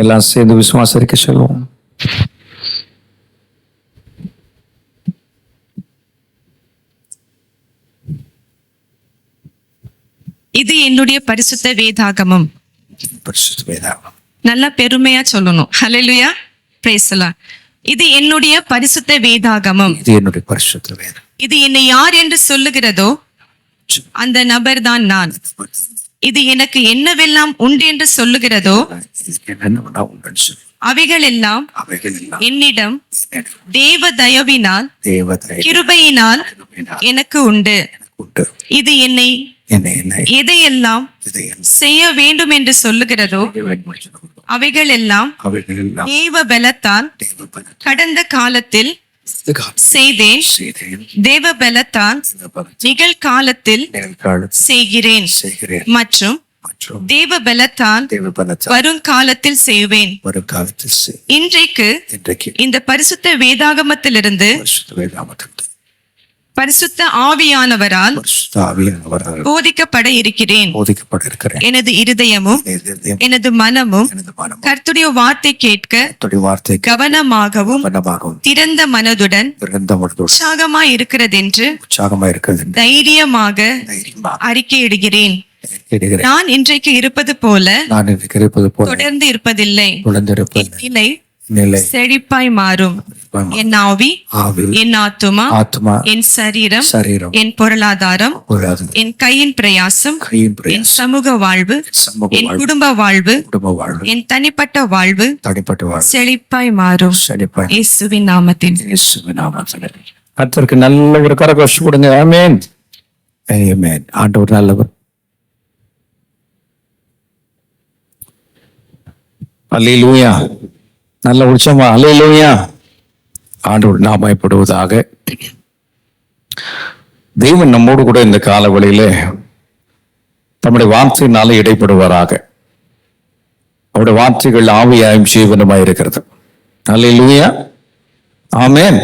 எல்லாம் சேர்ந்து விசுவாசரிக்க சொல்லுவோம். இது என்னுடைய பரிசுத்த வேதாகமம். பரிசுத்த வேதாகமம் நல்ல பெருமையா சொல்லணும். ஹல்லேலூயா, பிரைஸ் தி லார்ட். இது என்னுடைய பரிசுத்த வேதாகமம். இது என்னுடைய பரிசுத்த வேதம். இது என்னை யார் என்று சொல்லுகிறதோ அந்த நபர் தான் நான். இது எனக்கு என்னவெல்லாம் உண்டு என்று சொல்லுகிறதோ அவைகள் எல்லாம் என்னிடம் தேவ தயவினால் கிருபையினால் எனக்கு உண்டு. இது என்னை எதையெல்லாம் செய்ய வேண்டும் என்று சொல்லுகிறதோ அவைகள் எல்லாம் தேவ பலத்தால் கடந்த காலத்தில் செய்தேன், தேவ பலத்தால் நிகழ்காலத்தில் செய்கிறேன் மற்றும் தேவ பலத்தால் வருங்காலத்தில் செய்வேன். இன்றைக்கு இந்த பரிசுத்த வேதாகமத்திலிருந்து பரிசுத்த ஆவியானவரால் போதிக்கப்பட இருக்கிறேன். எனது இருதயமும் எனது மனமும் கர்த்தருடைய வார்த்தை கேட்க கவனமாகவும் திறந்த மனதுடன் உற்சாகமாய் இருக்கிறதென்று தைரியமாக அறிக்கையிடுகிறேன். நான் இன்றைக்கு இருப்பது போல தொடர்ந்து இருப்பதில்லை. நிலை செழிப்பாய் மாறும். என் ஆவி, என் ஆத்துமா, என் சரீரம், என் பொருளாதாரம், என் கையின் பிரயாசம், என் சமூக வாழ்வு, என் குடும்ப வாழ்வு, என் தனிப்பட்ட வாழ்வு செழிப்பாய் மாறும். இயேசுவின் நாமத்தில். கர்த்தருக்கு நல்ல ஒரு கரகோஷம் கொடுங்க. ஆமென், ஆமென். ஆண்டவர் நல்லவர். அல்லேலூயா. நல்ல உற்சாகமா அல்லேலூயா. ஆண்டவர் நாமப்படுவதாக. தேவன் நம்மோடு கூட இந்த காலவெளியிலே தம்முடைய வார்த்தையினால இடைப்படுவாராக. அவருடைய வார்த்தைகள் ஆவியாயும் ஜீவனுமாய் இருக்கிறது. அல்லேலூயா, ஆமென்.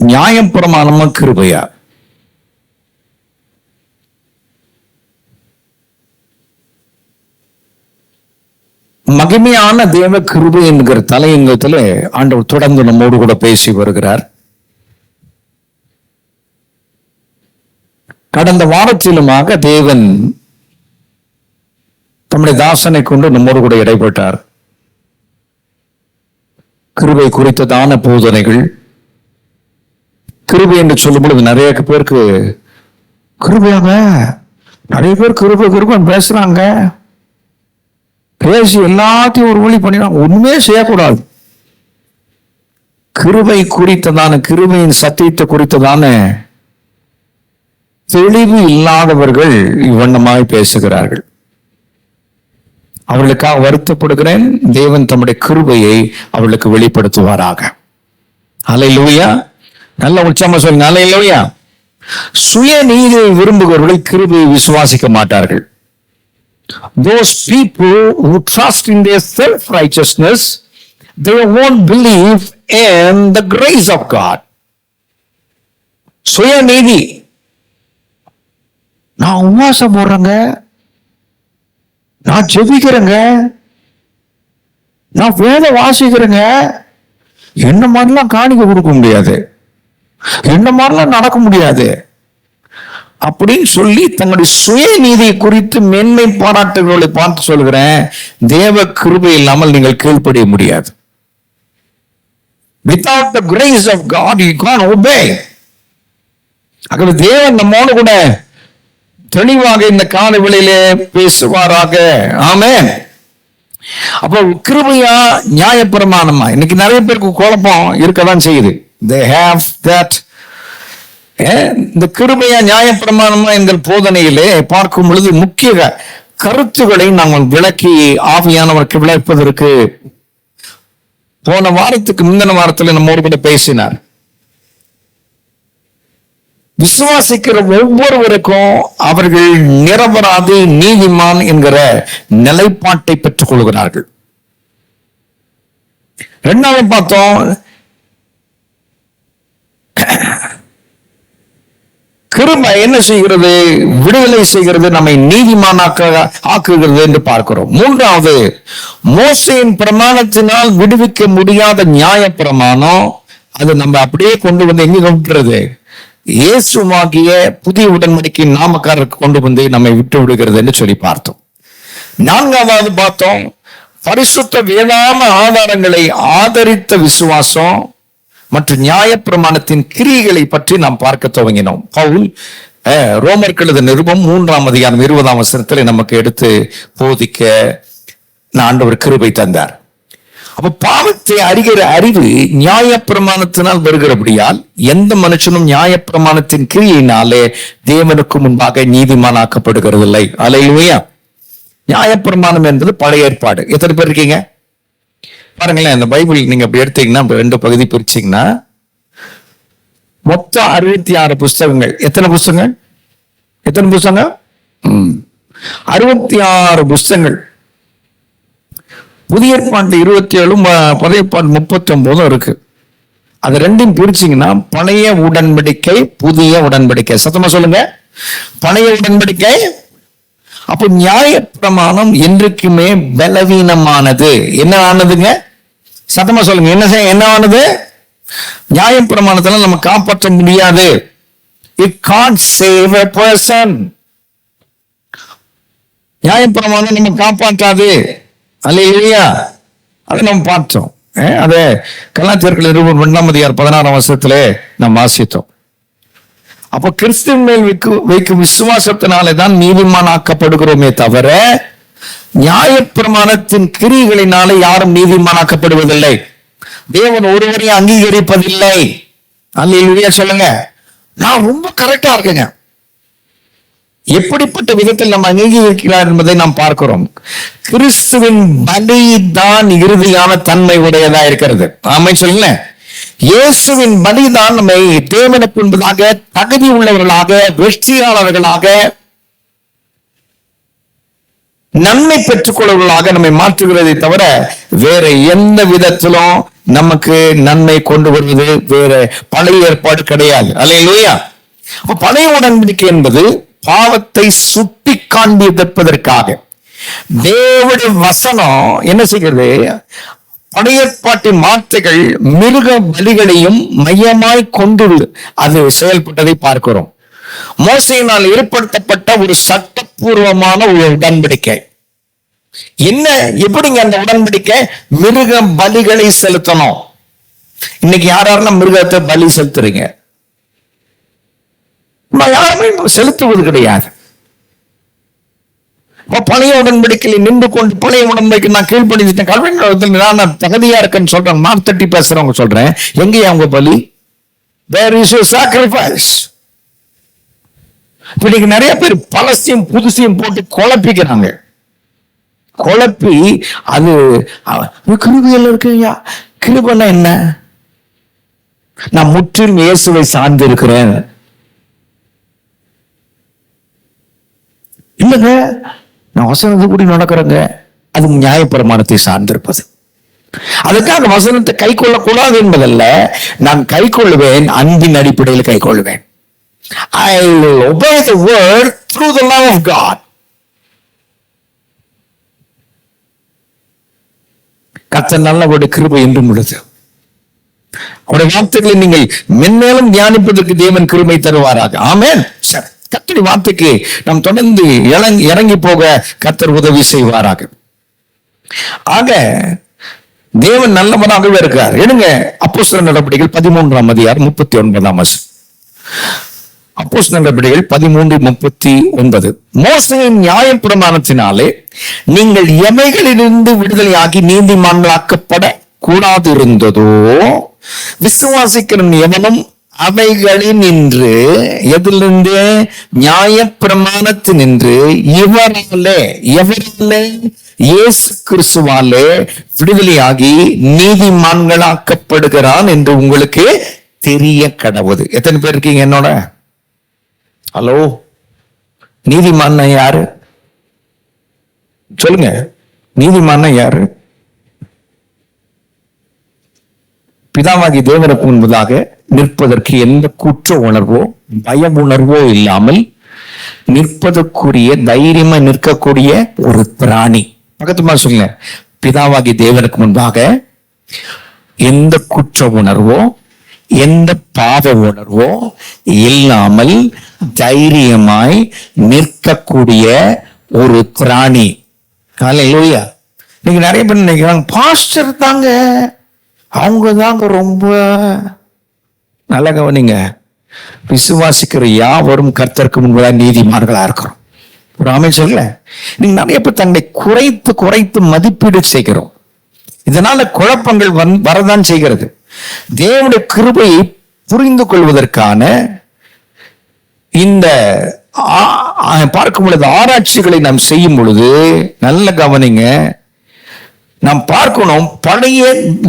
நியாயப்பிரமாணமா கிருபையா? மகிமையான தேவ கிருபை என்கிற தலையங்கத்துல ஆண்டவர் தொடர்ந்து நம்மோடு கூட பேசி வருகிறார். கடந்த வாரத்திலுமாக தேவன் தம்முடைய தாசனை கொண்டு நம்மோடு கூட இடைப்பட்டார். கிருபை குறித்ததான போதனைகள். கிருபை என்று சொல்லும் பொழுது நிறைய பேருக்கு கிருபையாக, நிறைய பேர் கிருபை கிருபைன்னு பேசுறாங்க. பேசி எல்லாத்தையும் ஒரு வழி பண்ணிடுவாங்க. ஒண்ணுமே செய்யக்கூடாது. கிருபை குறித்ததான, கிருபையின் சத்தியத்தை குறித்ததான தெளிவு இல்லாதவர்கள் இவ்வண்ணமாய் பேசுகிறார்கள். அவர்களுக்காக வருத்தப்படுகிறேன். தேவன் தம்முடைய கிருபையை அவர்களுக்கு வெளிப்படுத்துவாராக. அல்லேலூயா. நல்ல உற்சாகமா சொல்லுங்க. அல்லேலூயா. சுய நீதியை விரும்புகிறவர்கள் கிருபையை விசுவாசிக்க மாட்டார்கள். Those people who trust in their self-righteousness, they won't believe in the grace of God. சுயநீதி. நான் உபவாசம் போடுறேங்க, நான் ஜெபிக்கிறேங்க, நான் வேத வாசிக்கிறேங்க, என்ன மாதிரிலாம் காணிக்க கொடுக்க முடியாது, என்ன மாதிரிலாம் நடக்க முடியாது அப்படின்னு சொல்லி தங்களுடைய சுய நீதியை குறித்து மேன்மை பாராட்டுகளை பார்த்து சொல்கிறேன். தேவ கிருபை இல்லாமல் நீங்கள் கீழ்ப்படிய முடியாது. Without the grace of God you can't obey. ஆகவே தேவன் நம்மோடு கூட தெளிவாக இந்த காலவெளியிலே பேசுவாராக. ஆமென். அப்போ கிருபையா நியாயப்பிரமாணமா? இன்னைக்கு நிறைய பேருக்கு குழப்பம் இருக்கதான் செய்யுது. They have that. இந்த கிருபையா நியாயப்பிரமாணமா என்கிற போதனையிலே பார்க்கும் பொழுது முக்கிய கருத்துக்களை நாங்கள் விளக்கி ஆவியானவருக்கு விளப்பதற்கு போன வாரத்துக்கு முந்தின வாரத்தில் நம்மோடு கூட பேசினார். விசுவாசிக்கிற ஒவ்வொருவருக்கும் அவர்கள் நிரபராதி நீதிமான் என்கிற நிலைப்பாட்டை பெற்றுக் கொள்கிறார்கள். இரண்டாவது பார்த்தோம், கிருபை என்ன செய்கிறது? விடுதலை செய்கிறது, நம்மை ஆக்குகிறது என்று பார்க்கிறோம். மூன்றாவது, மோசேயின் பிரமாணத்தினால் விடுவிக்க முடியாத நியாய பிரமாணம், அது நம்ம அப்படியே கொண்டு வந்து எங்க கொண்டுறது? இயேசுவாகிய புதிய உடன்படிக்கை நாமக்காரருக்கு கொண்டு வந்து நம்மை விட்டு விடுகிறது என்று சொல்லி பார்த்தோம். நான்காவது பார்த்தோம், பரிசுத்த வேதாம ஆதாரங்களை ஆதரித்த விசுவாசம் மற்றும் நியாயப்பிரமாணத்தின் கிரியைகளை பற்றி நாம் பார்க்க துவங்கினோம். பவுல் ரோமருக்கு எழுதிய நிருபம் 3ஆம் அதிகாரம் 20ஆம் வசனத்தில் நமக்கு எடுத்து போதிக்க ஆண்டவர் கிருபை தந்தார். அப்ப பாவத்தை அறிகிற அறிவு நியாயப்பிரமாணத்தினால் வருகிறபடியால் எந்த மனுஷனும் நியாயப்பிரமாணத்தின் கிரியையினாலே தேவனுக்கு முன்பாக நீதிமானாக்கப்படுகிறதில்லை. அல்லேலூயா. நியாயப்பிரமாணம் என்பது பழைய ஏற்பாடு. எத்தனை பேர் இருக்கீங்க? பாருங்களேன், இந்த பைபிள் நீங்க அப்படி எடுத்தீங்கன்னா 2 பகுதி பிரிச்சீங்கன்னா மொத்தம் 66 புஸ்தகங்கள். எத்தனை புஸ்தகங்கள்? 66 புஸ்தகங்கள். புதிய ஏற்பாடு 27, பழைய ஏற்பாடு 39 இருக்கு. அது ரெண்டையும் பிரிச்சீங்கன்னா பழைய உடன்படிக்கை, புதிய உடன்படிக்கை. சத்தமா சொல்லுங்க, பழைய உடன்படிக்கை. அப்போ நியாயப்பிரமாணம் என்றைக்குமே பலவீனமானது. என்ன ஆனதுங்க? சத்தமா சொல்லுங்க, என்ன ஆனது? நியாயப்பிரமாணத்துல நம்ம காப்பாற்ற முடியாது. It can't save a person. நியாயப்பிரமாணம் நம்ம காப்பாற்றாது. அல்லேலூயா. அதை நம்ம பார்த்தோம். அதை கலாத்தியர்கள் 2ஆம் அதிகாரம் 16ஆம் வசனத்திலே நாம் வாசித்தோம். அப்போ கிறிஸ்துவின் மேல் வைக்கும் விசுவாசத்தினாலே தான் நீதிமானாக்கப்படுகிறோமே தவிர நியாயப்பிரமாணத்தின் கிரியைகளினாலே யாரும் நீதிமானாக்கப்படுவதில்லை. தேவன் ஒருவரையும் அங்கீகரிப்பதில்லை. அல்லேலூயா சொல்லுங்க. நான் ரொம்ப கரெக்டா இருக்கேங்க. எப்படிப்பட்ட விதத்தில் நம்ம அங்கீகரிக்கிறார் என்பதை நாம் பார்க்கிறோம். கிறிஸ்துவின் பலி தான் இறுதியான தன்மை உடையதா இருக்கிறது. ஆமை சொல்லுங்க. இயேசுவின் பலிதான் நம்மை தேவனுக்கு என்பதாக தகுதி உள்ளவர்களாக, வெற்றியாளர்களாக, நன்மை பெற்றுக் கொள்வர்களாக நம்மை மாற்றுகிறதை தவிர வேற எந்த விதத்திலும் நமக்கு நன்மை கொண்டு வருவது வேற பழைய ஏற்பாடு கிடையாது. அல்லேலூயா. அப்ப பழைய உடன்படிக்கை என்பது பாவத்தை சுட்டி காண்பிப்பதற்காக தேவனுடைய வசனம் என்ன செய்கிறது? பழைய ஏற்பாட்டின் வார்த்தைகள் மிருக பலிகளையும் மையமாய் கொண்டு அது செயல்பட்டதை பார்க்கிறோம். மோசேயினால் ஏற்படுத்தப்பட்ட ஒரு சட்டப்பூர்வமான ஒரு உடன்படிக்கை. என்ன, எப்படிங்க அந்த உடன்படிக்கை? மிருக பலிகளை செலுத்தணும். இன்னைக்கு யாரெல்லாம் மிருகத்தை பலி செலுத்துறீங்க? யாருமே செலுத்துவது கிடையாது. பழைய உடன்படிக்கையில் நின்று கொண்டு பழைய உடன்படிக்கை நான் கீழ்படிச்சிட்டேன், கல்வெட்டில் நான் தகுதியா இருக்கேன்னு சொல்றேன், நான் தட்டி பேசுறவங்க சொல்றேன், எங்கேயா அவங்க பலி? Where is your sacrifice? இப்ப இன்னைக்கு நிறைய பேர் பழசையும் புதுசையும் போட்டு குழப்பிக்கிறாங்க. குழப்பி அது கிருபையில் இருக்குயா. கிருபைன்னா என்ன? நான் முற்றிலும் இயேசுவை சார்ந்து இருக்கிறேன். இல்லங்க, நான் வசனத்தை கூடி நடக்கிறேங்க. அது நியாயப்பிரமாணத்தை சார்ந்திருப்பது. அதுக்காக வசனத்தை கை கொள்ளக்கூடாது என்பதல்ல. நான் கை கொள்ளுவேன், அன்பின் அடிப்படையில் கை கொள்ளுவேன். I will obey the word through the love of God. கர்த்தர் நல்லவருடைய கிருபை என்றும் உள்ளது. அவருடைய வார்த்தைகளை நீங்கள் மென்மேலும் தியானிப்பதற்கு தேவன் கிருபை தருவாராக. ஆமென். கர்த்தருடைய வார்த்தைக்கு நாம் தொடர்ந்து இறங்கி போக கர்த்தர் உதவி செய்வாராக. ஆக தேவன் நல்லவனாகவே இருக்கிறார். எடுங்க அப்போஸ்தலர் நடவடிக்கைகள் 13ஆம் அதிகாரம் 39ஆம் வசனம். அப்போஸ்தலர் நடவடிக்கைகள் 13:39. மோசேயின் நியாயப்பிரமாணத்தினாலே நீங்கள் எவைகளிலிருந்து விடுதலையாகி நீதிமான்களாக்கப்பட கூடாது இருந்ததோ விசுவாசிக்கிற எவனும் அவைகளினின்று, எதிலிருந்து? நியாயப்பிரமாணத்தினின்று எவராலே இயேசு கிறிஸ்துவாலே விடுதலையாகி நீதிமான்களாக்கப்படுகிறான் என்று உங்களுக்கு தெரிய கடவுது. எத்தனை பேர் இருக்கீங்க என்னோட? ஹலோ, நீதிமான் யாரு சொல்லுங்க? நீதிமான் யாரு? பிதாவாகி தேவனுக்கு முன்பதாக நிற்பதற்கு எந்த குற்ற உணர்வோ பய உணர்வோ இல்லாமல் நிற்பதற்குரிய தைரியமா நிற்கக்கூடிய ஒரு பிராணி. பக்கத்துமா சொல்லுங்க, பிதாவாகி தேவனுக்கு முன்பாக எந்த குற்ற உணர்வோ எந்த பாவ உணர்வோ இல்லாமல் தைரியமாய் நிற்கக்கூடிய ஒரு பிராணி. ஹல்லேலூயா. நீங்க நிறைய பேர் நினைக்கிறாங்க, பாஸ்டர் தாங்க, அவங்க தாங்க ரொம்ப நல்ல கவனிங்க. விசுவாசிக்கிற யாவரும் கர்த்தருக்கு முன்பதாக நீதிமான்களா இருக்கிறோம். ஒரு அமைச்சர்ல நீங்க நிறைய பேர் தன்னை குறைத்து குறைத்து மதிப்பீடு செய்கிறோம். இதனால குழப்பங்கள் வரதான் செய்கிறது. தேவனுடைய கிருபையை புரிந்து கொள்வதற்கான இந்த பார்க்கும் பொழுது ஆராய்ச்சிகளை நாம் செய்யும் பொழுது நல்ல கவனிங்க, நாம் பார்க்கணும், பழைய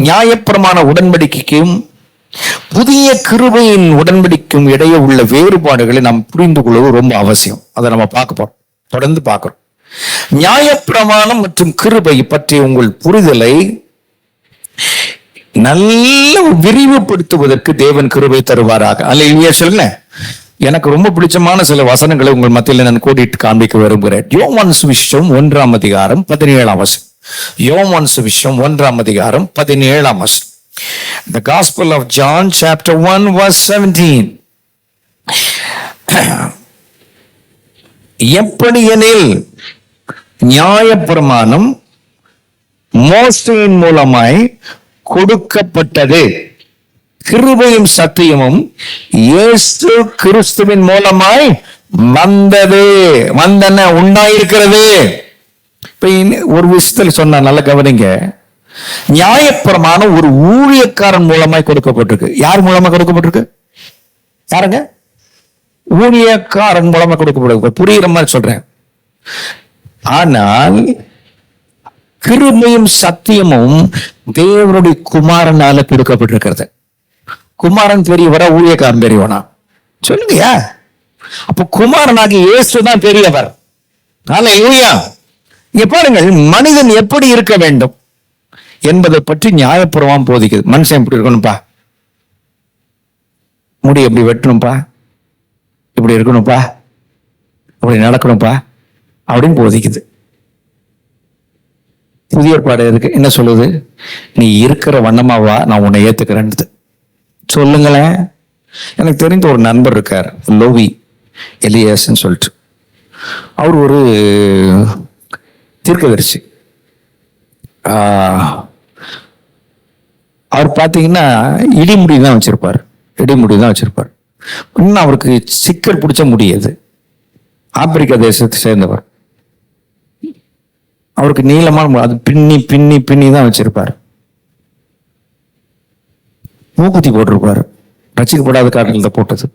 நியாயப்பிரமாண உடன்படிக்கைக்கும் புதிய கிருபையின் உடன்படிக்கும் இடையே உள்ள வேறுபாடுகளை நாம் புரிந்து கொள்வது ரொம்ப அவசியம். அதை நம்ம பார்க்க போறோம், தொடர்ந்து பார்க்கிறோம். நியாயப்பிரமாணம் மற்றும் கிருபை பற்றிய உங்கள் புரிதலை நல்ல விரிவுபடுத்துவதற்கு தேவன் கிருபை தருவாராக. அல்லேலூயா சொல்லுங்க. எனக்கு ரொம்ப பிடிச்சமான சில வசனங்களை உங்கள் மத்தியில் நான் கூட்டிட்டு காண்பிக்க விரும்புகிறேன். யோவான் சுவிசேஷம் 1:17. யோவான் சுவிசேஷம் 1:17. The Gospel of John chapter 1:17. எப்படியெனில் நியாயப்பிரமாணம் மோசேயின் மூலமாய் கொடுக்கப்பட்டது, கிருபையும் சத்தியமும் இயேசு கிறிஸ்துவின் மூலமாய் உண்டாயிருக்கிறது. இப்ப ஒரு விஷயத்தில் சொன்ன நல்ல கவனிங்க, நியாயப்பிரமாணம் ஒரு ஊழியக்காரன் மூலமாய் கொடுக்கப்பட்டிருக்கு. யார் மூலமா கொடுக்கப்பட்டிருக்கு? யாருங்க? ஊழியக்காரன் மூலமா கொடுக்கப்பட்டிருக்கு. புரியுற மாதிரி சொல்றேன். ஆனால் கிருபையும் சத்தியமும் தேவனுடைய குமாரனால கொடுக்கப்பட்டிருக்கிறது. குமாரன் பெரியவரா, ஊழியக்காரன் பெரியவனா? சொல்லுங்கயா. அப்ப குமாரனாகி இயேசு தான் பெரியவர். ஹல்லேலூயா. இங்க பாருங்கள், மனிதன் எப்படி இருக்க வேண்டும் என்பதை பற்றி நியாயப்பிரமாணம் போதிக்குது. மனுஷன் எப்படி இருக்கணும்பா, முடி எப்படி வெட்டணும்பா, இப்படி இருக்கணும்பா, அப்படி நடக்கணும்பா அப்படின்னு போதிக்குது. புதிய ஏற்பாடு இருக்கு, என்ன சொல்லுது? நீ இருக்கிற வண்ணமாவா, நான் உன்னை ஏத்துக்கிறேன்னு சொல்லுங்களேன். எனக்கு தெரிந்த ஒரு நண்பர் இருக்கார், லோவி எலியாஸ்ன்னு சொல்லிட்டு. அவர் ஒரு தீர்க்கதரிசி. அவர் பார்த்தீங்கன்னா இடிமுடி தான் வச்சிருப்பார். இன்னும் அவருக்கு சிக்கல் பிடிச்ச முடியாது. ஆப்பிரிக்கா தேசத்தை சேர்ந்தவர். அவருக்கு நீளமான அது பின்னி பின்னி பின்னி தான் வச்சிருப்பார். மூக்குத்தி போட்டிருப்பாரு, ரசிக்கப்படாத காரணத்தில் போட்டது.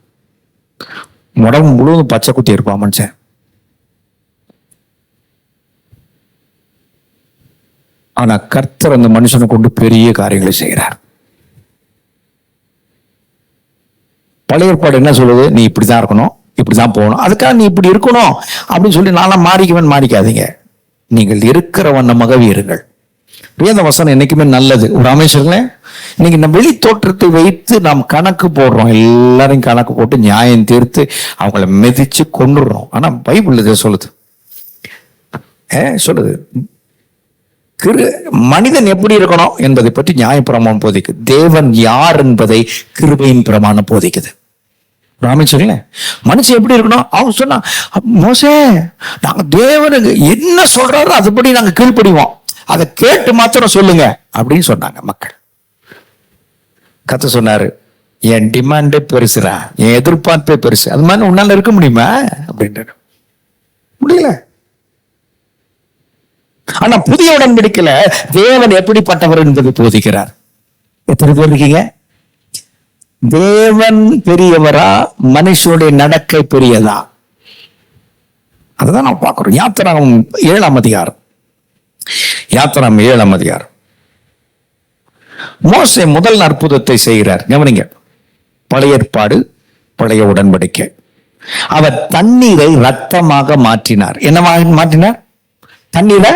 உடம்பு முழுவதும் பச்சை குத்தி இருப்பான் மனுஷன். ஆனா கர்த்தர் அந்த மனுஷனை கொண்டு பெரிய காரியங்களை செய்கிறார். பழைய ஏற்பாடு என்ன சொல்லுது? நீ இப்படிதான் இருக்கணும், இப்படிதான் போகணும், அதுக்காக நீ இப்படி இருக்கணும் அப்படின்னு சொல்லி நான்லாம் மாறிக்காதீங்க. நீங்கள் இருக்கிற வண்ணமாகவே இருங்கள். வேத வசனம் என்னைக்குமே நல்லது. ஒரு அமைச்சர்களே, இன்னைக்கு நம்ம வெளி தோற்றத்தை வைத்து நாம் கணக்கு போடுறோம். எல்லாரையும் கணக்கு போட்டு நியாயம் தீர்த்து அவங்கள மிதிச்சு கொண்டுடுறோம். ஆனா பைபிள் இதை சொல்லுது, மனிதன் எப்படி இருக்கணும் என்பதை பற்றி நியாயப்பிரமாணம் போதிக்குது. தேவன் யார் என்பதை கிருபையின் பிரமாணம் போதிக்குது. ராமேஸ்வரில மனுஷன் எப்படி இருக்கணும்? அவங்க சொன்னா, மோசே நாங்க தேவனுக்கு என்ன சொல்றாரோ அதுபடி நாங்க கீழ்ப்படிவோம், அதை கேட்டு மாத்திரம் சொல்லுங்க அப்படின்னு சொன்னாங்க மக்கள். கர்த்தர் சொன்னாரு, என் டிமாண்டே பெருசுரா, என் எதிர்பார்ப்பே பெருசு, அது மாதிரி உன்னால இருக்க முடியுமா அப்படின்ட்டு முடியல. ஆனா புதிய உடன்படிக்கையில தேவன் எப்படிப்பட்டவர் என்பதை போதிக்கிறார். எத்தனை பேர் இருக்கீங்க? தேவன் பெரியவரா, மனுஷனுடைய நடக்கை பெரியதா? அதுதான் நாம் பார்க்கிறோம். யாத்திராகம் 7 அதிகாரம். மோசே முதல் அற்புதத்தை செய்கிறார். கவனிங்க, பழைய ஏற்பாடு, பழைய உடன்படிக்கை. அவர் தண்ணீரை ரத்தமாக மாற்றினார். என்னமாக மாற்றினார்? தண்ணீரை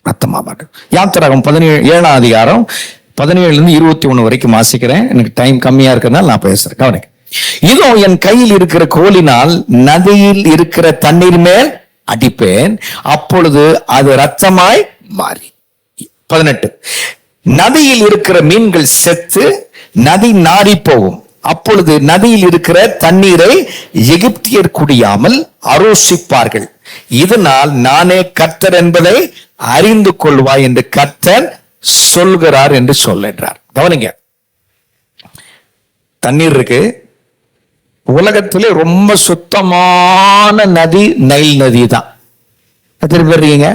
ரத்தமாக மாற்றினார். யாத்திராகம் 7 அதிகாரம் 17 21 வரைக்கும் வாசிக்கிறேன். எனக்கு டைம் கம்மியா இருக்கிறதுனால நான் பேசுறேன். கவனிங்க, இதோ என் கையில் இருக்கிற கோலினால் நதியில் இருக்கிற தண்ணீர் மேல் அடிப்பேன், அப்பொழுது அது இரத்தமாய் மாறி. 18, நதியில் இருக்கிற மீன்கள் செத்து நதி நாறி போகும், அப்பொழுது நதியில் இருக்கிற தண்ணீரை எகிப்தியர் குடியாமல் அரோசிப்பார்கள், இதனால் நானே கர்த்தர் என்பதை அறிந்து கொள்வாய் என்று கர்த்தர் சொல்கிறார் என்று சொல்லுகிறார். கவனிங்க, தண்ணீர் இருக்கு. உலகத்திலே ரொம்ப சுத்தமான நதி நைல் நதி தான். எத்தனை பேர் இருக்கீங்க?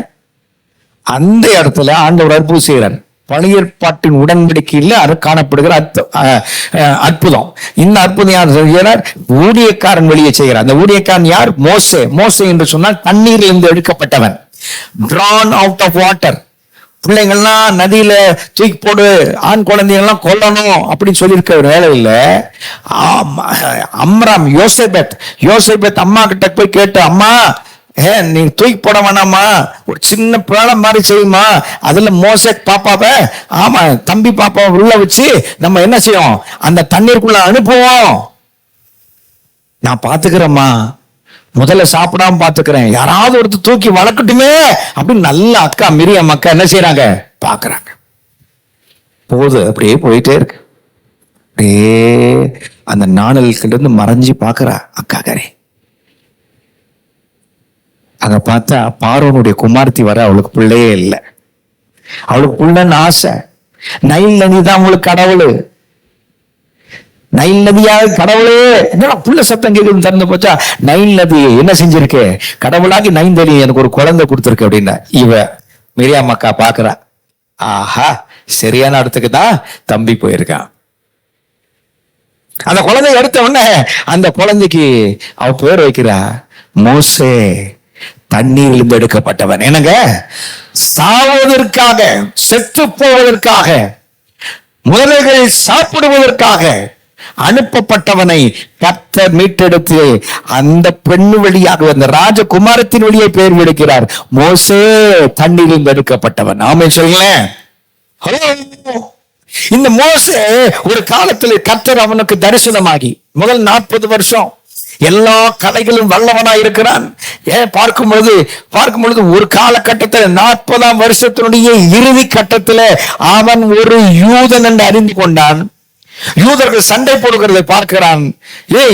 அந்த இடத்துல ஆண்டவர் அற்புதம் செய்கிறார். பழைய ஏற்பாட்டின் உடன்படிக்கையில் அது காணப்படுகிற அற்புதம். இந்த அற்புதம் யார் செய்கிறார்? ஊழியக்காரன் வெளியே செய்கிறார். அந்த ஊழியக்காரன் யார்? மோசே. மோசே என்று சொன்னால் தண்ணீரில் இருந்து எடுக்கப்பட்டவன், drawn out of water. பிள்ளைங்கள்லாம் நதியில தூக்கி போடு, ஆண் குழந்தைகள்லாம் கொல்லணும் அப்படின்னு சொல்லியிருக்க ஒரு வேலை இல்லை. அம்ராம் யோசேபத் அம்மா கிட்ட போய் கேட்டு, அம்மா நீ தூக்கி போட வேணாமா, ஒரு சின்ன பிராணம் மாதிரி செய்யுமா, அதுல மோசேக் பாப்பாவை, ஆமா தம்பி பாப்பாவை உள்ள வச்சு நம்ம என்ன செய்யும், அந்த தண்ணீருக்குள்ள அனுப்புவோம், நான் பாத்துக்கிறேம்மா, முதல்ல சாப்பிடாம பாத்துக்கிறேன், யாராவது ஒருத்தர் தூக்கி வளர்க்கட்டுமே அப்படின்னு நல்ல அக்கா மிரியம் அக்கா என்ன செய்யறாங்க, பாக்குறாங்க. போகுது, அப்படியே போயிட்டே இருக்கு. அப்படியே அந்த நாணல் கிட்ட இருந்து மறைஞ்சு பாக்குறா அக்கா கரை. அங்க பார்த்தா பார்வோனுடைய குமார்த்தி வர, அவளுக்கு பிள்ளையே இல்லை. அவளுக்கு புள்ளன்னு ஆசை. நைல் நதி தான் அவளுக்கு கடவுள். நைல் நதியாக கடவுளே, என்னடா புள்ள சத்தம் கேட்குது திறந்து போச்சா, நைல் நதி என்ன செஞ்சிருக்கு, கடவுளாகி நைந்தலி எனக்கு ஒரு குழந்தை கொடுத்துருக்கு அப்படின்னா, இவ மிரியாம் அக்கா பாக்குறா, ஆஹா சரியான இடத்துக்கு தான் தம்பி போயிருக்கான். அந்த குழந்தை எடுத்த உடனே அந்த குழந்தைக்கு அவ பேர் வைக்கிறா மோசே, தண்ணீரிலிருந்து எடுக்கப்பட்டவன். என்னங்க, சாவதற்காக, செத்து போவதற்காக, முதலைகள் சாப்பிடுவதற்காக அனுப்பப்பட்டவனை கர்த்தர் மீட்டெடுத்து அந்த பெண்ணு வழியாக, அந்த ராஜகுமாரத்தின் வழியை பெயர் விடுக்கிறார், மோசே தண்ணீரிலிருந்து எடுக்கப்பட்டவன். ஆமே சொல்லுங்களேன். ஹலோ, இந்த மோசே ஒரு காலத்தில் கர்த்தர் அவனுக்கு தரிசனமாகி முதல் 40 வருஷம் எல்லா கலைகளும் வல்லவனா இருக்கிறான். ஏன் பார்க்கும் பொழுது ஒரு காலகட்டத்தில் 40ஆம் வருஷத்தினுடைய இறுதி கட்டத்தில் அவன் ஒரு யூதன் என்று அறிந்து கொண்டான். யூதர்கள் சண்டை போடுகிறதை பார்க்கிறான்.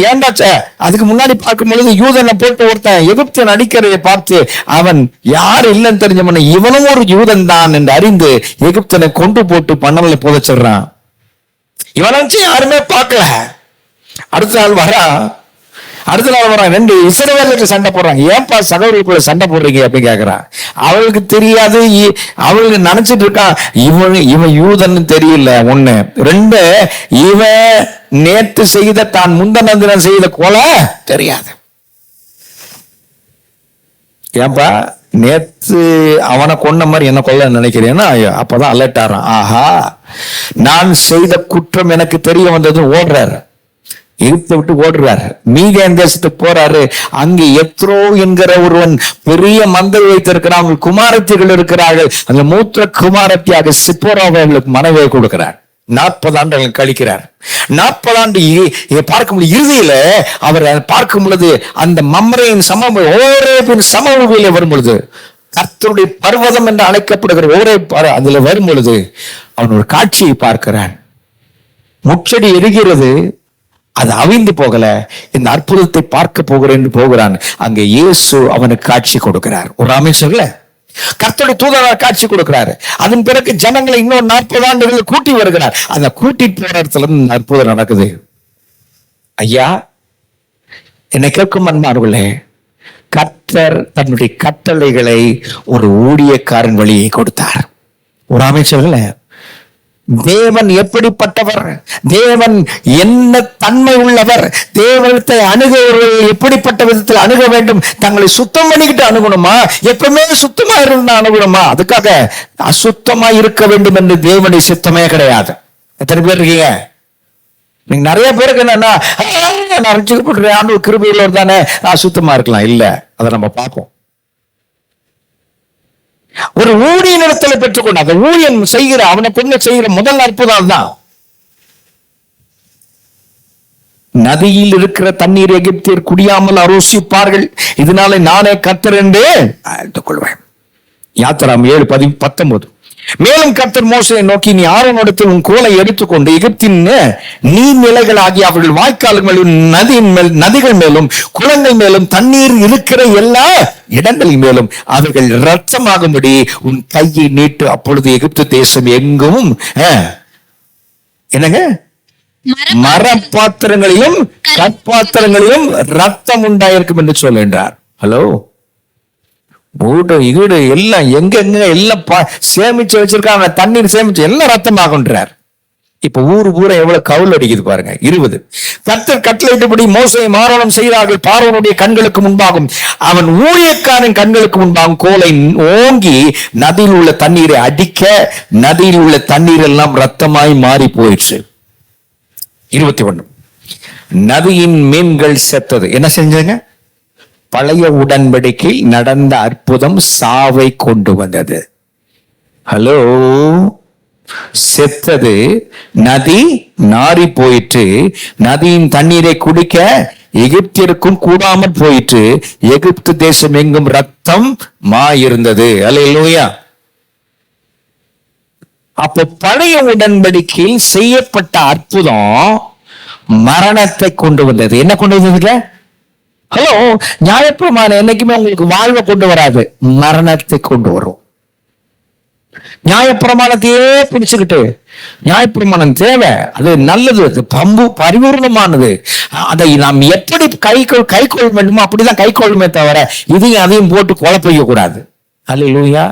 ஏண்டாச்ச, அதுக்கு முன்னாடி பார்க்கும் பொழுது யூதனை போட்டு ஒருத்தன் எகிப்தியன் அடிக்கிறதை பார்த்து அவன் யார் இல்லைன்னு தெரிஞ்சவன, இவனும் ஒரு யூதன் தான் என்று அறிந்து எகிப்தனை கொண்டு போட்டு பண்ணல புதைச்சிடுறான். இவனை யாருமே பார்க்கல. அடுத்த நாள் வரான், 2 இஸ்ரவேலர்கள் சண்டை போடுறாங்க. ஏன்பா சகோதரர்களுக்குள்ள சண்டை போடுறீங்க அப்படின்னு கேட்கிறான். அவளுக்கு தெரியாது, அவளுக்கு நினைச்சிட்டு இருக்கான் இவன் யூதன் தெரியல. 1, 2, இவன் நேற்று செய்த, தான் முந்தின தினம் செய்த கொலை தெரியாது. ஏன்பா நேத்து அவனை கொன்ன மாதிரி என்ன கொல்ல நினைக்கிறேன்னா, அப்பதான் அலர்ட் ஆறான். ஆஹா, நான் செய்த குற்றம் எனக்கு தெரிய வந்தது. ஓடுறாரு, எகிப்தை விட்டு ஓடுறாரு, மீதியான் தேசத்துக்கு போறாரு. அங்கு எத்ரோ என்கிற ஒருவன் பெரிய மந்தை வைத்திருக்கிறான், அவங்க குமாரத்திகள் இருக்கிறார்கள். அந்த மூத்த குமாரத்தியாக சிப்போராவை அவர்களுக்கு மனைவியை கொடுக்கிறார். 40 ஆண்டுகள் கழிக்கிறார். 40 ஆண்டு பார்க்கும் பொழுது இறுதியில அவர் பார்க்கும் பொழுது அந்த மம்ரேயின் சமபூமியில வரும் பொழுது, கர்த்தருடைய பர்வதம் என்று அழைக்கப்படுகிற ஒரே அதுல வரும் பொழுது அவன் ஒரு காட்சியை பார்க்கிறான். முச்செடி எரிகிறது, அது அவிந்து போகல. இந்த அற்புதத்தை பார்க்க போகிறேன் போகிறான். அங்க இயேசு அவனுக்கு காட்சி கொடுக்கிறார். ஒரு அமைச்சர்ல கர்த்தருடைய தூதராக காட்சி கொடுக்கிறாரு. அதன் பிறகு ஜனங்களை இன்னொரு 40 ஆண்டுகள் கூட்டி வருகிறார். அந்த கூட்டிட்டு போற இடத்துல அற்புதம் நடக்குது. ஐயா, என்னை கேட்கும் அன்பார்களே, கர்த்தர் தன்னுடைய கட்டளைகளை ஒரு ஊழியக்காரன் வழியை கொடுத்தார். ஒரு அமைச்சர்கள, தேவன் எப்படிப்பட்டவர், தேவன் என்ன தன்மை உள்ளவர், தேவனத்தை அணுகுவர்கள் எப்படிப்பட்ட விதத்தில் அணுக வேண்டும், தங்களை சுத்தம் பண்ணிக்கிட்டு அணுகணுமா, எப்பவுமே சுத்தமா இருந்தா அணுகணுமா, அதுக்காக அசுத்தமா இருக்க வேண்டும் என்று தேவனுடைய சித்தமே கிடையாது. எத்தனை பேர் இருக்கீங்க? நீங்க நிறைய பேருக்கு என்னன்னா, நான் ரட்சிக்கப்படுறேன், ஆண்டவர் கிருபையுள்ளவர் தானே, அசுத்தமா இருக்கலாம். இல்ல, அதை நம்ம பார்ப்போம். ஒரு ஊழிய இடத்துல பெற்றுக்கொண்ட அந்த ஊழியன் செய்கிற, அவனை கொண்டு செய்கிற முதல் அற்புதம் தான் நதியில் இருக்கிற தண்ணீர் எகிப்தியர் குடியாமல் அரோசிப்பார்கள், இதனால நானே கர்த்தர் என்று அறிந்து கொள்வேன். யாத்திராம் 7:19. மேலும் கர்த்தர் மோசேயை நோக்கி, நீ ஆரோனிடத்தில் உன் கோலை எடுத்துக்கொண்டு எகிப்தின் நீர்நிலைகளாகி அவர்கள் வாய்க்கால்களும் நதிகள் மேலும் குளங்கள் மேலும் தண்ணீர் இருக்கிற எல்லா இடங்களின் மேலும் அவர்கள் இரத்தமாகும்படி உன் கையை நீட்டு. அப்பொழுது எகிப்து தேசம் எங்கும் என்னங்க மரப்பாத்திரங்களிலும் கற்பாத்திரங்களிலும் ரத்தம் உண்டாயிருக்கும் என்று சொல்லுகின்றார். ஹலோ, வீடு ஈடு எல்லாம் எங்க எல்லாம் சேமிச்சு வச்சிருக்காங்க, தண்ணீர் சேமிச்சு எல்லாம் ரத்தமாகுன்றார். இப்ப ஊரு பூரா எவ்வளவு கவுல் அடிக்குது பாருங்க. 20. கர்த்தர் கட்டளையிட்டபடி மோசேயும் ஆரோனும் செய்தார்கள். பார்வோனுடைய கண்களுக்கு முன்பாகும் அவன் ஊழியக்காரன் கண்களுக்கு முன்பாகும் கோலை ஓங்கி நதியில் உள்ள தண்ணீரை அடிக்க, நதியில் உள்ள தண்ணீர் எல்லாம் ரத்தமாய் மாறி போயிடுச்சு. 21. நதியின் மீன்கள் செத்தது. என்ன செஞ்சதுங்க? பழைய உடன்படிக்கை நடந்த அற்புதம் சாவை கொண்டு வந்தது. ஹலோ, செத்தது, நதி நாறி போயிற்று, நதியின் தண்ணீரை குடிக்க எகிப்தியருக்கும் கூடாமல் போயிற்று, எகிப்து தேசம் எங்கும் ரத்தம் இருந்தது. அல்லேலூயா. அப்போ பழைய உடன்படிக்கையில் செய்யப்பட்ட அற்புதம் மரணத்தை கொண்டு வந்தது. என்ன கொண்டு வந்ததுங்க? ஹலோ, நியாயப்பிரமாணம் என்னைக்குமே உங்களுக்கு வாழ்வை கொண்டு வராது, மரணத்தை கொண்டு வரும். நியாயப்பிரமாணத்தையே பிடிச்சுக்கிட்டு, நியாயப்பிரமாணம் தேவை, அது நல்லது, அது பரிபூர்ணமானது, அதை நாம் எப்படி கை கொள்ள வேண்டுமோ அப்படிதான் கை கொள்ளுமே தவிர இதையும் அதையும் போட்டு குழப்பிக்க கூடாது. அல்லேலூயா.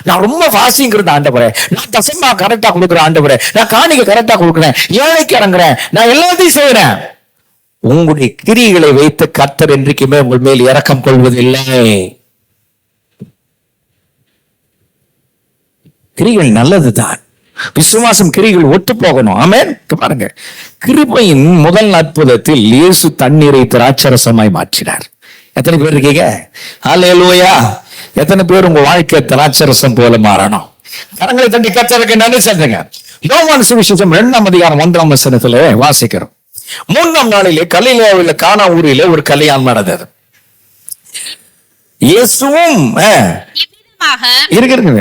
நான் ரொம்ப வாசிங்கிறது ஆண்டவரே, நான் தசமா கரெக்டா கொடுக்குறேன் ஆண்டவரே, நான் காணிக்கை கரெக்டா கொடுக்குறேன், ஏழைக்கு இறங்குறேன், நான் எல்லாத்தையும் செய்யறேன். உங்களுடைய கிரிகளை வைத்து கர்த்தர் என்றைக்குமே உங்கள் மேல் இரக்கம் கொள்வதில்லை. கிரிகள் நல்லதுதான், விசுவாசம் கிரிகள் ஒட்டு போகணும். ஆமென். பாருங்க, கிருபையின் முதல் அற்புதத்தில் இயேசு தண்ணீரை திராட்சரசமாய் மாற்றினார். எத்தனை பேர் இருக்கீங்க? அல்லேலூயா. எத்தனை பேர் உங்க வாழ்க்கை திராட்சரசம் போல மாறணும்? கரங்களை தட்டி கர்த்தருக்கு நன்றி சொல்லுங்க. யோவான் சுவிசேஷம் 2:1 வாசிக்கிறோம். 3ஆம் நாளிலே கலிலேயாவில் கானா ஊரிலே ஒரு கல்யாணம் நடந்தது. இயேசுவும்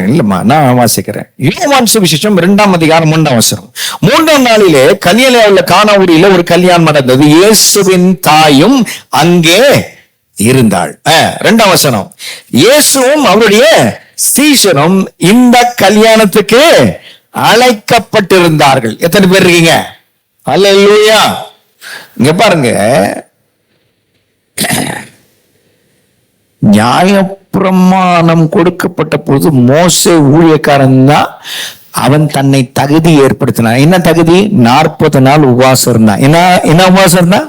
இல்லம்மா, நான் வாசிக்கிறேன். யோவான் சுவிசேஷம் 2:3 3ஆம் நாளிலே கலிலேயாவில் கானா ஊரிலே ஒரு கல்யாணம் நடந்தது. இயேசுவின் தாயும் அங்கே இருந்தாள். 2 இயேசுவும் அவருடைய சீஷனும் இந்த கல்யாணத்துக்கு அழைக்கப்பட்டிருந்தார்கள். எத்தனை பேர் இருக்கீங்க? அல்லேலூயா. இங்க பாருங்க, நியாயப்பிரமாணம் கொடுக்கப்பட்ட போது மோசே ஊழியக்காரன் தான், அவன் தன்னை தகுதி ஏற்படுத்தினான். என்ன தகுதி? 40 நாள் உபவாசம் இருந்தான். என்ன உபவாசம் இருந்தா?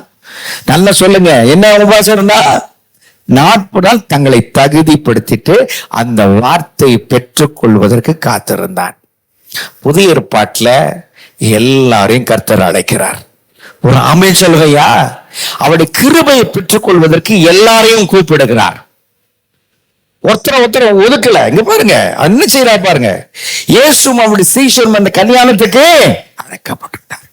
நல்லா சொல்லுங்க, என்ன உபவாசம் இருந்தா? 40 நாள் தங்களை தகுதிப்படுத்திட்டு அந்த வார்த்தையை பெற்றுக் கொள்வதற்கு காத்திருந்தான். புதிய ஏற்பாட்டுல எல்லாரையும் கர்த்தர் அழைக்கிறார். ஒரு ஆமென் சொல்லுகையா. அவருடைய கிருபையை பெற்றுக் கொள்வதற்கு எல்லாரையும் கூப்பிடுகிறார். ஒருத்தர ஒதுக்கல. இங்க பாருங்க, என்ன செய்யறா பாருங்க. இயேசுவும் அவருடைய சீஷரும் அந்த கல்யாணத்துக்கு அழைக்கப்பட்டார்.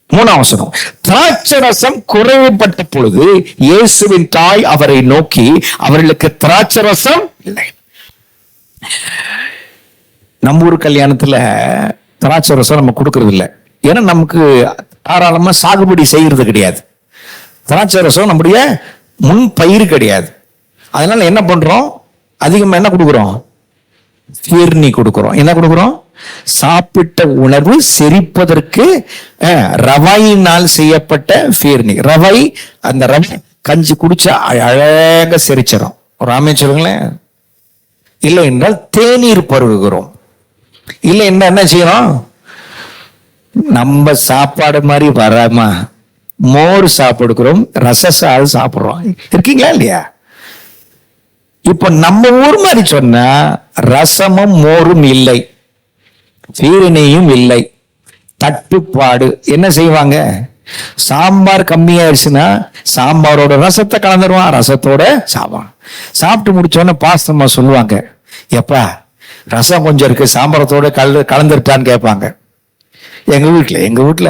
3 திராட்சரசம் குறைவுபட்ட பொழுது இயேசுவின் தாய் அவரை நோக்கி, அவர்களுக்கு திராட்சரசம் இல்லை. நம்ம ஊர் கல்யாணத்துல திராட்சரசம் நம்ம கொடுக்கறது இல்லை. ஏன்னா நமக்கு தாராளமா சாகுபடி செய்யறது கிடையாது. திராட்சரசம் நம்முடைய முன் பயிர் கிடையாது. அதனால என்ன பண்றோம்? அதிகமா என்ன கொடுக்குறோம்? ஃபீர்னி கொடுக்குறோம். என்ன கொடுக்குறோம்? சாப்பிட்ட உணர்வு செரிப்பதற்கு ரவையினால் செய்யப்பட்ட ஃபீர்னி. ரவை, அந்த ரவை கஞ்சி குடிச்சா அழகாக செரிச்சிடும். ஒரு ஆமென் சொல்லுங்களேன். இல்லை என்றால் தேநீர் பருகுகிறோம். இல்லை என்ன என்ன செய்யறோம்? நம்ம சாப்பாடு மாதிரி வராமா மோர் சாப்பிடுக்கிறோம், ரசசால் சாப்பிடுறோம். இருக்கீங்களா இல்லையா? இப்ப நம்ம ஊர் மாதிரி சொன்னா ரசமும் மோரும் இல்லை, சீரனையும் இல்லை, தட்டுப்பாடு. என்ன செய்வாங்க? சாம்பார் கம்மியாயிருச்சுன்னா சாம்பாரோட ரசத்தை கலந்துருவான், ரசத்தோட சாப்பான். சாப்பிட்டு முடிச்சோடனே பாஸ்தம்மா சொல்லுவாங்க, எப்பா ரசம் கொஞ்சம் இருக்கு, சாம்பாரத்தோட கலந்துருட்டான்னு கேட்பாங்க. எங்க வீட்டுல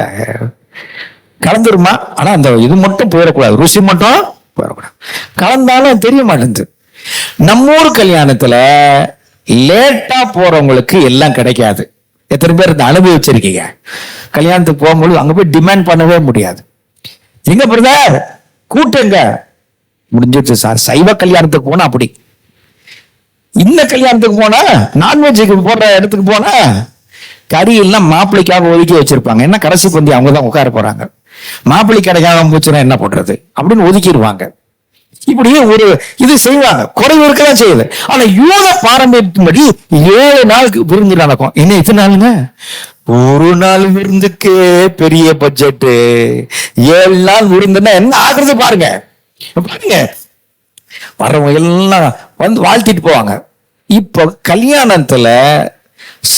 கலந்துருமா, ஆனா அந்த இது மட்டும் போயிடக்கூடாது, ருசி மட்டும் போயிடக்கூடாது. கலந்தாலும் தெரிய மாட்டேங்குது. நம்ம ஊர் கல்யாணத்துல லேட்டா போறவங்களுக்கு எல்லாம் கிடைக்காது. எத்தனை பேர் இந்த அனுபவிச்சிருக்கீங்க? கல்யாணத்துக்கு போகும்போது அங்க போய் டிமாண்ட் பண்ணவே முடியாது. எங்க பிரதர் கூட்டுங்க, முடிஞ்சிருச்சு சார். சைவ கல்யாணத்துக்கு போனா அப்படி, இந்த கல்யாணத்துக்கு போனா, நான்வெஜ்ஜுக்கு போடுற இடத்துக்கு போனா கறி எல்லாம் மாப்பிள்ளைக்காக ஒதுக்கி வச்சிருப்பாங்க. என்ன கடைசி பந்தி அவங்க தான் உட்கார போறாங்க, மாப்பிள்ளை கிடைக்காம போச்சுன்னா என்ன பண்றது அப்படின்னு ஒதுக்கிடுவாங்க. இப்படியே ஒரு இது செய்வாங்க, குறைவு இருக்கதான் செய்யுது. ஆனா யூத பாரம்பரியத்தின்படி 7 நாளுக்கு விருந்து நடக்கும். என்ன எத்தனை நாளுங்க? ஒரு நாள் விருந்துக்கு பெரிய பட்ஜெட். 7 நாள் விருந்துன்னா என்ன ஆகுறது பாருங்க. பாருங்க, வர்றவங்க எல்லாம் வந்து வாழ்த்திட்டு போவாங்க. இப்போ கல்யாணத்துல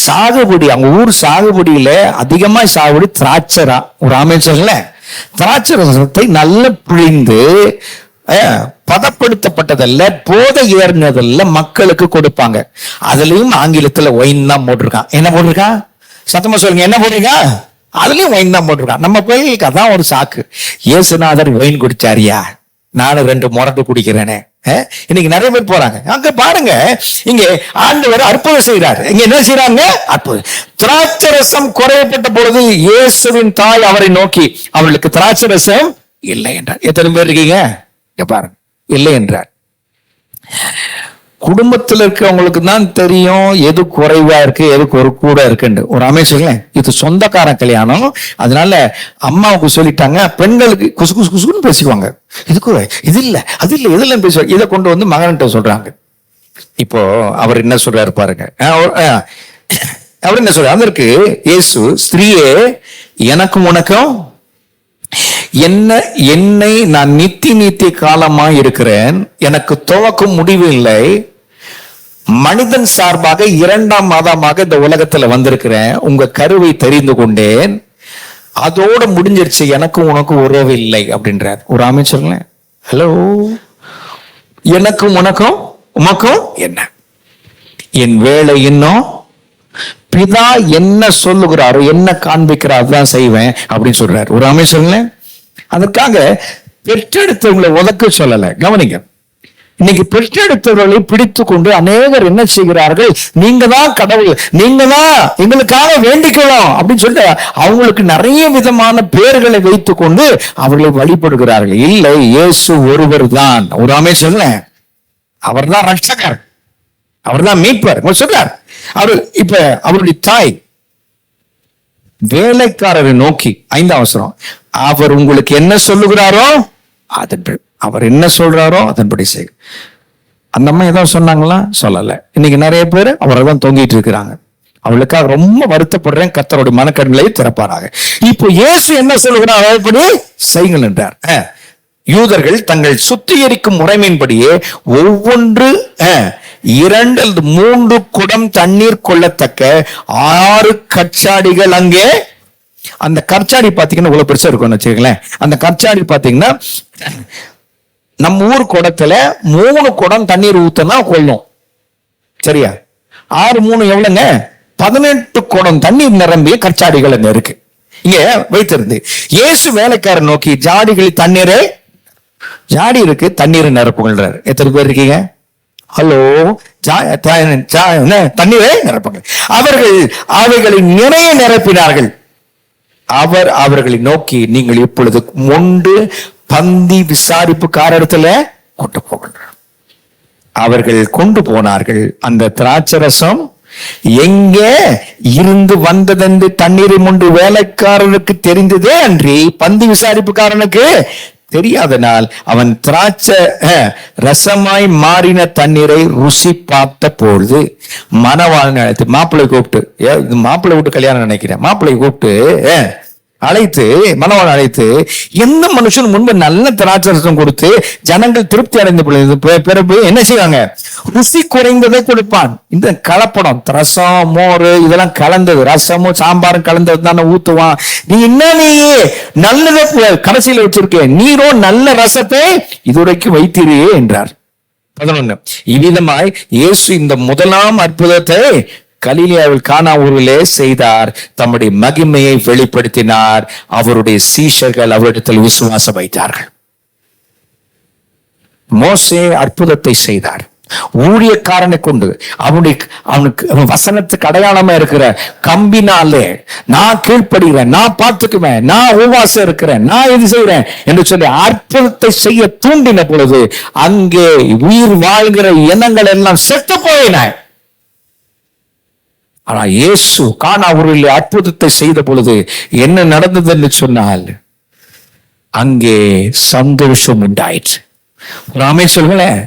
சாகுபடி, அவங்க ஊர் சாகுபடியில அதிகமா சாகுபடி திராட்சரா. ஒரு அமைச்சர்ல திராட்சை ரசத்தை நல்லா பிழிந்து பதப்படுத்தப்பட்டதல்ல, போதை ஏறினதல்ல மக்களுக்கு கொடுப்பாங்க. அதுலயும் ஆங்கிலத்துல ஒயின் தான் போட்டிருக்கான். என்ன போட்டிருக்கான்? சத்தமா சொல்லுங்க, என்ன போட்டிருக்கான்? அதுலயும் ஒயின் தான் போட்டிருக்கான். நம்ம கோயிலுக்கு அதான் ஒரு சாக்கு. இயேசுநாதர் ஒயின் குடிச்சாரியா, நானும் 2 முரட்டு குடிக்கிறேனே. இன்னைக்கு நிறைய பேர் போறாங்க அங்க. பாருங்க, இங்க ஆண்டவர் அற்புதம் செய்யறாரு. இங்க என்ன செய்யறாங்க? அற்புதம். திராட்சை ரசம் குறையப்பட்ட பொழுது இயேசுவின் தாய் அவரை நோக்கி, அவர்களுக்கு திராட்சை ரசம் இல்லை என்றார். எத்தனை பேர் இருக்கீங்க? பாருங்க, இல்லை என்றார். குடும்பத்தில் இருக்கிறவங்களுக்கு தான் தெரியும் எது குறைவா இருக்கு, எது கூட இருக்குன்னு. ஒரு அமைச்சர், இது சொந்தக்காரன் கல்யாணம், அதனால அம்மாவுக்கு சொல்லிட்டாங்க, பெண்களுக்கு குசு குசு குசுன்னு பேசிக்குவாங்க. இதுக்கு இது இல்ல, அது இல்ல, இதெல்லாம் பேசுவாங்க. இதை கொண்டு வந்து மகன்கிட்ட சொல்றாங்க. இப்போ அவர் என்ன சொல்றாரு பாருங்க. அவர் என்ன சொல்றாரு? அதற்கு இயேசு, ஸ்திரீயே, எனக்கும் உனக்கும் என்னை நான் நித்திய காலமாய் இருக்கிறேன், எனக்கு துவக்கும் முடிவு இல்லை. மனிதன் சார்பாக 2ஆம் மாதமாக இந்த உலகத்துல வந்திருக்கிறேன். உங்க கருவை தெரிந்து கொண்டேன், அதோட முடிஞ்சிருச்சு, எனக்கும் உனக்கும் உறவு இல்லை அப்படின்றார். ஒரு அமைச்சர்ல, ஹலோ, எனக்கும் உமக்கும் என்ன? என் வேலை இன்னும் பிதா என்ன சொல்லுகிறாரோ, என்ன காண்பிக்கிறார் தான் செய்வேன் அப்படின்னு சொல்றாரு. ஒரு அமைச்சர்ல, அதற்காக பெற்றெடுத்தவங்களை உதக்க சொல்லல. கவனிங்க, இன்னைக்கு பெற்றெடுத்தவர்களை பிடித்து கொண்டு அநேகர் என்ன செய்கிறார்கள்? நீங்க தான் கடவுள், நீங்க தான் எங்களுக்காக வேண்டிக்கணும் அப்படின்னு சொல்லிட்டு அவங்களுக்கு நிறைய விதமான பெயர்களை வைத்துக் கொண்டு அவர்களை வழிபடுகிறார்கள். இல்லை, இயேசு ஒருவர் தான். ஒரு அமைச்சர், அவர் தான் ரட்சகர், அவர் தான் மீட்பர் சொல்றார். அவர் இப்ப அவருடைய தாய் வேலைக்காரரை நோக்கி 5ஆம் வசனம், அவர் உங்களுக்கு என்ன சொல்லுகிறாரோ அதன்படி, அவர் என்ன சொல்றாரோ அதன்படி செய். அந்த அம்மா ஏதோ சொன்னாங்களா? சொல்லல. இன்னைக்கு நிறைய பேர் அவரை தான் தொங்கிட்டு இருக்கிறாங்க. அவளுக்காக ரொம்ப வருத்தப்படுறேன். கர்த்தருடைய மனக்கண்களை திறப்பாராக. இப்போ இயேசு என்ன சொல்லுகிறார்? அதன்படி செய்யுங்கள் என்றார். யூதர்கள் தங்கள் சுத்திகரிக்கும் முறைமையின்படியே ஒவ்வொன்று 2 அல்லது 3 குடம் தண்ணீர் கொள்ளத்தக்க 6 கற்சாடிகள் அங்கே. அந்த கற்சாடி பாத்தீங்கன்னா இவ்வளவு பெருசா இருக்கும்னு வச்சுக்கங்களேன். அந்த கற்சாடி பாத்தீங்கன்னா நம்ம ஊர் குடத்துல 3 குடம் தண்ணீர் ஊத்தனா கொள்ளும். சரியா? 6 3 எவ்வளவுங்க? 18 குடம் தண்ணீர் நிரம்பிய கற்சாடிகள் அங்க இருக்கு. இங்க வைத்திருந்து இயேசு வேலைக்காரன் நோக்கி, ஜாடிகளில் தண்ணீரை, ஜாடி இருக்கு, தண்ணீரை நிரப்புங்கள்ன்றார். எத்தனை பேர் இருக்கீங்க? ஹலோ, தண்ணீரை நிரப்புங்க. அவர்கள் அவைகளை நிறைய நிரப்பினார்கள். அவர் அவர்களை நோக்கி, நீங்கள் இப்பொழுது மொண்டு பந்தி விசாரிப்புக்காரத்துல கொண்டு போகின்றார். அவர்கள் கொண்டு போனார்கள். அந்த திராட்சரசம் எங்கே இருந்து வந்ததென்று தண்ணீரை மொண்டு வேலைக்காரனுக்கு தெரிந்ததே அன்றி பந்தி விசாரிப்புக்காரனுக்கு தெரியாதனால் அவன் திராட்சை ரசமாய் மாறின தண்ணீரை ருசி பார்த்த பொழுது மணவாளனை அழைத்து, மாப்பிள்ளை கூப்பிட்டு, மாப்பிள்ளை விட்டு கல்யாணம் நினைக்கிறேன், மாப்பிள்ளை கூப்பிட்டு அழைத்து, மணவாளன் அழைத்து, எந்த மனுஷன் முன்பு நல்ல திராட்சை ரசம் கொடுத்து ஜனங்கள் திருப்தி அடைந்த பிறகு என்ன செய்வாங்க? ருசி குறைந்ததை கொடுப்பான். இந்த கலப்படம், ரசம் மோர் இதெல்லாம் கலந்தது, ரசமும் சாம்பாரும் கலந்தது தானே ஊத்துவான். நீ என்ன, நீ நல்லதை கடைசியில் வச்சிருக்க, நீரோ நல்ல ரசத்தை இதுவரைக்கும் வைத்தீரே என்றார். 11. இவ்விதமாய் இயேசு இந்த முதலாம் அற்புதத்தை கலிலேயாவில் கானா ஊரிலே செய்தார். தம்முடைய மகிமையை வெளிப்படுத்தினார். அவருடைய சீஷர்கள் அவரிடத்தில் விசுவாசம் வைத்தார்கள். மோசே அற்புதத்தை செய்தார். ஊழியக்காரனை கொண்டு அவனுக்கு வசனத்துக்கு அடையாளமா இருக்கிற கம்பினாலே நான் கீழ்ப்படுகிறேன், நான் பார்த்துக்குவேன், நான் உபவாசம் இருக்கிறேன், நான் இது செய்யறேன் என்று சொல்லி அற்புதத்தை செய்ய தூண்டின பொழுது அங்கே உயிர் வாழ்கிற எண்ணங்கள் எல்லாம் செத்து போயின. ஆனா இயேசு கானா ஊரில் அற்புதத்தை செய்த பொழுது என்ன நடந்தது என்று சொன்னால் அங்கே சந்தோஷம் உண்டாயிற்று. ராமே சொல்லுங்களேன்,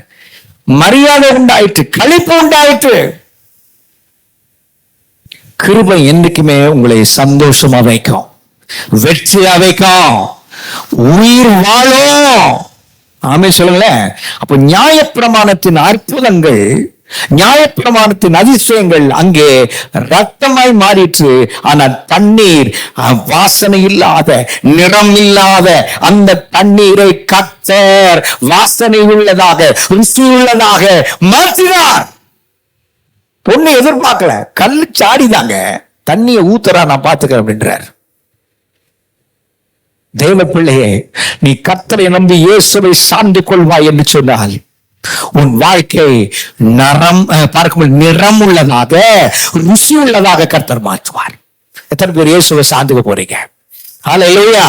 மரியாதை உண்டாயிற்று, களிப்பு உண்டாயிற்று. கிருபை என்றைக்குமே உங்களை சந்தோஷமா வைக்கும், வெற்றியா வைக்கும், உயிர் வாழும். ஆமே சொல்லுங்களேன். அப்ப நியாயப்பிரமாணத்தின் அற்புதங்கள், நியாயப்பிரமாணத்தின் அதிசயங்கள் அங்கே ரத்தமாய் மாறிற்று. ஆனால் தண்ணீர் வாசனை இல்லாத, நிறம் இல்லாத அந்த தண்ணீரை கர்த்தர் வாசனை உள்ளதாக, ருசி உள்ளதாக மாற்றினார். பொண்ணு எதிர்பார்க்கல, கல்லு சாடிதாங்க தண்ணியை ஊத்துறா, நான் பார்த்துக்கிறேன் அப்படின்றார். தேவ பிள்ளையே, நீ கர்த்தரை நம்பி இயேசுவை சார்ந்து கொள்வாய் என்று சொன்னால் உன் வாழ்க்கை பார்க்கும்போது நிறம் உள்ளதாக, ருசி உள்ளதாக கர்த்தர் மாற்றுவார். எத்தனை பேர் இயேசுவை சார்ந்துக்க போறீங்க? ஹல்லேலூயா.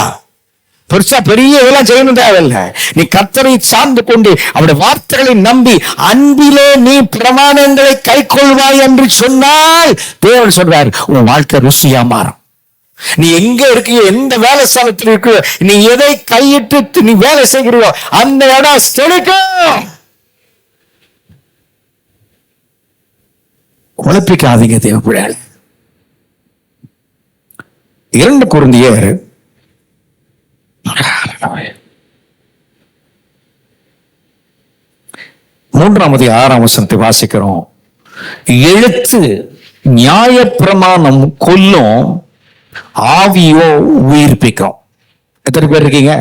பெருசா பெரிய இதெல்லாம் செய்யணும் தேவையில்லை. நீ கர்த்தரை சார்ந்து கொண்டு அவருடைய வார்த்தைகளை நம்பி அன்பிலே நீ பிரமாணங்களை கை கொள்வாய் என்று சொன்னால் தேவன் சொல்றார், உன் வாழ்க்கை ருசியா மாறும். நீ எங்க இருக்கியோ, எந்த வேலை ஸ்தலத்தில் இருக்கியோ, நீ எதை கையிட்டு நீ வேலை செய்கிறியோ அந்த இடம் செழிக்கும். குழப்பிக்காதீங்க தேவ பிள்ளைகள். 2 கொரிந்தியர் 3:6 வாசிக்கிறோம். எழுத்து நியாயப்பிரமாணம் கொல்லும், ஆவியோ உயிர்ப்பிக்கும். எத்தனை பேர் இருக்கீங்க?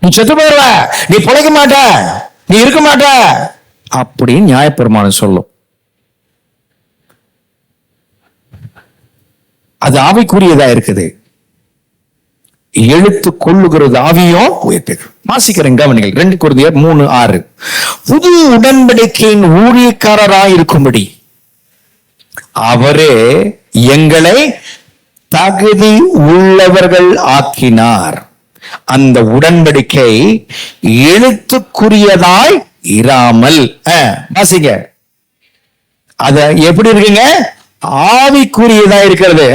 நீ செத்து போயிடுவ, நீ பிழைக்க மாட்ட, நீ இருக்க மாட்ட அப்படின்னு நியாயப்பிரமாணம் சொல்லும். அது ஆவிக்குரியதா இருக்குது. எழுத்து கொள்ளுகிறது, ஆவியும் உயிர்ப்பிக்கும். வாசிக்கிறேன் கவனிங்கள். 2 கொரிந்தியர் 3:6. புது உடன்படிக்கையின் ஊழியக்காரராயிருக்கும்படி அவரே எங்களை தகுதி உள்ளவர்கள் ஆக்கினார். அந்த உடன்படிக்கை எழுத்துக்குரியதாய் இராமல், வாசிங்க, அத எப்படி இருக்குங்க? ஆவிக்குரியதா இருக்கிறது,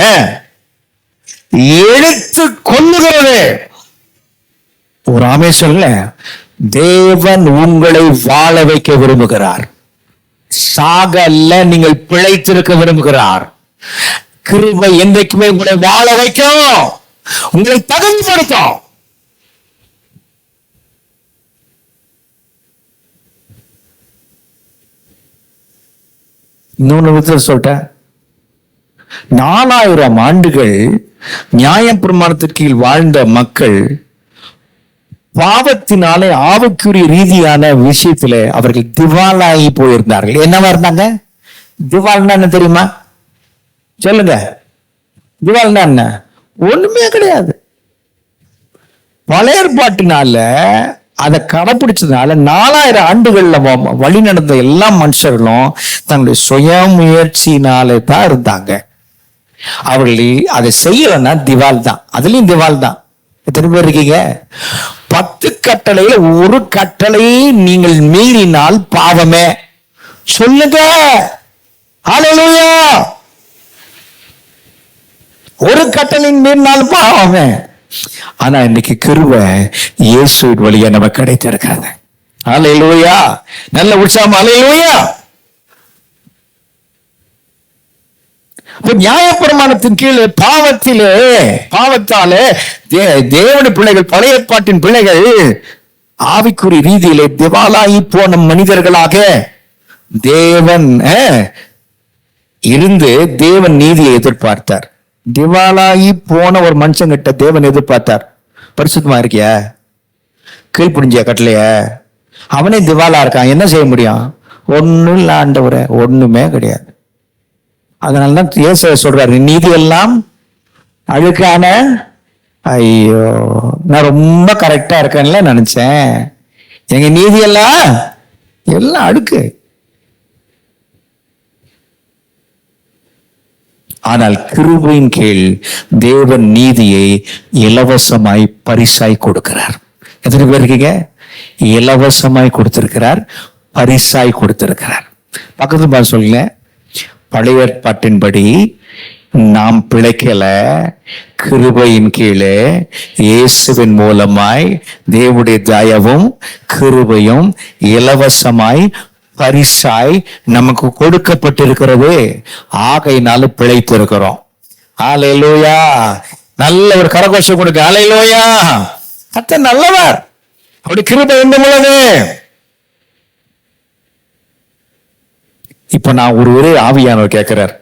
எழுத்து கொள்ளுகிறது. ஒரு ஆமே சொல்ல, தேவன் உங்களை வாழ வைக்க விரும்புகிறார். சாக அல்ல, நீங்கள் பிழைத்திருக்க விரும்புகிறார். கிருபை என்றைக்குமே உங்களை வாழ வைக்கும், உங்களை தகுதிப்படுத்தும். இன்னொன்னு விதத்தில் சொல்லிட்டேன், 4000 ஆண்டுகள் நியாயப்பிரமாணத்திற்கு கீழ் வாழ்ந்த மக்கள் பாவத்தினாலே ஆவிக்குரிய ரீதியான விஷயத்திலே அவர்கள் திவாலாகி போயிருந்தார்கள். என்னவா இருந்தாங்க? திவால்னா என்ன தெரியுமா? சொல்லுங்க. திவால்னா என்ன? ஒண்ணுமே கிடையாது. பழைய ஏற்பாட்டினால அதை கடைப்பிடிச்சதுனால 4000 ஆண்டுகள்ல வழி நடந்த எல்லா மனுஷர்களும் தங்களுடைய சுய முயற்சினாலே தான் இருந்தாங்க. அவர்கள் அதை செய்யலன்னா திவால் தான். அதுலயும் திவால் தான். எத்தனை பேர் இருக்கீங்க? 10 கட்டளையில ஒரு கட்டளையை நீங்கள் மீறினால் பாவமே. சொல்லுங்க. ஹல்லேலூயா. ஒரு கட்டளையின் மீறினால் பாவமே. ஆனா இன்னைக்கு கிருபை இயேசுவின் வழியா நமக்கு கிடைத்திருக்காங்க. ஹல்லேலூயா. நல்ல உற்சாகம். ஹல்லேலூயா. நியாயப்பிரமாணத்தின் கீழே பாவத்தாலே தேவனுடைய பிள்ளைகள், பழைய ஏற்பாட்டின் பிள்ளைகள் ஆவிக்குரிய ரீதியிலே திவாலாகி போன மனிதர்களாக தேவன் இருந்து தேவன் நீதியை எதிர்பார்த்தார். திவாலாகி போன ஒரு மனுஷங்கிட்ட தேவன் எதிர்பார்த்தார், பரிசுத்தமா இருக்கியா, கீழ்ப்புடிஞ்சியா கட்டளைய, அவனே திவாலா இருக்கான், என்ன செய்ய முடியும்? ஒன்னும் இல்ல ஆண்டவரே, ஒண்ணுமே கிடையாது. அதனாலதான் இயேசு சொல்றாரு, நீதி எல்லாம் அழுக்கான. ஐயோ, நான் ரொம்ப கரெக்டா இருக்கேன்ல நினைச்சேன், எங்க நீதி எல்லாம் அழுக்கு. ஆனால் கிருபையின் கீழ் தேவன் நீதியை இலவசமாய் பரிசாய் கொடுக்கிறார். எத்தனை பேர் இருக்கீங்க? இலவசமாய் கொடுத்திருக்கிறார், பரிசாய் கொடுத்திருக்கிறார். பக்கத்து பார்த்து சொல்லுங்க, பழைய ஏற்பாட்டின்படி நாம் பிழைக்கல, கிருபையின் கீழே இயேசுவின் மூலமாய் தேவனுடைய தயவும் கிருபையும் இலவசமாய் பரிசாய் நமக்கு கொடுக்கப்பட்டிருக்கிறது. ஆகையினால பிழைத்திருக்கிறோம். அல்லேலூயா. நல்ல ஒரு கரகோஷம் கொடுக்க. அல்லேலூயா. கர்த்தர் நல்லவர், அப்படி கிருபை எங்கும் உள்ளது. இப்ப நான் ஒரு ஆவியானவர் கேட்கிறார்,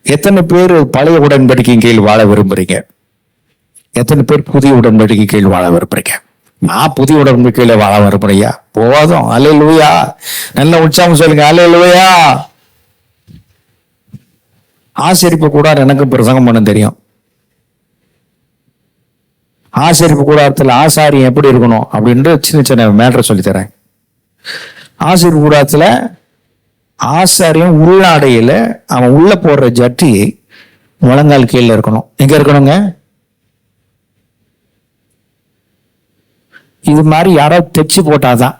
எத்தனை பேர் பழைய உடன்படிக்கையின் கீழ் வாழ விரும்புறீங்க? எத்தனை பேர் புதிய உடன்படிக்கை கீழ் வாழ விரும்புறீங்க? நான் புதிய உடன்படிக்கையில வாழ விரும்புறையா? போதும். அல்லேலூயா. நல்ல உற்சாகம் சொல்லுங்க. அல்லேலூயா. ஆசரிப்பு கூடாரம் எனக்கு பிரசங்கம் பண்ண தெரியும். ஆசரிப்பு கூடாரத்தில் ஆசாரியம் எப்படி இருக்கணும் அப்படின்ட்டு சின்ன சின்ன மேட்டரை சொல்லி தரேன். ஆசரிப்பு கூடாரத்துல ஆசாரியம் உள்ளாடையில அவன் உள்ள போடுற ஜட்டி முழங்கால் கீழே இருக்கணும். எங்க இருக்கணுங்க? இது மாதிரி யாராவது தைச்சு போட்டாதான்.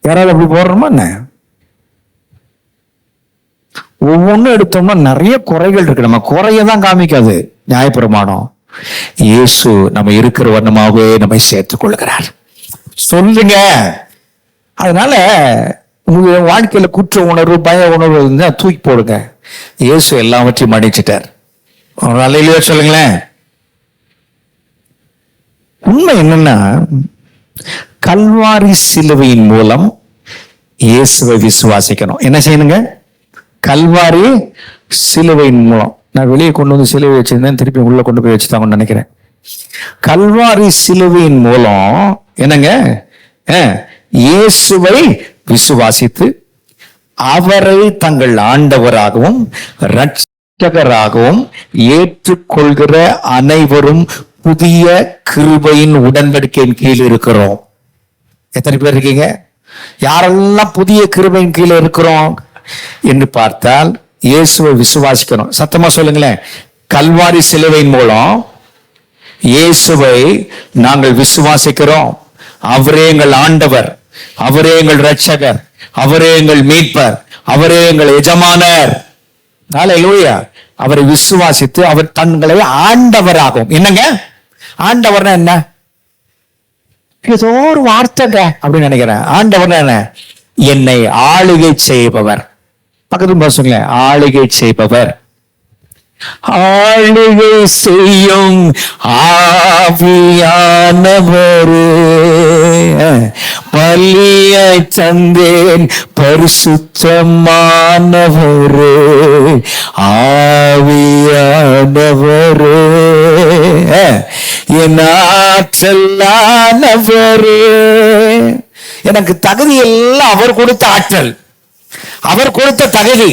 யாராவது அப்படி போடுறோமா என்ன? ஒவ்வொன்றும் எடுத்தோம்னா நிறைய குறைகள் இருக்கு. நம்ம குறையதான் காமிக்காது நியாயப்பிரமாணம். இயேசு நம்ம இருக்கிற வண்ணமாகவே நம்மை சேர்த்துக் கொள்கிறார். சொல்லுங்க. அதனால உங்க வாழ்க்கையில குற்ற உணர்வு, பய உணர்வு இருந்தா தூக்கி போடுங்க. இயேசு எல்லாவற்றையும் மன்னிச்சிட்டார். அல்லேலூயா சொல்லுங்களேன். உண்மை என்னன்னா, கல்வாரி சிலுவையின் மூலம் இயேசுவை விசுவாசிக்கணும். என்ன செய்யணுங்க? கல்வாரி சிலுவையின் மூலம். நான் வெளியே கொண்டு வந்து சிலுவை வச்சிருந்தேன், திருப்பி உள்ள கொண்டு போய் வச்சுட்டாங்கன்னு நினைக்கிறேன். கல்வாரி சிலுவையின் மூலம் என்னங்க? இயேசுவை விசுவாசித்து அவரை தங்கள் ஆண்டவராகவும் இரட்சகராகவும் ஏற்றுக்கொள்கிற அனைவரும் புதிய கிருபையின் உடன்படிக்கையின் கீழ் இருக்கிறோம். எத்தனை பேர் இருக்கீங்க? யாரெல்லாம் புதிய கிருபையின் கீழே இருக்கிறோம் என்று பார்த்தால் இயேசுவை விசுவாசிக்கணும். சத்தமா சொல்லுங்களேன். கல்வாரி சிலுவையின் மூலம் இயேசுவை நாங்கள் விசுவாசிக்கிறோம். அவரே எங்கள் ஆண்டவர், அவரே எங்கள் இரட்சகர், அவரே எங்கள் மீட்பர், அவரே எங்கள் எஜமானர். அல்லேலூயா. அவரை விசுவாசித்து அவர் தங்களை ஆண்டவராகும். என்னங்க ஆண்டவர்னா? என்ன? ஏதோ ஒரு வார்த்தைங்க அப்படின்னு நினைக்கிறேன். ஆண்டவர்னா என்ன? என்னை ஆளுகை செய்பவர். பக்கத்துல சொல்லுங்களேன், ஆளுகை செய்பவர். ஆளுகை செய்யும் ஆவியானவரே, பலியாய் தந்தேன் பரிசுத்தமானவரே, ஆவியானவரே, என் ஆற்றலானவரே. எனக்கு தகுதி எல்லாம் அவர் கொடுத்த ஆற்றல், அவர் கொடுத்த தகுதி.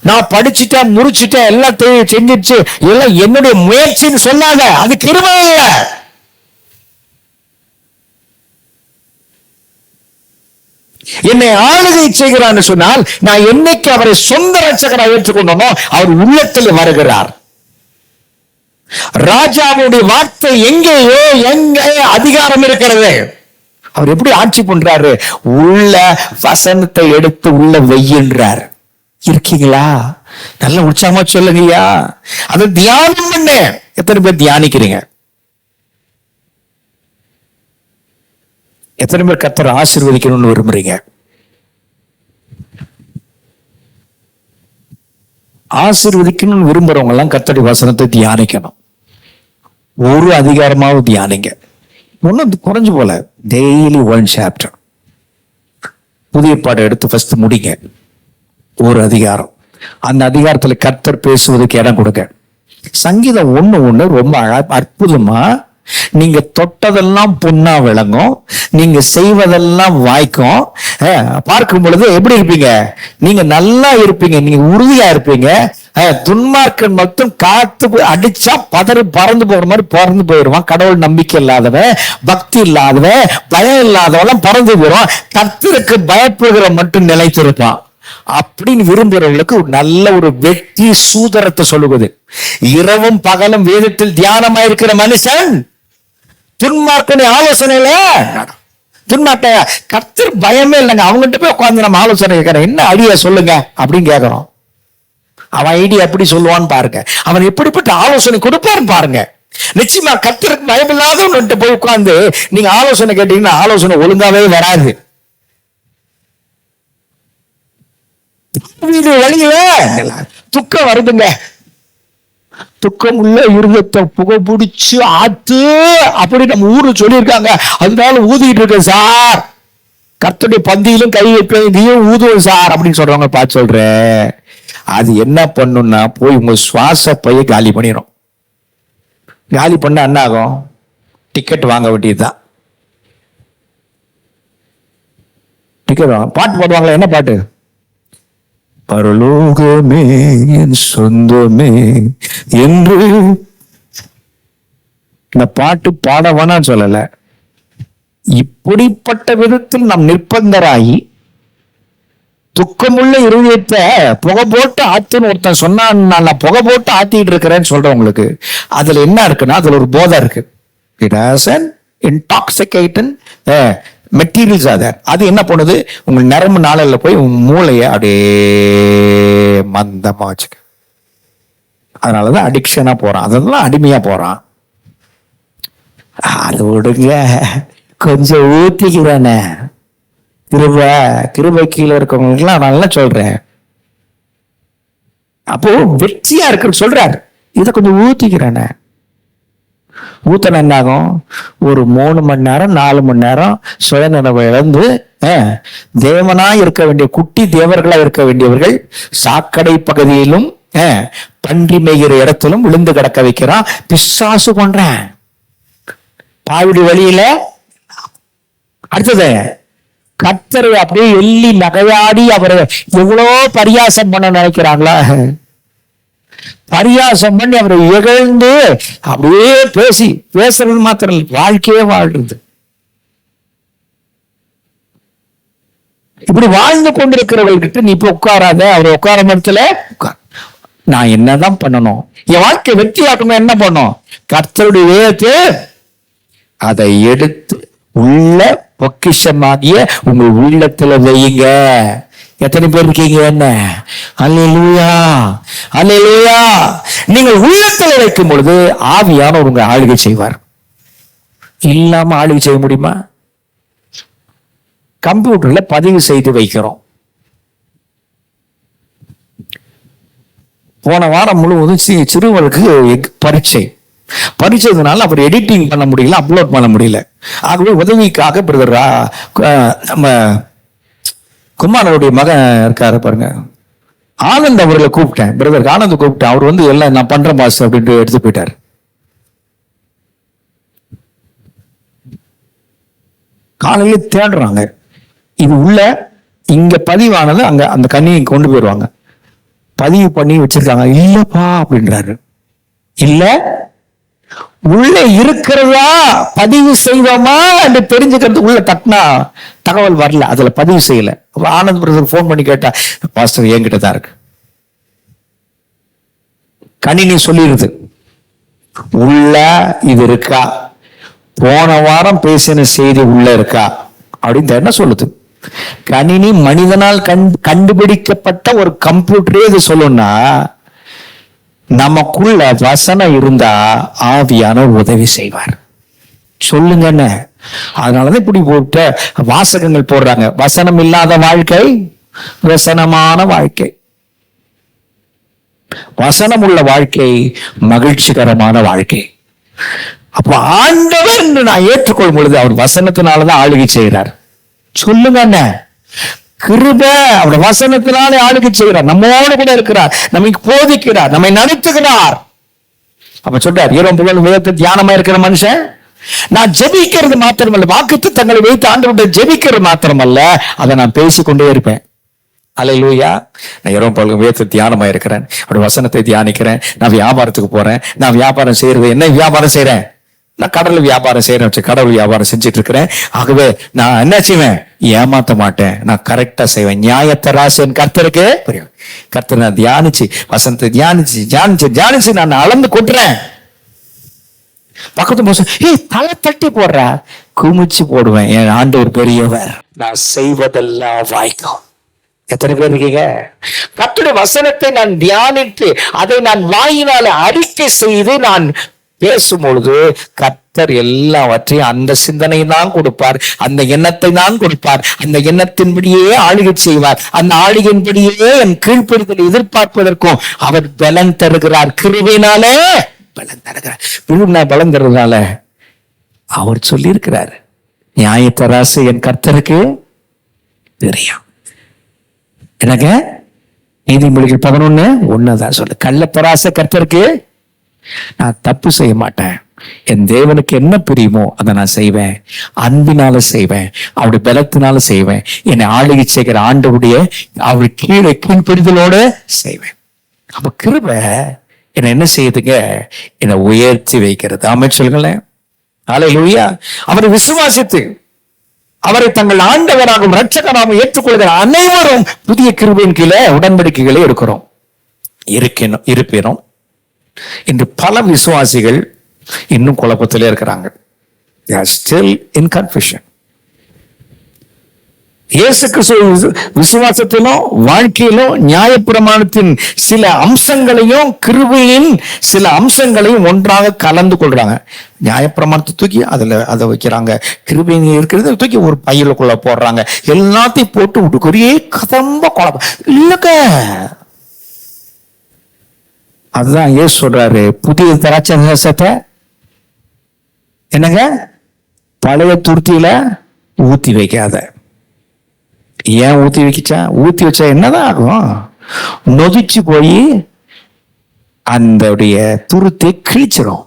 நான் படிச்சுட்டேன், முடிச்சுட்டேன், எல்லாத்தையும் செஞ்சிச்சு, எல்லாம் என்னுடைய முயற்சின்னு சொன்னாங்க. அது கிருபை இல்ல. என்னை ஆளுகை செய்கிறான்னு சொன்னால், நான் என்னைக்கு அவரை சொந்த ரட்சகராக ஏற்றுக்கொண்டோமோ அவர் உள்ளத்தில் வருகிறார். ராஜாவுடைய வார்த்தை எங்கேயோ எங்கே அதிகாரம் இருக்கிறது. அவர் எப்படி ஆட்சி பண்றாரு? உள்ள வசனத்தை எடுத்து உள்ள வெய்யின்றார். இருக்கீங்களா? நல்ல உற்சாகமா சொல்லுங்கய்யா. அதை தியானம் பண்ண. எத்தனை பேர் தியானிக்கிறீங்க? எத்தனை பேர் கர்த்தரை ஆசீர்வதிக்கணும்னு விரும்புறீங்க? ஆசீர்வதிக்கணும்னு விரும்புறவங்க எல்லாம் கர்த்தருடைய வசனத்தை தியானிக்கணும். ஒரு அதிகாரமாவது தியானிங்க. ஒன்னும் குறைஞ்சு போல. Daily 1 chapter. புதிய பாடம் எடுத்து ஃபர்ஸ்ட் முடிங்க. ஒரு அதிகாரம். அந்த அதிகாரத்துல கர்த்தர் பேசுவதற்கு இடம் கொடுங்க. சங்கீதம் 1:1 ரொம்ப அற்புதமா நீங்க தொட்டதெல்லாம் பொண்ணா விளங்கும், நீங்க செய்வதெல்லாம் வாய்க்கும். பார்க்கும் பொழுது எப்படி இருப்பீங்க? நீங்க நல்லா இருப்பீங்க, நீங்க உறுதியா இருப்பீங்க. துன்மார்க்கன் மட்டும் காத்து அடிச்சா பதறி பறந்து போற மாதிரி பறந்து போயிடுவான். கடவுள் நம்பிக்கை இல்லாதவன், பக்தி இல்லாதவன், பயம் இல்லாதவெல்லாம் பறந்து போயிடுவான். கர்த்தருக்கு பயப்படுகிற மட்டும் நிலைத்திருப்பான். அப்படின்னு விரும்புறவங்களுக்கு நல்ல ஒரு வெற்றி சூதரத்தை சொல்லுவது. இரவும் பகலும் வேதத்தில் தியானமா இருக்கிற மனுஷன் துன்மார்க்கனை ஆலோசனையில துன்மார்க்க கர்த்தர் பயமே இல்லைங்க. அவங்ககிட்ட போய் உட்காந்து நம்ம ஆலோசனை கேட்கிறோம், என்ன ஐடியா சொல்லுங்க அப்படின்னு கேட்கிறோம். அவன் ஐடியா எப்படி சொல்லுவான்னு பாருங்க, அவன் எப்படிப்பட்ட ஆலோசனை கொடுப்பான்னு பாருங்க. நிச்சயமா கர்த்தருக்கு பயமில்லாதவன்கிட்ட போய் உட்கார்ந்து நீங்க ஆலோசனை கேட்டீங்கன்னா ஆலோசனை ஒழுங்காவே வராது. வழியில துக்கம் வருதுங்க, துக்கம் உள்ள இருதயத்தை புகை பிடிச்சு ஆத்து அப்படி நம்ம ஊரு சொல்லியிருக்காங்க. அதனால ஊதிட்டு இருக்க சார், கர்த்தருடைய பந்தியிலும் கை வைப்பேன், இதையும் ஊதுவோம் சார் அப்படின்னு சொல்றவங்க பார்த்து சொல்றேன். அது என்ன பண்ணும்னா போய் உங்க சுவாச பைய காலி பண்ணிடும். காலி பண்ண என்ன ஆகும்? டிக்கெட் வாங்க வேண்டியதுதான். டிக்கெட் வாங்க, பாட்டு பாடுவாங்களா? என்ன பாட்டு? பரலோகமே என் சொந்தமே என்று. இந்த பாட்டு பாட வேணான்னு சொல்லல. இப்படிப்பட்ட விதத்தில் நாம் நிர்பந்தராகி துக்கமுள்ள இருதயத்தை புகை போட்டு ஆத்துன்னு ஒருத்தன் சொன்னா, நான் புகை போட்டு ஆத்திட்டு இருக்கிறேன்னு சொல்றவங்களுக்கு அதுல என்ன இருக்குன்னா, அதுல ஒரு போதை இருக்கு. It has an intoxicating materials. அது என்ன பண்ணுது? உங்க நரம்பு நாளில் போய் உங்க மூளைய அப்படியே மந்தமா வச்சுக்க. அதனாலதான் அடிக்ஷனா போறான், அதெல்லாம் அடிமையா போறான். அது விடுங்க, கொஞ்சம் ஊத்திக்கிறானே கிருபை கீழே இருக்கவங்களுக்குலாம் நல்லா சொல்றேன். அப்போ வெற்றியா இருக்கு சொல்றாரு, இதை கொஞ்சம் ஊத்திக்கிறானே. ஊத்தன என்ன ஆகும்? ஒரு 3 மணி நேரம் 4 மணி நேரம் சுயநினைவை இழந்து தேவனா இருக்க வேண்டிய குட்டி தேவர்களா இருக்க வேண்டியவர்கள் சாக்கடை பகுதியிலும் பன்றி மேய்கிற இடத்திலும் விழுந்து கிடக்க வைக்கிறான். பிசாசு பண்றேன் பாவிடி வழியில. அடுத்தது கர்த்தரை அப்படியே எள்ளி நகையாடி அவரை எவ்வளோ பரியாசம் பண்ண நினைக்கிறாங்களா? பரியாசம் பண்ணி அவரை இகழ்ந்து அப்படியே பேசுறது மாத்திரம் இல்லை, வாழ்க்கையே வாழ்றது. இப்படி வாழ்ந்து கொண்டிருக்கிறவர்கிட்ட நீ இப்ப உட்காராத, அவரை உட்கார மரத்துல உட்கார். நான் என்னதான் பண்ணணும்? என் வாழ்க்கை வெற்றியாக்கணும். என்ன பண்ணும்? கர்த்தருடைய வேதத்தை அதை எடுத்து உள்ள பொக்கிஷமாகிய உங்க உள்ளத்துல வையுங்க. எத்தனை பேர் இருக்கீங்க? என்ன அல்லேலூயா, அல்லேலூயா. நீங்கள் உள்ளத்துல வைக்கும் பொழுது ஆவியானவர் உங்க ஆளுகை செய்வார். இல்லாம ஆளுகை செய்ய முடியுமா? கம்ப்யூட்டர்ல பதிவு செய்து வைக்கிறோம். போன வாரம் முழுவதும் சிறுவருக்கு பரீட்சைனால அவர் எடிட்டிங் பண்ண முடியல, அப்லோட் பண்ண முடியல. ஆகவே உதவிக்காக பிரதர் நம்ம குமாரனுடைய மகன் இருக்காரு பாருங்க, ஆனந்த் அவர்களை கூப்பிட்டேன். பிரதர் ஆனந்த் கூப்பிட்டேன். அவர் எல்லாம் நான் பண்றேன் பாஸ் அப்படின்ட்டு எடுத்து போயிட்டார். காலையில தேடுறாங்க, இது உள்ள இங்க பதிவானது அங்க அந்த கண்ணியை கொண்டு போயிடுவாங்க. பதிவு பண்ணி வச்சிருக்காங்க. இல்லப்பா அப்படின்றாரு. இல்ல உள்ள இருக்கிறதா பதிவு செய்வோமா என்று தெரிஞ்சுக்கிறது உள்ள தட்டினா தகவல் வரல, அதுல பதிவு செய்யல. ஆனந்த் பிரதர் போன் பண்ணி கேட்டா, பாஸ்டர் என்கிட்ட தான் இருக்கு. கணினி சொல்லிடுது உள்ள இது இருக்கா, போன வாரம் பேசின செய்தி உள்ள இருக்கா அப்படின்னு என்ன சொல்லுது. கணினி மனிதனால் கண்டுபிடிக்கப்பட்ட ஒரு கம்ப்யூட்டரே இது சொல்லுன்னா, நமக்குள்ள வசனம் இருந்தா ஆவியான உதவி செய்வார். சொல்லுங்க. அதனாலதான் இப்படி போட்ட வாசகங்கள் போடுறாங்க. வசனம் இல்லாத வாழ்க்கை வசனமான வாழ்க்கை, வசனம் உள்ள வாழ்க்கை மகிழ்ச்சிகரமான வாழ்க்கை. அப்ப ஆண்டவர் என்று நான் ஏற்றுக்கொள்ளும் பொழுது அவர் வசனத்தினாலதான் ஆளுகை செய்கிறார். சொல்லுங்க. கிருபை அவர் வசனத்தினாலே ஆளுகை செய்கிறார். நம்மோடு கூட இருக்கிறார், நமக்கு போதிக்கிறார், நம்மை நடத்துகிறார். அப்ப சொல்றார், இரவும் பகலும் வேதத்தை தியானமா இருக்கிற மனுஷன் நான் ஜெபிக்கிறது மாத்திரமல்ல, வாக்குத்தத்தங்களை வைத்து ஆண்டவருடைய ஜெபிக்கிறது மாத்திரமல்ல, அதை நான் பேசிக்கொண்டே இருப்பேன். அல்லேலூயா. நான் இரவு வேதத்தை தியானமா இருக்கிறேன், ஒரு வசனத்தை தியானிக்கிறேன். நான் வியாபாரத்துக்கு போறேன். நான் வியாபாரம் செய்யறது என்ன வியாபாரம் செய்யறேன்? நான் கடவுள் வியாபாரம் செய்யறேன், கடவுள் வியாபாரம் செஞ்சுட்டு இருக்கிறேன். ஆகவே நான் என்ன செய்வேன்? ஏமாத்த மாட்டேன். நான் கரெக்டா செய்வேன். நியாயத்தராசு என் கர்த்தருக்கு புரியும். கர்த்தர் நான் தியானிச்சு வசனத்தை தியானிச்சு நான் அளந்து கொட்டுறேன். பக்கத்து மோசம் தலை தட்டி போடுற, குமிச்சு போடுவேன். என் ஆண்டவர் பெரியவர், நான் செய்வதெல்லாம் வாய்க்கும். எத்தனை பேர் இருக்கீங்க? கர்த்தருடைய வசனத்தை நான் தியானித்து அதை நான் வாயினால அறிக்கை செய்து நான் பேசும் பொழுது கர்த்தர் எல்லாவற்றையும் அந்த சிந்தனையை தான் கொடுப்பார், அந்த எண்ணத்தை தான் கொடுப்பார். அந்த எண்ணத்தின்படியே ஆளுகை செய்வார். அந்த ஆளுகையின்படியே என் கீழ்ப்படிதலை எதிர்பார்ப்பதற்கும் அவர் பலன் தருகிறார். கிருபையினாலே பலன் தருகிறார். பலன் தருவதனால அவர் சொல்லி இருக்கிறார், நியாயத்தராசு என் கர்த்தருக்கு தெரியும். எனக்கு நீதிமொழிகள் 11:1 சொல்லு, கள்ளத்தராச கர்த்தருக்கு நான் தப்பு செய்ய மாட்டேன். என் தேவனுக்கு என்ன பிரியுமோ அதை நான் செய்வேன். அன்பினால செய்வேன், அவருடைய பலத்தினால செய்வேன். என்னை ஆளுகை செய்கிற ஆண்டவுடைய அவர் கீழ்ப்படிதலோட செய்வேன். அப்ப கிருபை என்னை என்ன செய்யுதுங்க? என்னை உயர்த்தி வைக்கிறது. ஆமென் சொல்லுங்களேன். அல்லேலூயா. அவரை விசுவாசித்து அவரை தங்கள் ஆண்டவராகவும் இரட்சகராகவும் ஏற்றுக்கொள்கிற அனைவரும் புதிய கிருபையின் கீழே உடன்படிக்கைகளே இருப்பினும் இன்று பல விசுவாசிகள் இன்னும் குழப்பத்திலே இருக்கிறாங்க. They are still in confusion. இயேசு கிறிஸ்து விசுவாசத்திலும் வாழ்க்கையிலும் நியாயப்பிரமாணத்தின் சில அம்சங்களையும் கிருபையின் சில அம்சங்களையும் ஒன்றாக கலந்து கொள்றாங்க. நியாயப்பிரமாணத்தை தூக்கி அதை வைக்கிறாங்க, கிருபையின் இருக்கிறத தூக்கி ஒரு பையிலுக்குள்ள போடுறாங்க. எல்லாத்தையும் போட்டு விட்டு ஒரே கதம்ப குழப்பம் இல்லக்க. அதுதான் இயேசு சொல்றாரு, புதிய திராட்சை ரசத்தை என்னங்க பழைய துருத்தியில ஊத்தி வைக்காத. ஏன் ஊத்தி வச்சா என்னதான் ஆகும்? நொதிச்சு போய் அந்த துருத்தை கிழிச்சிடும்.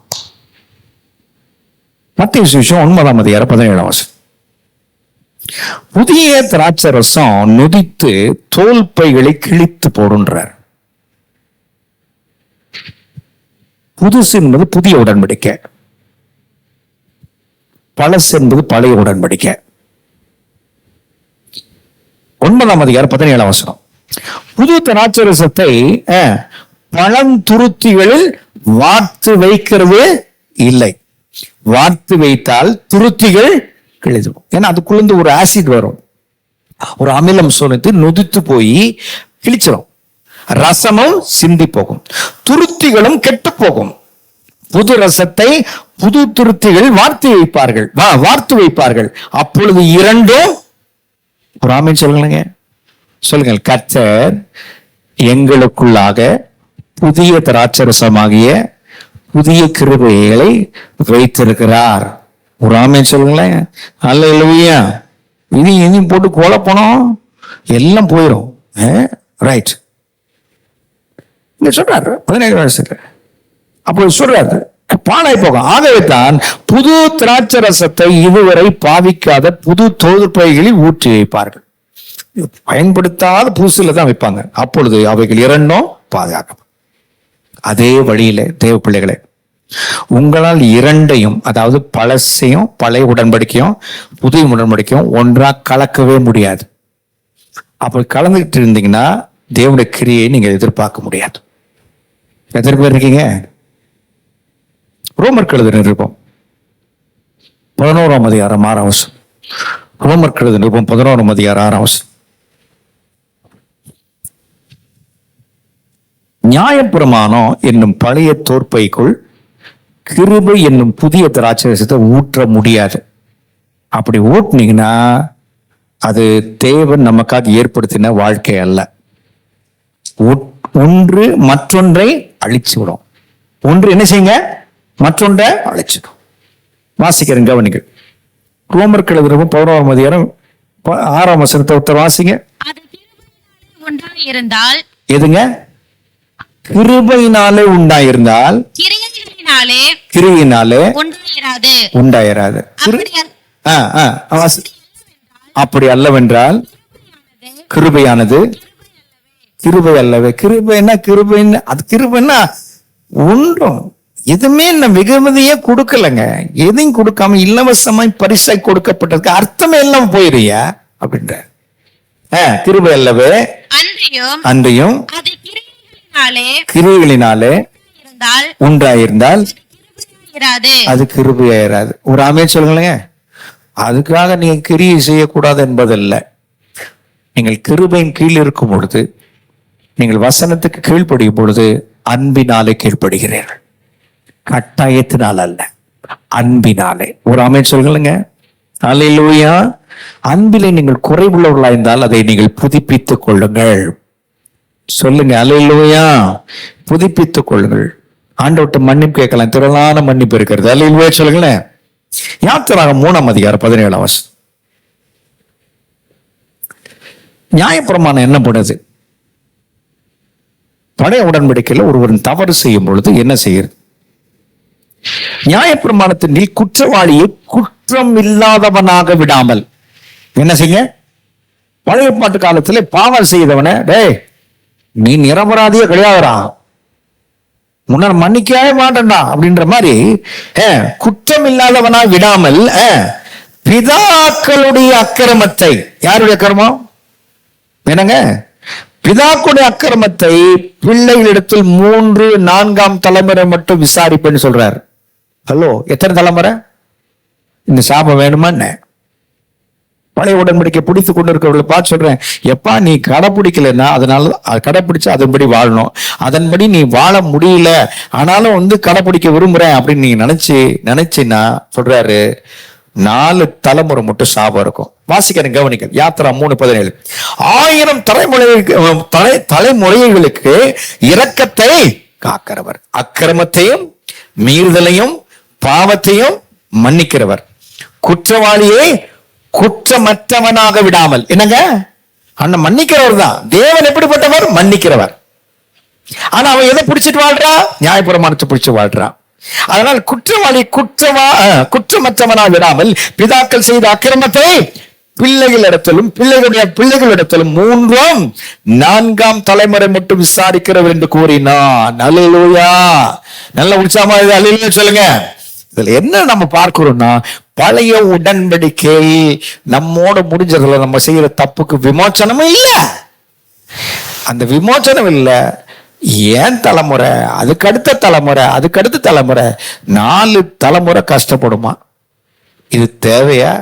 மத்தேயு சுவிசேஷம் 9:17. புதிய திராட்சை ரசம் நொதித்து தோல் பைகளை கிழித்து போடுன்றார். புதுசு என்பது புதிய உடன்படிக்கை, பழசு என்பது பழைய உடன்படிக்கை. 9:17. புது திராட்சை ரசத்தை பழந்துருத்திகளில் வார்த்து வைக்கிறது இல்லை. வார்த்து வைத்தால் துருத்திகள் கிழிதும். ஏன்னா அதுக்குள்ள ஒரு ஆசிட் வரும், ஒரு அமிலம் சொன்னது நொதித்து போய் கிழிச்சிடும். ரசமும் சிந்தி போகும், துருத்திகளும் கெட்டு போகும். புது ரசத்தை புது துருத்திகள் வார்த்து வைப்பார்கள். அப்பொழுது இரண்டும் ஒரு ஆமென் சொல்லுங்க. சொல்லுங்கள், கர்த்தர் எங்களுக்குள்ளாக புதிய திராட்சரசமாகிய புதிய கிருபைகளை வைத்திருக்கிறார். ஒரு ஆமென் சொல்லுங்களேன். அல்லேலூயா. இதையும் போட்டு குழப்பணும், எல்லாம் போயிடும். ரைட். இங்க சொல்றாரு 17 அப்போ சொல்றாரு பாழாய் போகும். ஆகவே தான் புது திராட்சை ரசத்தை இதுவரை பாவிக்காத புது தோல்பைகளில் ஊற்றி வைப்பார்கள். பயன்படுத்தாத புதுசுல தான் வைப்பாங்க. அப்பொழுது அவைகள் இரண்டும் பாதுகாக்கப்படும். அதே வழியில தேவ பிள்ளைகளே, உங்களால் இரண்டையும், அதாவது பழசையும் பழைய உடன்படிக்கையும் புதிய உடன்படிக்கையும் ஒன்றா கலக்கவே முடியாது. அப்படி கலந்துகிட்டு இருந்தீங்கன்னா தேவனுடைய கிரியை நீங்க எதிர்பார்க்க முடியாது. எத்தனை பேர் இருக்கீங்க? ரோமர் கழுது நிருபம் 11:6. ரோமர் கழுது நிருபம் 11:6. நியாயப்பிரமாணம் என்னும் பழைய தோற்பைக்குள் கிருபை என்னும் புதிய திராட்சை ரசத்தை ஊற்ற முடியாது. அப்படி ஊட்டினீங்கன்னா அது தேவன் நமக்காக ஏற்படுத்தின வாழ்க்கை அல்ல. ஒன்று மற்றொன்றை அழிச்சு விடும். ஒன்று என்ன செய்யுங்க? மற்றொன்றை அழிச்சிடும். வாசிக்கிறேன், கவனிங்கள். ரோமர் கழுது 11:6 வாசிங்க. எதுங்க? கிருபையினாலே உண்டாயிருந்தால் கிரியினாலே உண்டாயிராது. உண்டாயிராது. அப்படி அல்லவென்றால் கிருபையானது கிருபை அல்லவே. கிருபைன்னு அது கிருபைன்னா ஒன்றும் எதுவுமே நம்ம வெகுமதியே கொடுக்கலங்க. எதையும் கொடுக்காம இலவசமாய் பரிசாய் கொடுக்கப்பட்டதுக்கு அர்த்தமே எல்லாம் போயிருயா அப்படின்ற கிருபை அல்லவே. அன்றையும் அது கிரியைகளினாலே உண்டாயிருந்தால் அது கிருபையாயிராது. ஒரு ஆமென் சொல்லுங்களேங்க. அதுக்காக நீங்க கிரியை செய்யக்கூடாது என்பதல்ல. நீங்கள் கிருபையின் கீழ் இருக்கும் பொழுது, நீங்கள் வசனத்துக்கு கீழ்ப்படியும் பொழுது அன்பினாலே கீழ்ப்படுகிறீர்கள். கட்டாயத்தினால் அல்ல, அன்பினாலே. ஒரு ஆமென் சொல்லுங்க. அல்லேலூயா. அன்பிலே நீங்கள் குறைவுள்ளவர்களா இருந்தால் அதை நீங்கள் புதுப்பித்துக் கொள்ளுங்கள். சொல்லுங்க அல்லேலூயா. புதுப்பித்துக் கொள்ளுங்கள். ஆண்டவர்ட்ட மன்னிப்பு கேட்கலாம். திரளான மன்னிப்பு இருக்கிறது. அல்லேலூயா சொல்லுங்களேன். யாத்திராகமம் 3:17 நியாயப்பிரமாணம் என்ன பண்ணுது? பழைய உடன்படிக்கையில் ஒருவன் தவறு செய்யும் பொழுது என்ன செய்யுது? நியாயப்பிரமாணத்தின் குற்றவாளியை குற்றம் இல்லாதவனாக விடாமல் என்ன செய்ய? பழைய பாட்டு காலத்துல பாவம் செய்தவன, டேய் நீ நிரபராதியே கிடையாதுடா, முன்னர் மன்னிக்கவே மாட்டேன்டா அப்படின்ற மாதிரி குற்றம் இல்லாதவனா விடாமல் பிதாக்களுடைய அக்கிரமத்தை, யாருடைய அக்கிரமம் என்னங்க? பிதாக்களுடைய அக்கிரமத்தை பிள்ளைகளிடத்தில் 3-4 தலைமுறை மட்டும் விசாரிப்பேன்னு சொல்றாரு. ஹலோ, எத்தனை தலைமுறை இந்த சாபம் வேணுமா என்ன? பழைய உடன்படிக்கை பிடித்து கொண்டு இருக்கிறவர்களை பார்த்து சொல்றேன், எப்பா நீ கடைப்பிடிக்கலன்னா அதனால கடைப்பிடிச்சு அதன்படி வாழணும். அதன்படி நீ வாழ முடியல ஆனாலும் கடைப்பிடிக்க விரும்புறேன் அப்படின்னு நீங்க நினைச்சுன்னா சொல்றாரு 4 தலைமுறை மட்டும் சாபம் இருக்கும். வாசிக்கிறேன், கவனிக்க. யாத்திரா 3:17 1000 தலைமுறைகளுக்கு இரக்கத்தை காக்கிறவர், அக்கிரமத்தையும் மீறுதலையும் பாவத்தையும் மன்னிக்கிறவர், குற்றவாளியை குற்றமற்றவனாக விடாமல். என்னங்க? அண்ணன் மன்னிக்கிறவர் தான். தேவன் எப்படிப்பட்டவர்? மன்னிக்கிறவர். ஆனா அவன் எதை பிடிச்சிட்டு வாழ்றா? நியாயப்பிரமாணத்தை பிடிச்சு வாழ்றான். அதனால் குற்றவாளி குற்றமற்றவனாக விடாமல் பிதாக்கள் செய்த அக்கிரமத்தை பிள்ளைகளிடத்திலும் பிள்ளைகளிடத்திலும் 3-4 தலைமுறை மட்டும் விசாரிக்கிறவர் என்று கூறினான். அல்லேலூயா. நல்ல உற்சாகமா அல்லேலூயா சொல்லுங்க. இதுல என்ன நம்ம பார்க்கிறோம்னா, பழைய உடன்படிக்கை நம்மோட முடிஞ்சதுல நம்ம செய்யற தப்புக்கு விமோச்சனமும் இல்ல. அந்த விமோச்சனம் இல்ல. ஏன் தலைமுறை, அதுக்கடுத்த தலைமுறை 4 தலைமுறை கஷ்டப்படுமா? இது தேவையா?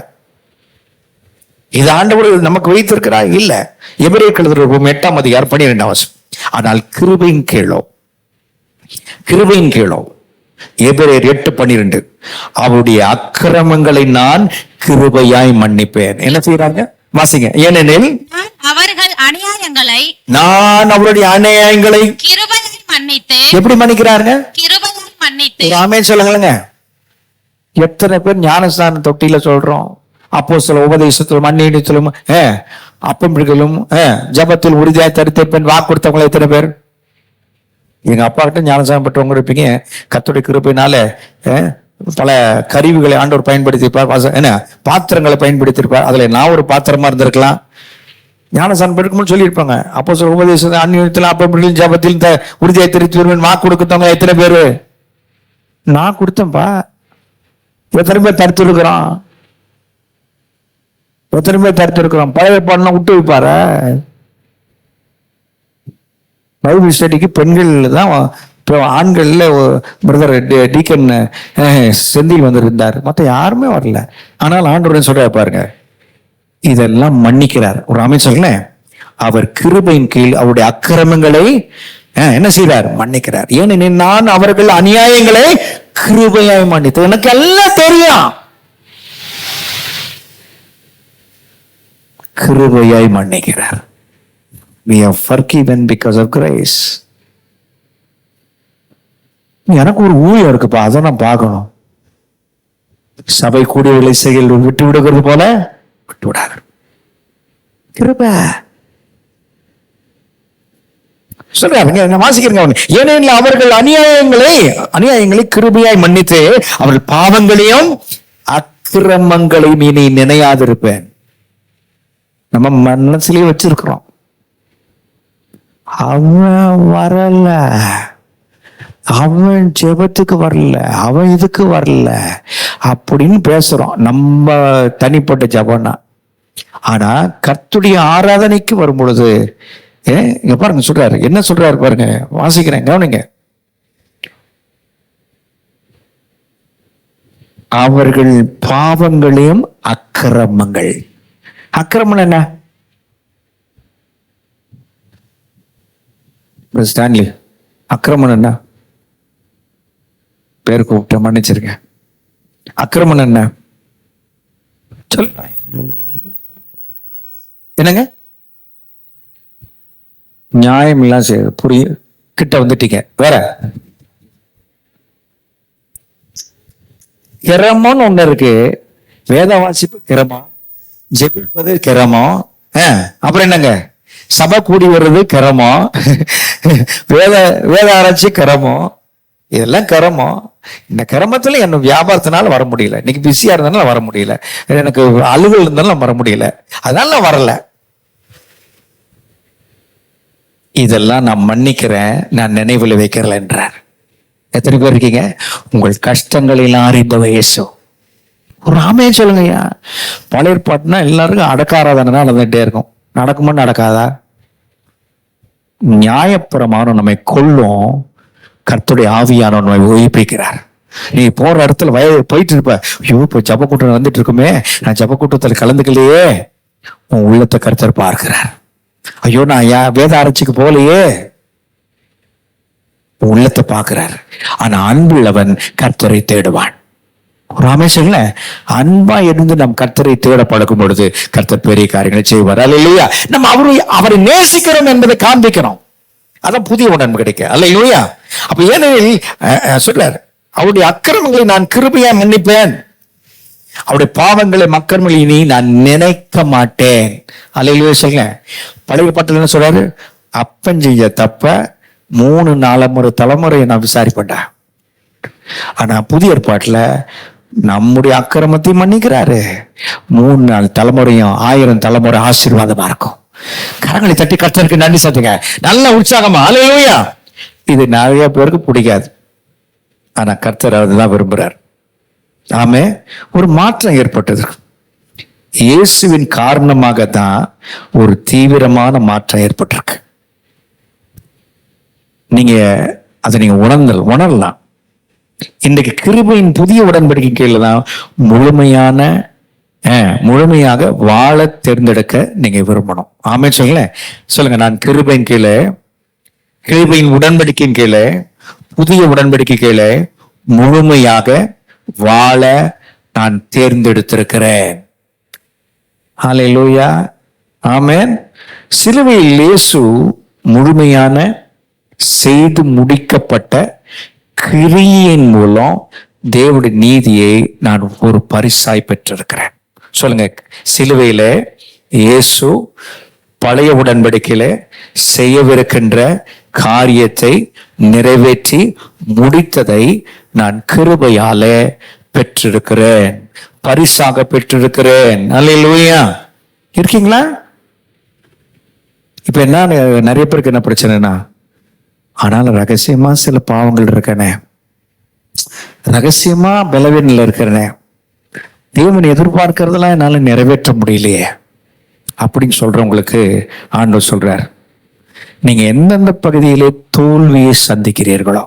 இது ஆண்டவர் நமக்கு வைத்திருக்கிறா? இல்ல. எபிரேயர் எழுதுற 8:12 ஆனால் கிருபையின் கீழோ எபிரேயர் 8:12 அவருடைய அக்கிரமங்களை நான் கிருபையாய் மன்னிப்பேன். என்ன செய்யறாங்க? வாசிங்க. ஏனெனில் அவர்கள் அநியாயங்களை நான் அவருடைய அநியாயங்களை கிருபையாய் மன்னித்து. எப்படி மன்னிக்கிறாங்க? கிருபையாய் மன்னித்து. ஆமென் சொல்லுங்களேங்க. எத்தனை பேர் ஞானஸ்தான தொட்டியில சொல்றோம், அப்போஸ்தல உபதேசத்திலும் அந்நியத்திலும் அப்பமிடுதலும் ஜபத்தில் உறுதியாய் தரித்திருப்பேன் வாக்கு கொடுத்தவங்களை எத்தனை பேர்? எங்க அப்பா கிட்ட ஞானசாரம் பெற்றவங்க இருப்பீங்க. கர்த்தருடைய கிருபையினால பல கருவிகளை ஆண்டவர் பயன்படுத்தியிருப்பார், பாத்திரங்களை பயன்படுத்தியிருப்பார். அதுல நான் ஒரு பாத்திரமா இருந்திருக்கலாம். ஞானசாரம் பெருக்கும்னு சொல்லியிருப்பாங்க. அப்போஸ்தல உபதேசத்தில் அந்நியத்தில் அப்பமிடுதலும் ஜபத்தில் உறுதியாய் தரித்திருப்பேன் வாக்கு கொடுத்தவங்க எத்தனை பேரு? நான் கொடுத்தேன்ப்பா. எத்தனை பேர் தடுத்திருக்கிறோம்? பழைய பாடலாம் விட்டு வைப்பார? பைபிள் ஸ்டடிக்கு பெண்கள் தான், ஆண்கள்ல பிரதர் டீக்கன் செந்தில் வந்திருந்தார், மற்ற யாருமே வரல. ஆனால் ஆண்டவரே சொல்ற பாருங்க, இதெல்லாம் மன்னிக்கிறார். ஒரு அமைச்சர்ல அவர் கிருபையின் கீழ் அவருடைய அக்கிரமங்களை என்ன செய்றார்? மன்னிக்கிறார். ஏனெனில் நான் அவர்கள் அநியாயங்களை கிருபையாய் மன்னித்து. எனக்கு எல்லாம் தெரியும். கிருபையாய் மன்னிக்கிறார். We are forgiven because of grace. எனக்கு ஒரு ஊழியம் இருக்குப்பா, அதை நான் பார்க்கணும். சபை கூடியவர்களை செயல் விட்டு விடுகிறது போல விட்டு விடாது. கிருபை. சொல்றாங்க, நான் வாசிக்கிறேங்க. ஏனெனில் அவர்கள் அநியாயங்களை கிருபையாய் மன்னித்து அவர்கள் பாவங்களையும் அக்கிரமங்களையும் இனி நினையாதிருப்பேன். நம்ம மனசுலயே வச்சிருக்கிறோம், அவன் வரல, அவன் ஜெபத்துக்கு வரல, அவன் இதுக்கு வரல அப்படின்னு பேசுறோம். நம்ம தனிப்பட்ட ஜெபம்னா. ஆனா கர்த்தருடைய ஆராதனைக்கு வரும் பொழுது இங்க பாருங்க சொல்றாரு, என்ன சொல்றாரு பாருங்க, வாசிக்கிறேன், கவனிங்க. அவர்கள் பாவங்களையும் அக்கிரமங்கள். அக்கிரமம் என்ன? ஸ்டான்லி, அக்கிரமம் என்ன? பேர் கூப்பிட்ட மன்னிச்சிருக்கேன். அக்கிரமம் என்ன சொல்? என்னங்க? நியாயம் இல்லாம செய்யுது. புரிய கிட்ட வந்துட்டீங்க. வேற கிரமம்னு ஒண்ணு இருக்கு. வேத வாசிப்பு கிரமம், ஜெபிப்பது கிரமம், அப்புறம் என்னங்க, சபை கூடி வர்றது கிரமம், வேத ஆராய்ச்சி கிரமம், இதெல்லாம் கிரமம். இந்த கிரமத்துல என்ன வியாபாரத்தினால வர முடியல, இன்னைக்கு பிஸியா இருந்தாலும் வர முடியல, எனக்கு அலுவல் இருந்தாலும் வர முடியல, அதனால நான் வரல. இதெல்லாம் நான் மன்னிக்கிறேன், நான் நினைவில் வைக்கிறேன் என்றார். எத்தனை பேர் இருக்கீங்க? உங்கள் கஷ்டங்களில் அறிந்த இயேசு. ஒரு ஆமையை சொல்லுங்கய்யா. பழைய ஏற்பாட்டுனா எல்லாருக்கும் அடக்காராதனை நடந்துகிட்டே இருக்கும். நடக்குமா நடக்காதா? நியாயப்பிரமாணம் நம்மை கொல்லும், கர்த்தருடைய ஆவியானவர் நம்மை உயிர்ப்பிக்கிறார். நீ போற இடத்துல போயிட்டு இருப்ப, ஐயோ இப்போ ஜப கூட்டம் வந்துட்டு இருக்குமே, நான் ஜப கூட்டத்தில் கலந்துக்கலையே, உன் உள்ளத்தை கர்த்தர் பார்க்கிறார். ஐயோ நான் வேத ஆராய்ச்சிக்கு போகலையே, உள்ளத்தை பார்க்கிறார். ஆனா அன்புள்ளவன் கர்த்தரை தேடுவான். ராமேஸ்வரன்ல அன்பா இருந்து நம் கர்த்தரை தேட பழகும் பொழுது கர்த்தர் பெரிய காரியங்களை செய்வார். அல்லேலூயா. நம்ம அவரை நேசிக்கிறோம் என்பதை காண்பிக்கிறோம். அதான் புதிய உடன்படிக்கை. அல்லேலூயா. அப்ப ஏனெனில் சொல்றார், அவருடைய அக்கிரமங்களை நான் கிருபையா மன்னிப்பேன், அவருடைய பாவங்களை மக்கள் இனி நான் நினைக்க மாட்டேன். அல்லேலூயா சொல்லுங்க. பழைய பாட்டில் என்ன சொல்றாரு? அப்பன் செஞ்ச தப்ப 3-4 தலைமுறையை நான் விசாரிப்பேன்டா. ஆனா புதிய ஏற்பாட்டுல நம்முடைய அக்கிரமத்தை மன்னிக்கிறாரு. 3-4 தலைமுறையும் 1000 தலைமுறை ஆசீர்வாதமா இருக்கும். கரங்களை தட்டி கர்த்தருக்கு நன்றி சொல்லுங்க. நல்ல உற்சாகமா. அல்லேலூயா. இது நிறைய பேருக்கு பிடிக்காது, ஆனா கர்த்தர் அதுதான் விரும்புறார். ஆமே. ஒரு மாற்றம் ஏற்பட்டது. இயேசுவின் காரணமாக தான் ஒரு தீவிரமான மாற்றம் ஏற்பட்டிருக்கு. நீங்க அதை நீங்க உணரலாம். இன்றைக்கு கிருபையின் புதிய உடன்படிக்கை கீழே தான் முழுமையாக வாழ தேர்ந்தெடுக்க நீங்க விரும்பணும். ஆமே சொல்லுங்க. நான் கிருபையின் உடன்படிக்கையின் கீழே, புதிய உடன்படிக்கை கீழே முழுமையாக வாழ நான் தேர்ந்தெடுத்திருக்கிறேன். ஹல்லேலூயா. ஆமென். சிலுவையில் இயேசு முழுமையான செய்து முடிக்கப்பட்ட கிரியின் மூலம் தேவனுடைய நீதியை நான் ஒரு பரிசாய் பெற்றிருக்கிறேன். சொல்லுங்க. சிலுவையில இயேசு பழைய உடன்படிக்கையில செய்யவிருக்கின்ற காரியத்தை நிறைவேற்றி முடித்ததை நான் கிருபையாலே பெற்றிருக்கிறேன், பரிசாக பெற்றிருக்கிறேன். அல்லேலூயா. இருக்கீங்களா? இப்ப என்ன, நிறைய பேருக்கு என்ன பிரச்சனைனா, ஆனாலும் ரகசியமா சில பாவங்கள் இருக்கனே, ரகசியமா பலவீனில் இருக்கிறனே, தேவன் எதிர்பார்க்கறதெல்லாம் என்னால நிறைவேற்ற முடியலையே அப்படின்னு சொல்றவங்களுக்கு ஆண்டவர் சொல்றார், நீங்க எந்தெந்த பகுதியிலே தோல்வியை சந்திக்கிறீர்களோ,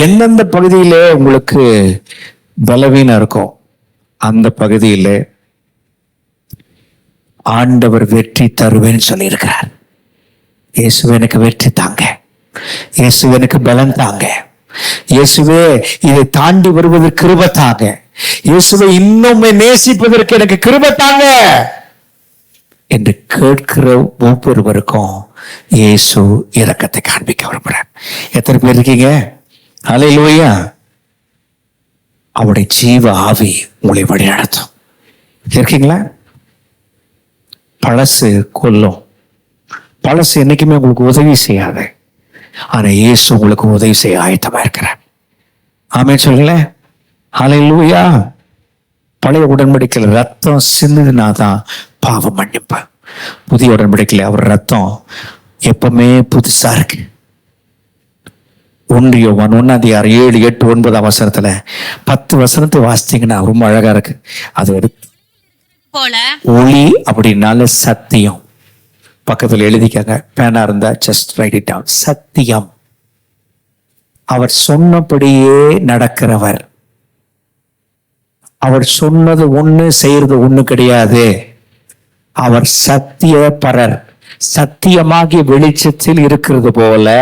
எந்தெந்த பகுதியிலே உங்களுக்கு பலவீனம் இருக்கும், அந்த பகுதியிலே ஆண்டவர் வெற்றி தருவேன்னு சொல்லி இருக்கிறார். இயேசுவே எனக்கு வெற்றி தாங்க, இயேசுவே எனக்கு பலம் தாங்க, இயேசுவே இதை தாண்டி வருவதற்கு கிருபை தாங்க, இயேசுவை இன்னும் நேசிப்பதற்கு எனக்கு கிருபை தாங்க என்று கேட்கிற ஒவ்வொருவருக்கும் இயேசு இரக்கத்தை காண்பிக்க விரும்புறார். எத்தனை பேர் இருக்கீங்க? அல்லேலூயா. அவருடைய ஜீவ ஆவி உங்களை வழிநடத்தும். இருக்கீங்களா? பழசு கொல்லும், பழசு என்னைக்குமே உங்களுக்கு உதவி செய்யாது. ஆனா இயேசு உங்களுக்கு உதவி செய்ய ஆயத்தமா இருக்கிறார். ஆமென் சொல்லுங்களேன். ஹல்லேலூயா. பழைய உடன்படிக்கையில் ரத்தம் சிந்துனாதான் பாவம் மன்னிப்பு. புதிய உடன்படிக்கையில் அவர் ரத்தம் எப்பவுமே புதுசா இருக்கு. 1 யோவான் 1 7, 8, 9 வசனத்துல 10 வசனத்தை வாசித்தீங்கன்னா ரொம்ப அழகா இருக்கு. அது ஒரு போல ஒளி அப்படின்னால சத்தியம். பக்கத்துல எழுதிக்காங்க, பேனா இருந்தா ஜஸ்ட் ரைட் இட் டவுன். சத்தியம். அவர் சொன்னபடியே நடக்கிறவர். அவர் சொன்னது ஒண்ணு செய்யறது ஒண்ணு கிடையாது. அவர் சத்திய பரர். சத்தியமாகிய வெளிச்சத்தில் இருக்கிறது போல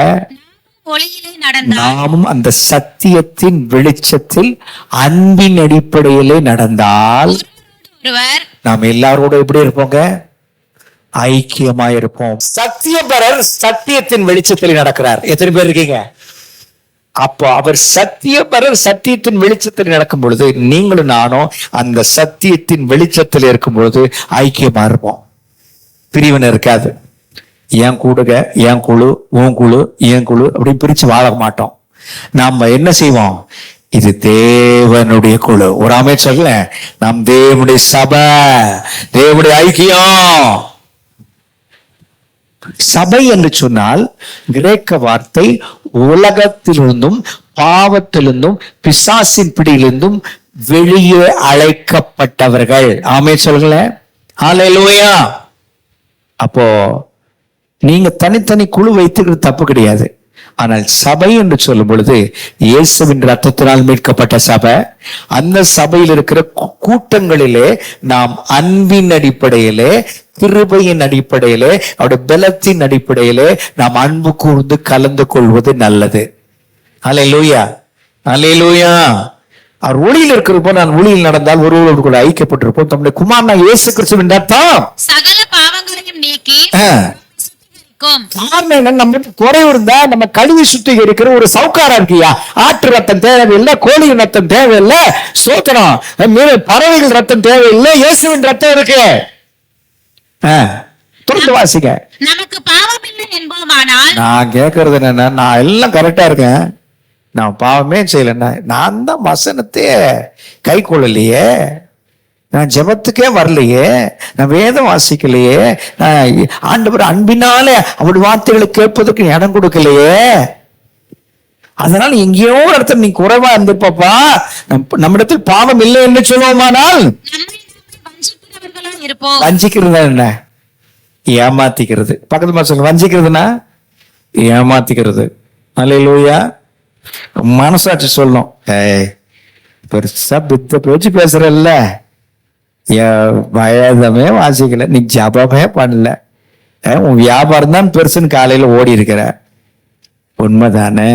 ஒளியிலே நடந்தால் நாமும் அந்த சத்தியத்தின் வெளிச்சத்தில் அன்பின் அடிப்படையிலே நடந்தால் ஒருவர் நாம் எல்லாரோட எப்படி இருப்போங்க? ஐக்கியமா இருப்போம். சத்தியபரர் சத்தியத்தின் வெளிச்சத்தில் நடக்கிறார். எத்தனை பேர் இருக்கீங்க? அப்போ அவர் சத்தியபரர் சத்தியத்தின் வெளிச்சத்தில் நடக்கும் பொழுது நீங்களும் நானும் அந்த சத்தியத்தின் வெளிச்சத்தில் இருக்கும் பொழுது ஐக்கியமா இருப்போம். பிரிவினை இருக்காது. என் கூடுக, என் குழு, உன் குழு, என் குழு அப்படி பிரிச்சு வாழ மாட்டோம். நாம என்ன செய்வோம்? இது தேவனுடைய குழு. ஒரு அமைச்சர்ல நாம் தேவனுடைய சபை, தேவனுடைய ஐக்கியம். சபை என்று சொன்னால் கிரேக்க வார்த்தை உலகத்திலிருந்தும் பாவத்திலிருந்தும் பிசாசின் பிடியிலிருந்தும் வெளியே அழைக்கப்பட்டவர்கள். ஆமென் சொல்லுங்களேன். ஹல்லேலூயா. அப்போ நீங்க தனித்தனி குழு வைத்துக்கிறது தப்பு கிடையாது. ஆனால் சபை என்று சொல்லும் பொழுது இயேசுவின் ரத்தத்தினால் மீட்கப்பட்ட சபை. அந்த சபையில் இருக்கிற கூட்டங்களிலே நாம் அன்பின் அடிப்படையிலே, கிருபையின் அடிப்படையிலே, அவருடைய பலத்தின் அடிப்படையிலே நாம் அன்பு கூர்ந்து கலந்து கொள்வது நல்லது. ஹல்லேலூயா, ஹல்லேலூயா. அவர் ஒளியில் இருக்கிறப்போ நான் ஒளியில் நடந்தால் ஒருவரோடு கூட ஐக்கியப்பட்டிருப்போம். தம்முடைய குமாரனாகிய இயேசு கிறிஸ்துவின் ரத்தம் சகல பாவங்களையும் நீக்கி சுத்திகரிக்கும். காரணம் என்ன? நம்ம குறை இருந்தா நம்ம கழுவி சுத்திகரிக்கிற ஒரு சவுக்காரா இருக்கியா? ஆட்டு ரத்தம் தேவையில்லை, கோழியின் ரத்தம் தேவையில்லை, சோத்திரம், பறவைகள் ரத்தம் தேவையில்லை, இயேசுவின் ரத்தம் இருக்கு. துறந்து வாசிங்க. நமக்கு பாவம் இல்லை என்போமானால் நான் கேட்கறது என்னன்னா, நான் எல்லாம் கரெக்டா இருக்கேன், நான் பாவமே செய்யலன்னா, நான் தான் வசனத்தையே கை கொள்ளலையே, நான் ஜெபத்துக்கே வரலையே, நான் வேதம் வாசிக்கலையே, நான் ஆண்டவர் அன்பினாலே அவருடைய வார்த்தைகளை கேட்பதற்கு இடம் கொடுக்கலையே, அதனால எங்கேயோ ஒரு இடத்துல நீ குறைவா இருந்திருப்பா. நம்மிடத்தில் பாவம் இல்லை என்று சொல்லுவோமானால் வஞ்சிக்கிறவர்களா இருப்போம். வஞ்சிக்கிறது என்ன? ஏமாத்திக்கிறது. பக்கத்து மாசம் வஞ்சிக்கிறதுனா ஏமாத்திக்கிறது. அல்லேலூயா. மனசாட்சி சொல்லணும், பெருசா பித்த பேச்சு பேசுறல்ல, வயதமே வாசிக்கல, நீ ஜபமே பண்ணல, உன் வியாபாரம் தான் பெருசுன்னு காலையில ஓடி இருக்கிற. உண்மைதானே?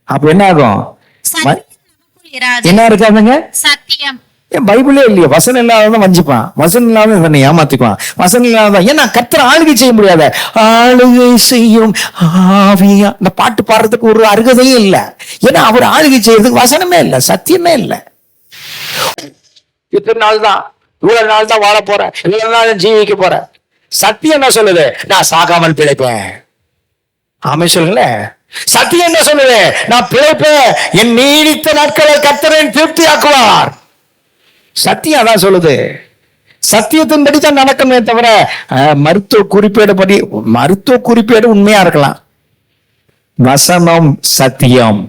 அப்ப என்ன ஆகும்? சத்தியம் நமக்குள் இராது. என்ன இருக்காதுங்க? சத்தியம் ஏன் பைபிளே இல்லையா? வசனம் இல்லாததான் வஞ்சிப்பான், வசனம் இல்லாத தன்னை ஏமாத்திக்குவான், வசனம் இல்லாததான். ஏன்னா கர்த்தர் ஆளுகை செய்ய முடியாத, ஆளுகை செய்யும் ஆவியா, இந்த பாட்டு பாடுறதுக்கு ஒரு அருகதையும் இல்லை. ஏன்னா அவர் ஆளுகை செய்யறதுக்கு வசனமே இல்லை, சத்தியமே இல்லை. இத்தனை நாள் தான், இவ்வளவு நாள் தான் வாழ போற, இவ்வளவு நாள் ஜீவிக்க போற. சத்தியம் என்ன சொல்லுது? நான் சாகாமல் பிழைப்பேன். ஆமே சொல்லுங்களேன். சத்தியம் என்ன சொல்லுது? நான் பிழைப்பேன், என் நீடித்த நாட்களை கர்த்தர் திருப்தி ஆக்குவார். சத்தியம் அதான் சொல்லுது. சத்தியத்தின்படி தான் நடக்கணுமே தவிர மருத்துவ குறிப்பேடு படி, மருத்துவ குறிப்பேடு உண்மையா இருக்கலாம், வசனம் சத்தியம்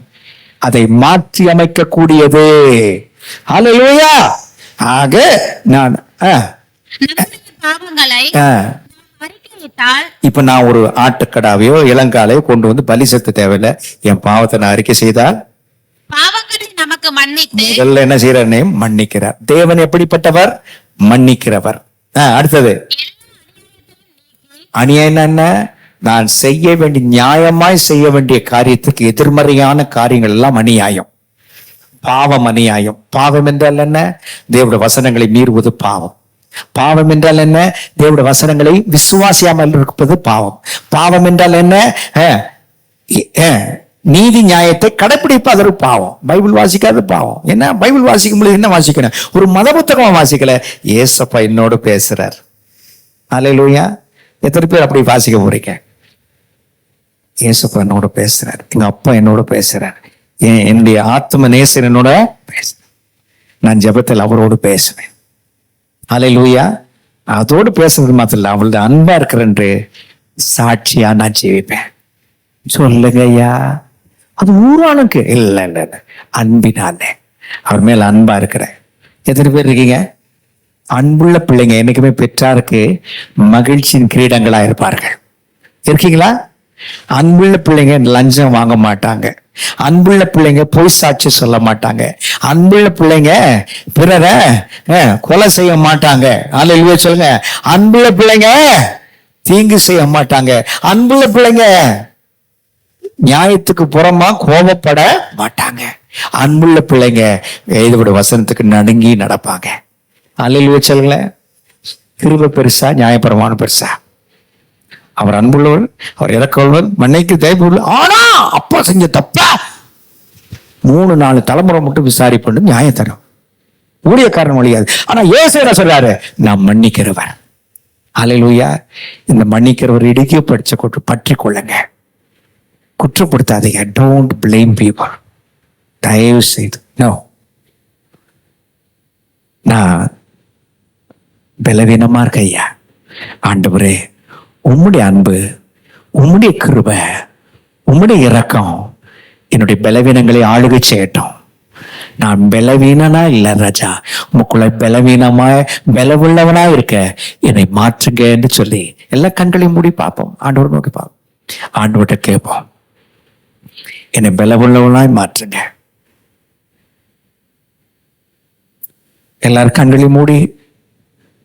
அதை மாற்றி அமைக்க கூடியது. ஹல்லேலூயா. ஆக நான் பாவங்களை அறிக்கையிட்டால், இப்ப நான் ஒரு ஆட்டுக்கடாவையோ இளங்காலையோ கொண்டு வந்து பலி செலுத்த தேவையில்லை. என் பாவத்தை நான் அறிக்கை செய்தால் பாவங்களை நமக்கு மன்னித்து முதல்ல என்ன செய்யறே? மன்னிக்கிறார். தேவன் எப்படிப்பட்டவர்? மன்னிக்கிறவர். அடுத்தது அநியாயம் என்ன? நான் செய்ய வேண்டிய, நியாயமாய் செய்ய வேண்டிய காரியத்துக்கு எதிர்மறையான காரியங்கள் எல்லாம் அநியாயம், பாவம். அநியாயம். பாவம் என்றால் என்ன? தேவனுடைய வசனங்களை மீறுவது பாவம். பாவம் என்றால் என்ன? தேவனுடைய வசனங்களை விசுவாசியாமல் இருப்பது பாவம். பாவம் என்றால் என்ன? நீதி நியாயத்தை கடைப்பிடிப்பது பாவம். பைபிள் வாசிக்காத பாவம். என்ன பைபிள் வாசிக்கும் பொழுது என்ன வாசிக்கணும்? ஒரு மத புத்தகமா வாசிக்கல, ஏசப்பா என்னோடு பேசுறார். அல்லேலூயா. எத்தனை பேர் அப்படி வாசிக்க போறீங்க? இயேசுப்பா என்னோட பேசுறாரு, எங்க அப்பா என்னோட பேசுறாரு, என்னுடைய ஆத்ம நேசன் என்னோட பேசுறேன், நான் ஜெபத்தில் அவரோடு பேசுவேன். ஹல்லேலூயா. அதோடு பேசுறது மாத்திரம் இல்ல, அவளது அன்பா இருக்கிறன்று சாட்சியா நான் ஜீவிப்பேன். சொல்லுங்க ஐயா, அது ஊரானுக்கு இல்ல இல்ல இல்ல, அன்பினானே அவர் மேல அன்பா இருக்கிறேன். எத்தனை பேர் இருக்கீங்க? அன்புள்ள பிள்ளைங்க என்னைக்குமே பெற்றாருக்கு மகிழ்ச்சியின் கிரீடங்களா இருப்பார்கள். இருக்கீங்களா? அன்புள்ள பிள்ளைங்க லஞ்சம் வாங்க மாட்டாங்க, அன்புள்ள பிள்ளைங்க பொய் சாட்சி சொல்ல மாட்டாங்க, அன்புள்ள பிள்ளைங்க பிறரை கொலை செய்ய மாட்டாங்க. அல்லேலூயா சொல்லுங்க. அன்புள்ள பிள்ளைங்க தீங்கு செய்ய மாட்டாங்க, அன்புள்ள பிள்ளைங்க நியாயத்துக்கு புறமா கோபப்பட மாட்டாங்க, அன்புள்ள பிள்ளைங்க இதோட வசனத்துக்கு நடுங்கி நடப்பாங்க. அல்லேலூயா சொல்லுங்களேன். கிருபை பெருசா நியாயப்பிரமாணம் பெருசா? அவர் அன்புள்ளவர், அவர் இறக்கவர், மன்னைக்கு தயவுள்ள. ஆனா அப்பா செஞ்ச தப்பா 3-4 தலைமுறை மட்டும் விசாரிப்பு நியாயம் தரும், ஊழியக்காரன் வழியாது. ஆனா இயேசு என்ன சொல்றாரு? நான் மன்னிக்கிறவர். அல்லேலூயா. இந்த மன்னிக்கிறவர் இடுக்கிய படிச்ச பற்றி கொள்ளுங்க, குற்றப்படுத்தாதீங்க. Don't blame people. தயவு செய்து நோ. நான் பலவீனமா இருக்க ஐயா, ஆண்டவரே உம்முடைய அன்பு, உம்முடைய கிருபை, உம்முடைய இரக்கம் என்னுடைய பலவீனங்களை ஆளுகை செய்யட்டும். நான் பலவீனனா இல்ல ராஜா, உமக்குள்ள பலவீனமா பலவுள்ளவனா இருக்க என்னை மாற்றுங்க என்று சொல்லி எல்லா கண்களையும் மூடி பார்ப்போம், ஆண்டவர் நோக்கி பார்ப்போம், ஆண்டவர்கிட்ட கேட்போம், என்னை பலவுள்ளவனாய் மாற்றுங்க. எல்லாரும் கண்களையும் மூடி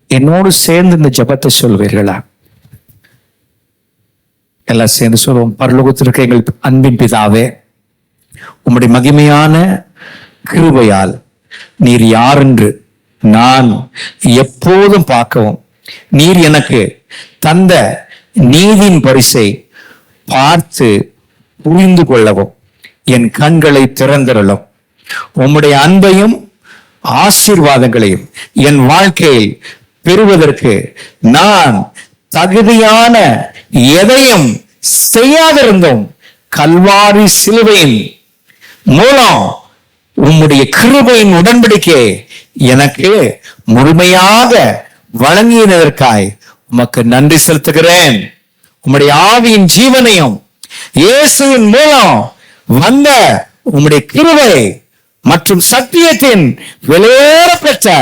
என்னோடு சேர்ந்து இந்த ஜெபத்தை சொல்வீர்களா? எல்லாம் சேர்ந்து சொல்லுவோம். பரலோகத்திற்கு எங்கள் அன்பின் பிதாவே, உம்முடைய மகிமையான கிருபையால் நீர் யார் என்று நான் எப்போதும் பார்க்கவும், நீர் எனக்கு தந்த நீதியின் பரிசை பார்த்து புரிந்து கொள்ளவும் என் கண்களை திறந்திரலும், உம்முடைய அன்பையும் ஆசீர்வாதங்களையும் என் வாழ்க்கையில் பெறுவதற்கு நான் தகுதியான எதையும் செய்யாதிருந்தோம் கல்வாரி சிலுவையின் மூலம் உம்முடைய கிருபையின் உடன்படிக்கை எனக்கு முழுமையாக வழங்கியதற்காய் உமக்கு நன்றி செலுத்துகிறேன். உம்முடைய ஆவியின் ஜீவனையும் இயேசுவின் மூலம் வந்த உம்முடைய கிருபை மற்றும் சத்தியத்தின் விலையேற பெற்ற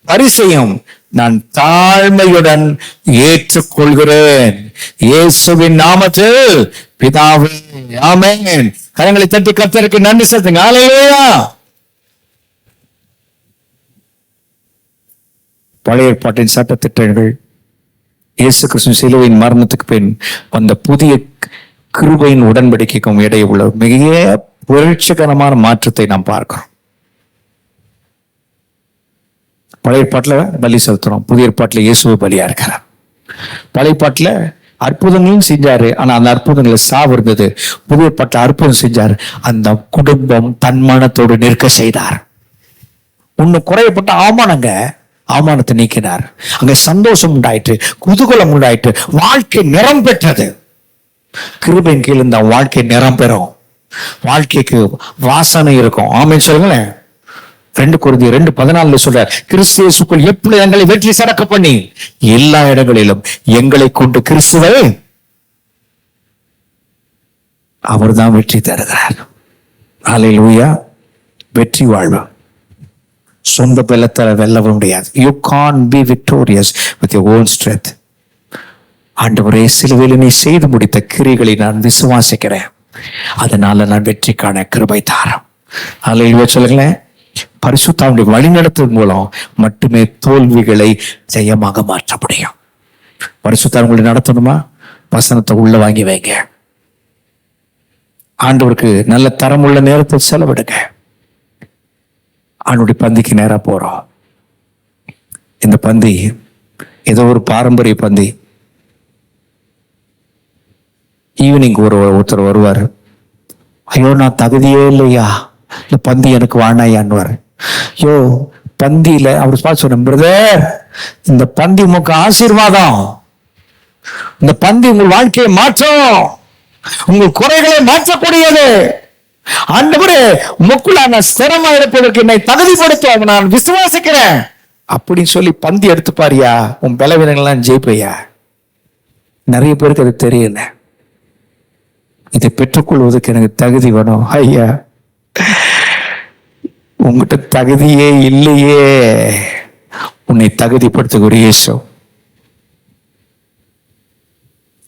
பரிசையும் நான் தாழ்மையுடன் ஏற்றுக்கொள்கிறேன். இயேசுவின் நாமத்தில் பிதாவே, ஆமென். கரங்களை தட்டி கர்த்தருக்கு நன்றி செலுத்துங்க. ஹல்லேலூயா. பழைய ஏற்பாட்டின் சட்டத்திட்டங்கள் இயேசு கிறிஸ்து சிலுவையின் மரணத்துக்கு பின் வந்த புதிய கிருபையின் உடன்படிக்கைக்கும் இடையே உள்ள மிக புரட்சிகரமான மாற்றத்தை நாம் பார்க்கிறோம். பழைய ஏற்பாட்டில் பலி செலுத்துறோம், புதிய ஏற்பாட்டில் இயேசுவை பலியா இருக்கிறார். பழைய ஏற்பாட்டில் அற்புதங்களும் செஞ்சாரு, ஆனா அந்த அற்புதங்களை சாவு இருந்தது. புதிய ஏற்பாட்டில் அற்புதம் செஞ்சாரு, அந்த குடும்பம் தன்மானத்தோடு நிற்க செய்தார். ஒண்ணு குறையப்பட்ட அவமானத்தை நீக்கினார். அங்க சந்தோஷம் உண்டாயிற்று, குதூகலம் உண்டாயிற்று, வாழ்க்கை நிறம் பெற்றது. கிருபையின் கீழ் இந்த வாழ்க்கை நிறம் பெறும், வாழ்க்கைக்கு வாசனை இருக்கும். ஆமென் சொல்லுங்களேன். 2 கொரிந்தியர் 2:14 சொல்றார், கிறிஸ்து இயேசுக்குள் எப்படி எங்களை வெற்றி சிறக்க பண்ணி எல்லா இடங்களிலும் எங்களை கொண்டு கிறிஸ்துவை அவர்தான் வெற்றி தருகிறார். ஹல்லேலூயா. வெற்றி வாழ்வு சொந்த பலத்தால வெல்ல முடியாது. You can't be victorious with your own strength. ஆண்டவரே, சிலுவையில் நீ செய்து முடித்த கிரிகளை நான் விசுவாசிக்கிறேன், அதனால நான் வெற்றி காண கிருபை தாரும். ஹல்லேலூயா சொல்லுங்களேன். பரிசுத்தாவுடைய வழிநடத்தும் மூலம் மட்டுமே தோல்விகளை ஜெயமாக மாற்ற முடியும். பரிசுத்தார் உங்களை நடத்தணுமா? வசனத்தை உள்ள வாங்கி வைங்க. ஆண்டவருக்கு நல்ல தரமுள்ள நேரத்தை செலவிடுங்க. ஆண்டுடைய பந்திக்கு நேரா போறோம். இந்த பந்தி ஏதோ ஒரு பாரம்பரிய பந்தி. ஈவினிங் ஒருத்தர் வருவார், ஐயோ நான் தகுதியே இல்லையா, இந்த பந்தி எனக்கு வாணாயான்னுவார். ஐயோ பந்தியில அவர் பார்த்து சொன்ன, பிரதர் இந்த பந்தி உமக்கு ஆசீர்வாதம், இந்த பந்தி உங்கள் வாழ்க்கையை மாற்றும், உங்கள் குறைகளை மாற்றக்கூடியது. ஆண்டவரே, உமக்குள்ள நான் ஸ்திரமா இருப்பதற்கு என்னை தகுதிப்படுத்தும், நான் விசுவாசிக்கிறேன் அப்படின்னு சொல்லி பந்தி எடுத்து பாரியா, உன் பலவீனங்கள்லாம் ஜெயிப்பையா. நிறைய பேருக்கு அது தெரியல. இதை பெற்றுக்கொள்வதற்கு எனக்கு தகுதி வேணும். ஐயா, உங்ககிட்ட தகுதியே இல்லையே, உன்னை தகுதிப்படுத்துகிற இயேசு.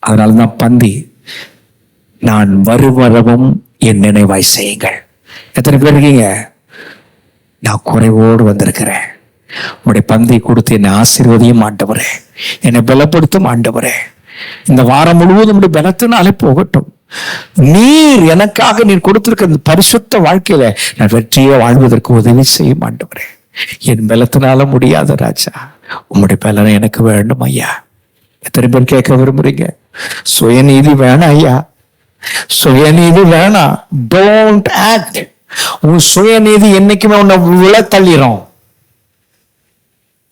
அதனாலதான் பந்தி, நான் வருவரவும் என் நினைவாய் செய்யுங்கள். எத்தனை பேர் இருக்கீங்க? நான் குறைவோடு வந்திருக்கிறேன், உங்களுடைய பந்தை கொடுத்து என்னை ஆசீர்வதியும் ஆண்டவரே, என்னை பலப்படுத்தும் ஆண்டவரே. இந்த வாரம் முழுவதும் பலத்தினாலே போகட்டும். நீர் எனக்காக நீர் கொடுத்திருக்க இந்த பரிசுத்த வாழ்க்கையில நான் வெற்றியை வாழ்வதற்கு உதவி செய்யும் ஆண்டவரே. என் பலத்தினால முடியாத ராஜா, உங்களுடைய பலனை எனக்கு வேண்டும் ஐயா. எத்தனை பேர் கேட்க விரும்புறீங்க? சுயநீதி வேணாம் ஐயா, சுயநீதி வேணாம். Don't act. உன் சுயநீதி என்னைக்குமே உன்னை விழ தள்ளிரும்.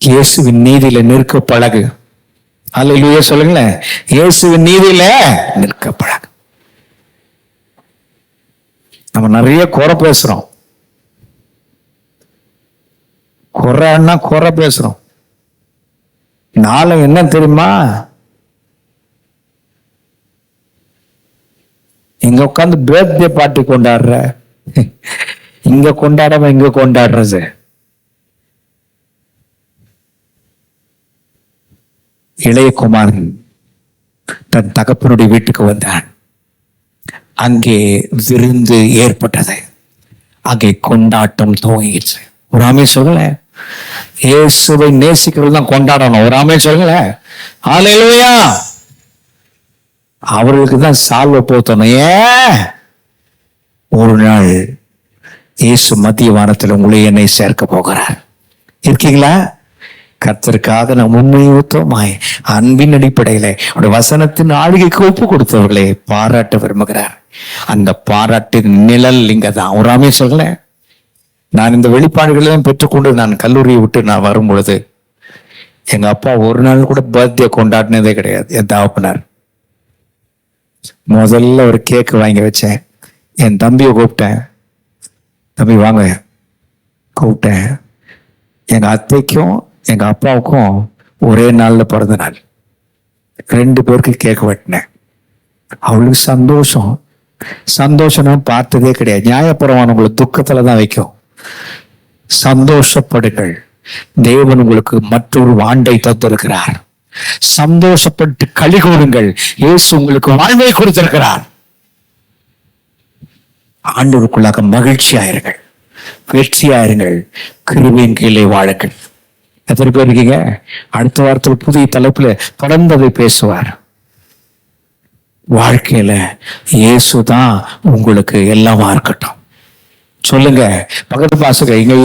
இயேசுவின் நீதியில நிற்க பழகு. அல்லேலூயா சொல்லுங்களேன். இயேசுவின் நீதியில நிற்க பழகு. நம்ம நிறைய குறை பேசுறோம், குறைன்னா குறை பேசுறோம். நாளை என்ன தெரியுமா? இங்க உட்காந்து பர்த்டே பார்ட்டி கொண்டாடுற, இங்க கொண்டாடாம இங்க கொண்டாடுறது. இளையகுமாரன் தன் தகப்பனுடைய வீட்டுக்கு வந்தான். அங்கே விருந்து ஏற்பட்டது, அங்கே கொண்டாட்டம் துவங்கிடுச்சு. ஒரு ஆமே சொல்லல, இயேசுவை நேசிக்கிறது தான் கொண்டாடணும். ஒரு ஆமே சொல்லல. ஹல்லேலூயா. அவர்களுக்கு தான் சால்வை போத்தணும். ஏன்? ஒரு நாள் இயேசு மத்திய வாரத்தில் உங்களை என்னை சேர்க்க போகிறார். இருக்கீங்களா? கர்த்தருக்காக நாம் உண்மையுத்தமாய் அன்பின் அடிப்படையில அவருடைய வசனத்தின் ஆளுகைக்கு ஒப்பு கொடுத்தவர்களை பாராட்ட விரும்புகிறார். அந்த பாராட்டின் நிழல் இங்க தான். ஒரு ஆமே சொல்லல. நான் இந்த வெளிப்பாடுகளெல்லாம் பெற்றுக்கொண்டு நான் கல்லூரியை விட்டு நான் வரும் பொழுது எங்க அப்பா ஒரு நாள் கூட பர்த்டே கொண்டாடினதே கிடையாது. என் தகப்பனார் முதல்ல ஒரு கேக்கு வாங்கி வச்சேன். என் தம்பியை கூப்பிட்டேன், தம்பி வாங்க கூப்பிட்டேன். எங்க அத்தைக்கும் எங்க அப்பாவுக்கும் ஒரே நாள்ல பிறந்த நாள். 2 பேருக்கு கேக் வெட்டினேன். அவளுக்கு சந்தோஷம். சந்தோஷம் நான் பார்த்ததே கிடையாது. நியாயபுரமானவங்களை துக்கத்துல தான் வைக்கும். சந்தோஷப்படுங்கள், தேவன் உங்களுக்கு மற்றொரு ஆண்டை தந்திருக்கிறார். சந்தோஷப்பட்டு களி கூறுங்கள், இயேசு உங்களுக்கு வாழ்வை கொடுத்திருக்கிறார். ஆண்டவருக்குள்ளாக மகிழ்ச்சியாயிருங்கள், வெற்றியாயிருங்கள், கிருபையின் கீழே வாழுங்கள். எத்தனை பேர் இருக்கீங்க? அடுத்த வாரத்தில் புதிய தலைப்புல தொடர்ந்ததை பேசுவார். வாழ்க்கையில இயேசுதான் உங்களுக்கு எல்லாமா இருக்கட்டும். சொல்லுங்க பக்கத்து பாசுங்க, இங்க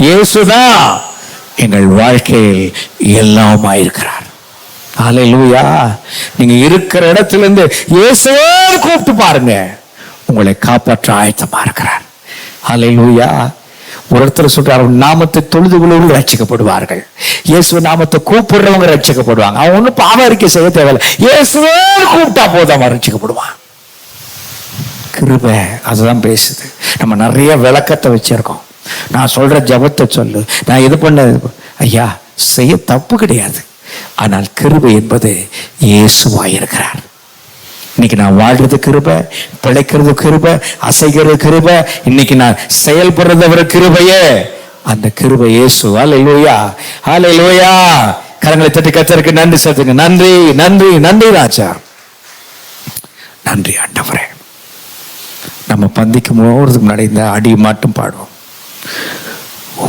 இயேசுதான் எங்கள் வாழ்க்கையில் எல்லாமா இருக்கிறார். ஹல்லேலூயா. நீங்க இருக்கிற இடத்துல இருந்து இயேசுவே கூப்பிட்டு பாருங்க, உங்களை காப்பாற்ற ஆயத்தமா இருக்கிறார். ஹல்லேலூயா. ஒரு இடத்துல சொல்றாரு, நாமத்தை தொழுது கொள்ளுவர்கள் ரட்சிக்கப்படுவார்கள். இயேசு நாமத்தை கூப்பிடுறவங்க ரட்சிக்கப்படுவாங்க. அவன் ஒன்னும் பாவ அறிக்கை செய்ய தேவையில்லை, இயேசுவே கூப்பிட்டா போதும் அவன் ரட்சிக்கப்படுவான். கிருபை அதுதான் பேசுது. நம்ம நிறைய விளக்கத்தை வச்சிருக்கோம். நான் சொல்ற ஜபத்தை சொல்லு, நான் இது பண்ண ஐயா செய்ய தப்பு கிடையாது. ஆனால் கிருபை என்பது இயேசுவாயிருக்கிறார். இன்னைக்கு நான் வாழ்றது கிருபை, பிழைக்கிறது கிருபை, அசைகிறது கிருபை, இன்னைக்கு நான் செயல்படுறது ஒரு கிருபையே. அந்த கிருபை இயேசு. ஹல்லேலூயா, ஹல்லேலூயா. கரங்களை தட்டி கர்த்தருக்கு நன்றி செலுத்துங்க. நன்றி, நன்றி, நன்றி ராஜா, நன்றி ஆண்டவரே. நம்ம பந்திக்கு போறதுக்கு முன்னாடி இந்த அடி மட்டும் பாடுவோம்.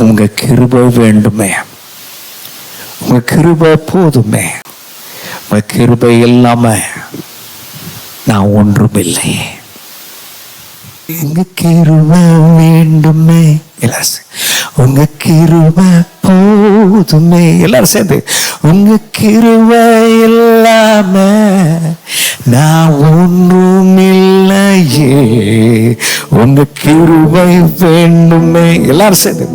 உங்க கிருபை வேண்டுமே, உங்க கிருபை போதுமே, உங்க கிருபை இல்லாம நான் ஒன்றும் இல்லை. உங்க கிருபை வேண்டுமே, உங்க கிருபை போதுமே. எல்லாரும் சேர்ந்து, உங்க கிருபை இல்லாம நான் ஒன்றும் இல்லையே, உங்க கிருபை வேண்டுமே. எல்லாரும் சேர்ந்து,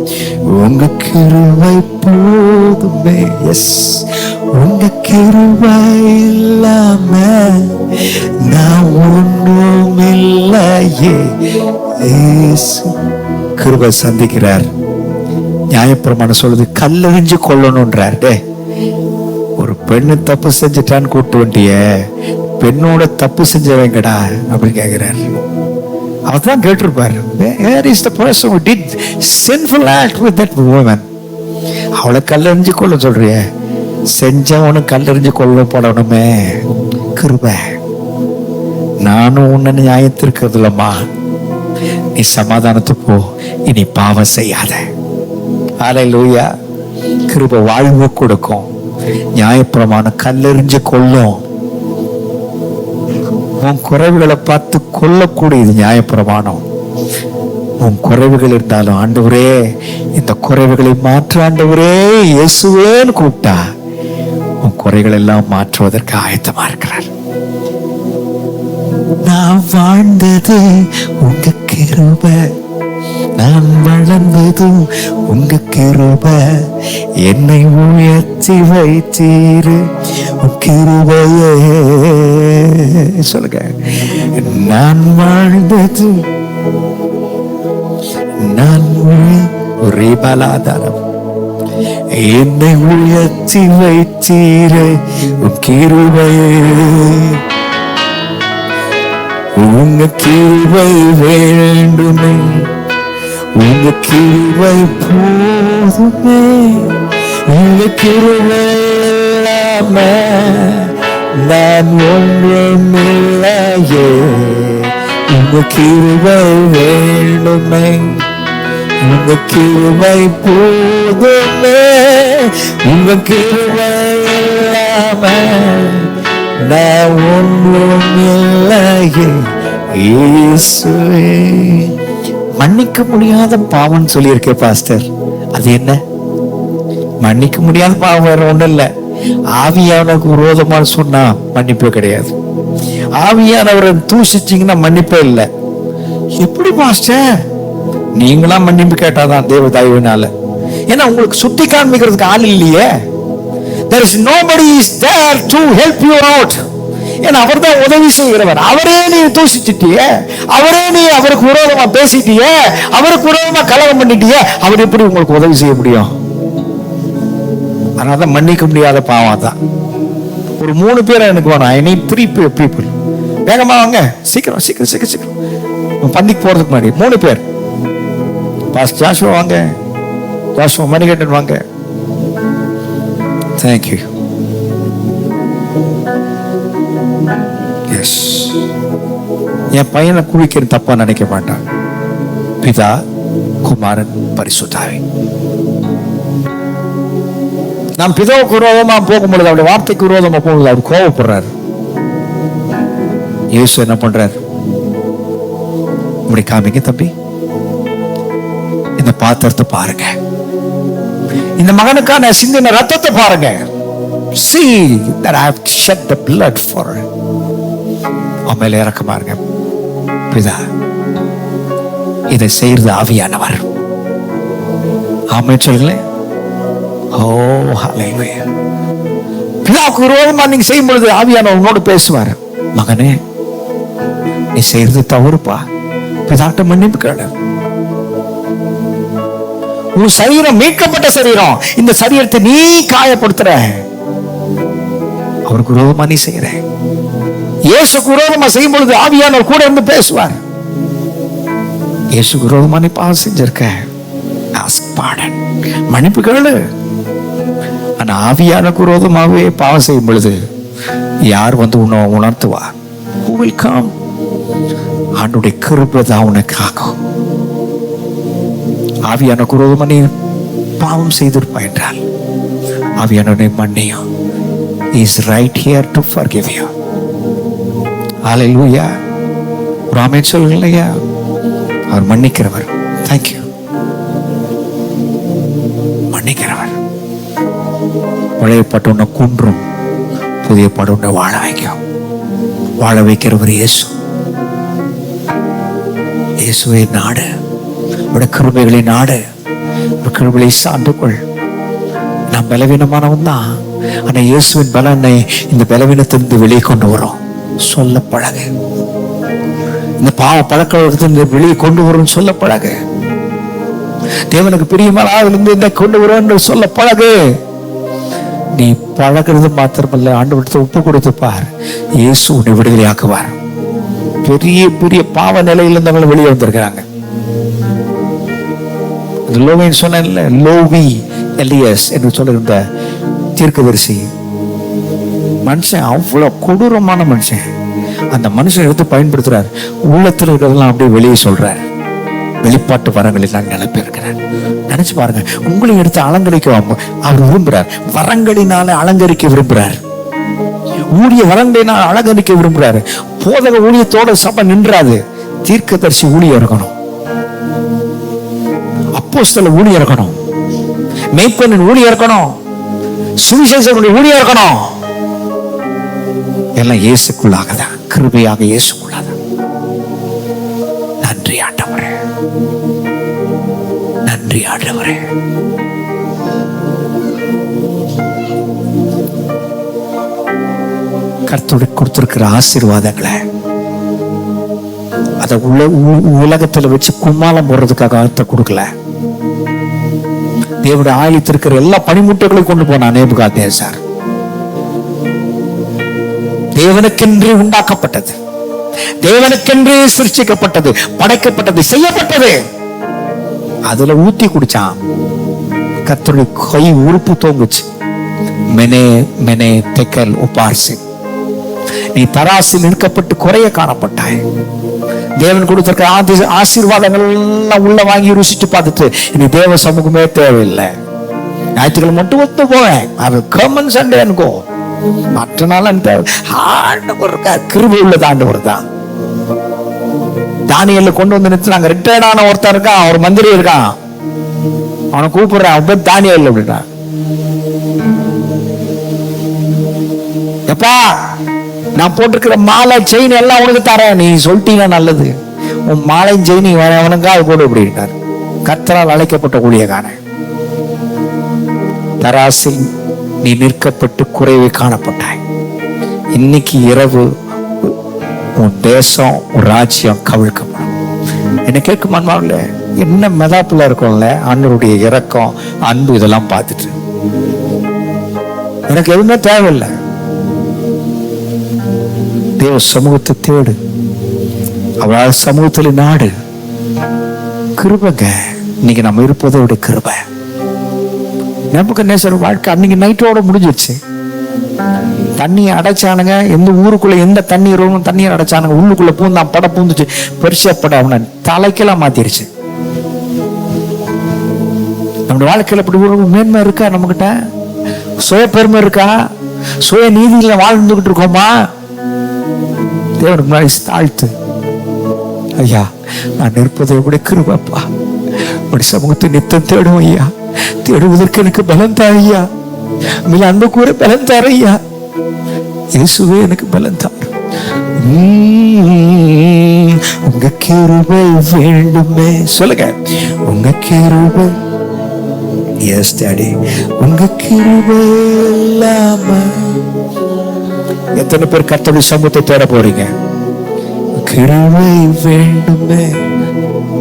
உங்க கிருபை போதுமே. எஸ், உங்க கிருபை இல்லாம நான் ஒன்றும் இல்லையே. இயேசு கிருபை சந்திக்கிறார். நியாயப்பிரமாணம் சொல்லுது கல்லெறிஞ்சு கொள்ளணும்ன்றார். ஒரு பெண்ணு தப்பு செஞ்சுட்டான்னு கூட்டு வண்டிய, பெண்ணோட தப்பு செஞ்சவங்கடா அப்படின்னு கேட்கிறார். அவர் தான் கேட்டிருப்பாரு, where is the person who did sinful act with that woman? அவளை கல்லெறிஞ்சு கொள்ள சொல்றிய, செஞ்சவனு கல்லெறிஞ்சு கொள்ள போடணுமே. கிருபை. நானும் உன்னை நியாயத்திருக்கிறது இல்லம்மா, நீ சமாதானத்துக்கு போ, இனி பாவம் செய்யாத. ஹல்லேலூயா. கிருபை வாழ்வு கொடுக்கும். நியாயப்பிரமாணம் கல்லெறிஞ்சு கொள்ளும். உன் குறைவுகளை பார்த்து கொல்லக்கூடியது நியாயப்பிரமாணம். உன் குறைவுகள் இருந்தாலும் ஆண்டவரே இந்த குறைவுகளை மாற்ற ஆண்டவரே இயேசுவேன்னு கூப்பிட்டா உன் குறைகள் எல்லாம் மாற்றுவதற்கு ஆயத்தமா இருக்கிறார். நான் வாழ்ந்தது உங்க கிருபை, நான் வளர்ந்ததும் உங்க கிருபை, என்னை உயர்த்தி வைத்தீரு உன் கிருபையே. சொல்லுங்க, நான் வாழ்ந்தது நான் ஒரே பலாதாரம், என்னை உயர்த்தி வைத்தீரு உன் கிருபையே. உங்க கிருபை வேண்டுமே, உங்க கிருபை போதுமே, உங்க கிருபை இல்லாம நான் ஒன்றுமில்லையே. உங்க கிருபை வேண்டுமே, உங்க கிருபை போதுமே, உங்க கிருபை இல்லாம நான் ஒன்றுமில்லையே. இயேசுவே. மன்னிக்க முடியாத பாவம் சொல்லியிருக்கே பாஸ்டர், அது என்ன? மன்னிக்க முடியாத பாவம் வேற ஒண்ணும் இல்ல. ஆவியானவருக்கு விரோதமா சொன்னா மன்னிப்பே கிடையாது. ஆவியானவரை தூஷிச்சீங்கன்னா மன்னிப்பே இல்லை. எப்படி பாஸ்டர்? நீங்களா மன்னிப்பு கேட்டாதான் தேவ தயவுனால. ஏன்னா உங்களுக்கு சுட்டி காண்பிக்கிறதுக்கு ஆள் இல்லையே. There is nobody is there to help you out. ஏன்னா அவர் தான் உதவி செய்கிறவர். அவரே நீ தூஷிச்சிட்டியே, அவரே நீ அவருக்கு விரோதமா பேசிட்டியே, அவருக்கு விரோதமா கலகம் பண்ணிட்டியே, அவர் எப்படி உங்களுக்கு உதவி செய்ய முடியும்? அதனாலதான் மன்னிக்க முடியாத பாவம் தான். ஒரு 3 பேரை எனக்கு வேணும். I need 3 people. வேகமா வாங்க, சீக்கிரம் சீக்கிரம் சீக்கிரம் சீக்கிரம். பந்திக்கு போறதுக்கு முன்னாடி 3 பேர். பாஸ் ஜாஷுவா வாங்க, ஜாஷுவா மணிகண்டன் வாங்க. Thank you. எஸ், என் பையனை குளிக்கிற தப்பா நினைக்க மாட்டான். பிதா, குமாரன், பரிசுத்தாவி. நாம் பிதாவுக்கு விரோதமா போகும்பொழுது, அவருடைய வார்த்தைக்கு விரோதமா போகும்போது அவர் கோபப்படுறாரு. இயேசு என்ன பண்றாரு? இப்படி காமிங்க தம்பி, இந்த பாத்திரத்தை பாருங்க, இந்த மகனுக்கான சிந்தின ரத்தத்தை பாருங்க. See that I have shed the blood for her. மேல இறக்கமா இருங்க. பிதா, இதை செய்யறது ஆவியானவர். ஆமென் சொல்லுங்களேன். ஓ ஹல்லேலூயா. பிதாவுக்கு விரோதமா நீங்க செய்யும் பொழுது ஆவியானவர் உங்களோடு பேசுவார். மகனே, நீ செய்யறது தவறுப்பா, பிதாட்ட மன்னிப்பு கேளு. உன் சரீரம் மீட்கப்பட்ட சரீரம், இந்த சரீரத்தை நீ காயப்படுத்துற, அவருக்கு விரோதமா நீ செய்யற. இயேசுக்கு விரோதமா செய்யும் பொழுது ஆவியானவர் கூட இருந்து பேசுவார். இயேசுக்கு விரோதமா நீ பாவம் செஞ்சிருக்க, மன்னிப்பு கேளு. ஆனா ஆவியானவருக்கு விரோதமாகவே பாவம் செய்யும் பொழுது யார் வந்து உன்னை உணர்த்துவா? Who will come? ஆண்டுடைய கிருபை தான் உனக்கு ஆகும். ஆவியானவருக்கு விரோதமா நீ பாவம் செய்திருப்பா என்றால் ஆவியானவரை மன்னியும். He is right here to forgive you. Hallelujah. Amen சொல்லுங்களையா. Our மன்னிக்கிறவர். Thank you. மன்னிக்கிறவர். பழைய பட்டவனை குன்றும், புதிய பட்டவனை வாழ வைக்கும். வாழ வைக்கிறவர் இயேசு. இயேசுவை நாடு, கிருபைகளை நாடு, கிருபைகளை சார்ந்து கொள். நான் பலவீனமானவன் தான், ஆனா இயேசுவின் பலனை இந்த பலவீனத்திலிருந்து வெளியே கொண்டு வரும். சொல்ல பழகு. இந்த பாவ பழக்கத்திலிருந்து வெளியே கொண்டு வரும் சொல்ல பழகு. தேவனுக்கு பிரியமான இருந்து இந்த கொண்டு வரும் சொல்ல பழகு. நீ பழகிறது மாத்திரமல்ல, ஆண்டவரிடத்தை ஒப்பு கொடுத்து பார், இயேசு உன்னை விடுதலை ஆக்குவார். பெரிய பெரிய பாவ நிலையில இருந்தவங்க வெளியே வந்திருக்கிறாங்க. லோவின்னு சொன்ன லோவி எலியஸ் என்று சொல்லுகிற தீர்க்கதரிசி மனுஷன் அவ்வளவு கொடூரமான மனுஷன். அந்த மனுஷன் எடுத்து பயன்படுத்துறார். உள்ளத்தில் இருக்கிறதெல்லாம் அப்படியே வெளியே சொல்றார். வெளிப்பாட்டு வரங்களில் நான் நினைப்பிருக்கிறேன். நினைச்சு பாருங்க, உங்களை எடுத்து அலங்கரிக்க அவர் விரும்புறார். வரங்களினால அலங்கரிக்க விரும்புறார். ஊழிய வரங்களினால் அலங்கரிக்க விரும்புறாரு. போதக ஊழியத்தோட சபை நின்றாது. தீர்க்கதரிசி ஊழியம் இருக்கணும், அப்போஸ்தல ஊழியம் இருக்கணும், மேய்ப்பனின் ஊழியம் இருக்கணும், சுவிசேஷனுடைய ஊழியம் இருக்கணும். எல்லாம் இயேசுக்குள்ளாகதான், கிருபையாக இயேசுக்குள்ளாதான். நன்றி ஆண்டவரே, நன்றி ஆண்டவரே. கர்த்தருக்கு கொடுத்திருக்கிற ஆசீர்வாதங்களை அதை உலகத்துல வச்சு கும்மாளம் போடுறதுக்காக அர்த்தம் கொடுக்கல. தேவனுடைய ஆயத்திருக்கிற எல்லா பனிமுட்டைகளையும் கொண்டு போனான் நேபுகாத்நேச்சார். தேவனுக்கென்று உண்டாக்கப்பட்டது, தேவனுக்கென்று சிருஷ்டிக்கப்பட்டது, படைக்கப்பட்டது, செய்யப்பட்டது. அதுல ஊத்தி குடிச்சான். கர்த்தருடைய கை உறுப்பு தோங்குச்சு. மெனே மெனே தெக்கல் உபார்சி, நீ தராசில் நிற்கப்பட்டு குறைய காணப்பட்டாய். தேவன் கொடுத்திருக்க ஆசீர்வாதங்கள் எல்லாம் உள்ள வாங்கி ருசிச்சு பார்த்துட்டு இனி தேவ சமூகமே தேவையில்லை. ஞாயிற்றுக்கிழமை மட்டும் ஒத்து போவேன், அது கம்மன் சண்டே எனக்கோ, மற்ற நாள் ஆண்டவர் கிருபை உள்ளது. ஆண்டவர் தான் தானியல்ல கொண்டு வந்து நிறுத்தினாங்க. ரிட்டையர்டான ஒருத்தர் இருக்கான், ஒரு மந்திரி இருக்கான், அவனை கூப்பிடுறான், அவன் பேர் தானியல் அப்படின்னா. எப்பா நான் போட்டிருக்கிற மாலை செயின் எல்லாம் உனக்கு தரேன், நீ சொல்லிட்டீங்க நல்லது. உன் மாலை செயின் அவனுக்காக போடு அப்படின்ட்டார். கர்த்தரால் அழைக்கப்பட்ட ஊழியக்காரன். தராசில் நீ நிற்கப்பட்டு குறைவை காணப்பட்டாய். இன்னைக்கு இரவு உன் தேசம், உன் ராஜ்யம் கவிழ்க்கப்படும். என்ன கேட்குமான்ல, என்ன மெதாப்புல இருக்கும்ல ஆண்டவருடைய இரக்கம், அன்பு, இதெல்லாம் பார்த்துட்டு எனக்கு எதுவுமே தேவையில்லை. தேவ சமூகத்தை தேடு, அவள் சமூகத்துல நாடு. கிருபைங்க, இன்னைக்கு நம்ம இருப்பதோட கிருபை. நேபுகாத்நேச்சார் வாழ்க்கை அன்னைக்கு நைட்டோட முடிஞ்சிருச்சு. தண்ணியை அடைச்சானுங்க. எந்த ஊருக்குள்ள எந்த தண்ணி வரும் தண்ணியை அடைச்சானுங்க. உள்ளுக்குள்ள பூந்தான், பட பூந்துச்சு, பெருசா பட அவனை தலைக்கெல்லாம் மாத்திருச்சு. நம்ம வாழ்க்கையில அப்படி ஒரு மேன்மை இருக்கா? நம்ம கிட்ட சுய பெருமை இருக்கா? சுய நீதியில வாழ்ந்துகிட்டு இருக்கோமா? தேவனுக்கு முன்னாடி தாழ்த்து, ஐயா நான் நிற்பதை விட கிருபைப்பா, உடைய சமூகத்தை நித்தம் தேடும் ஐயா. தேடுவதற்கு எனக்கு பலம் தார் ஐயா. மேல அன்பு கூற பலம் தார் ஐயா. இயேசுவே எனக்கு பலம் தார். உங்க கிருபை வேண்டுமே சொல்லுங்க. உங்க கிருபை, எஸ் டாடி, உங்க கிருபை இல்லாம. எத்தனை பேர் கர்த்தருடைய சமூகத்தை தேட போறீங்க? கிருபை வேண்டுமே.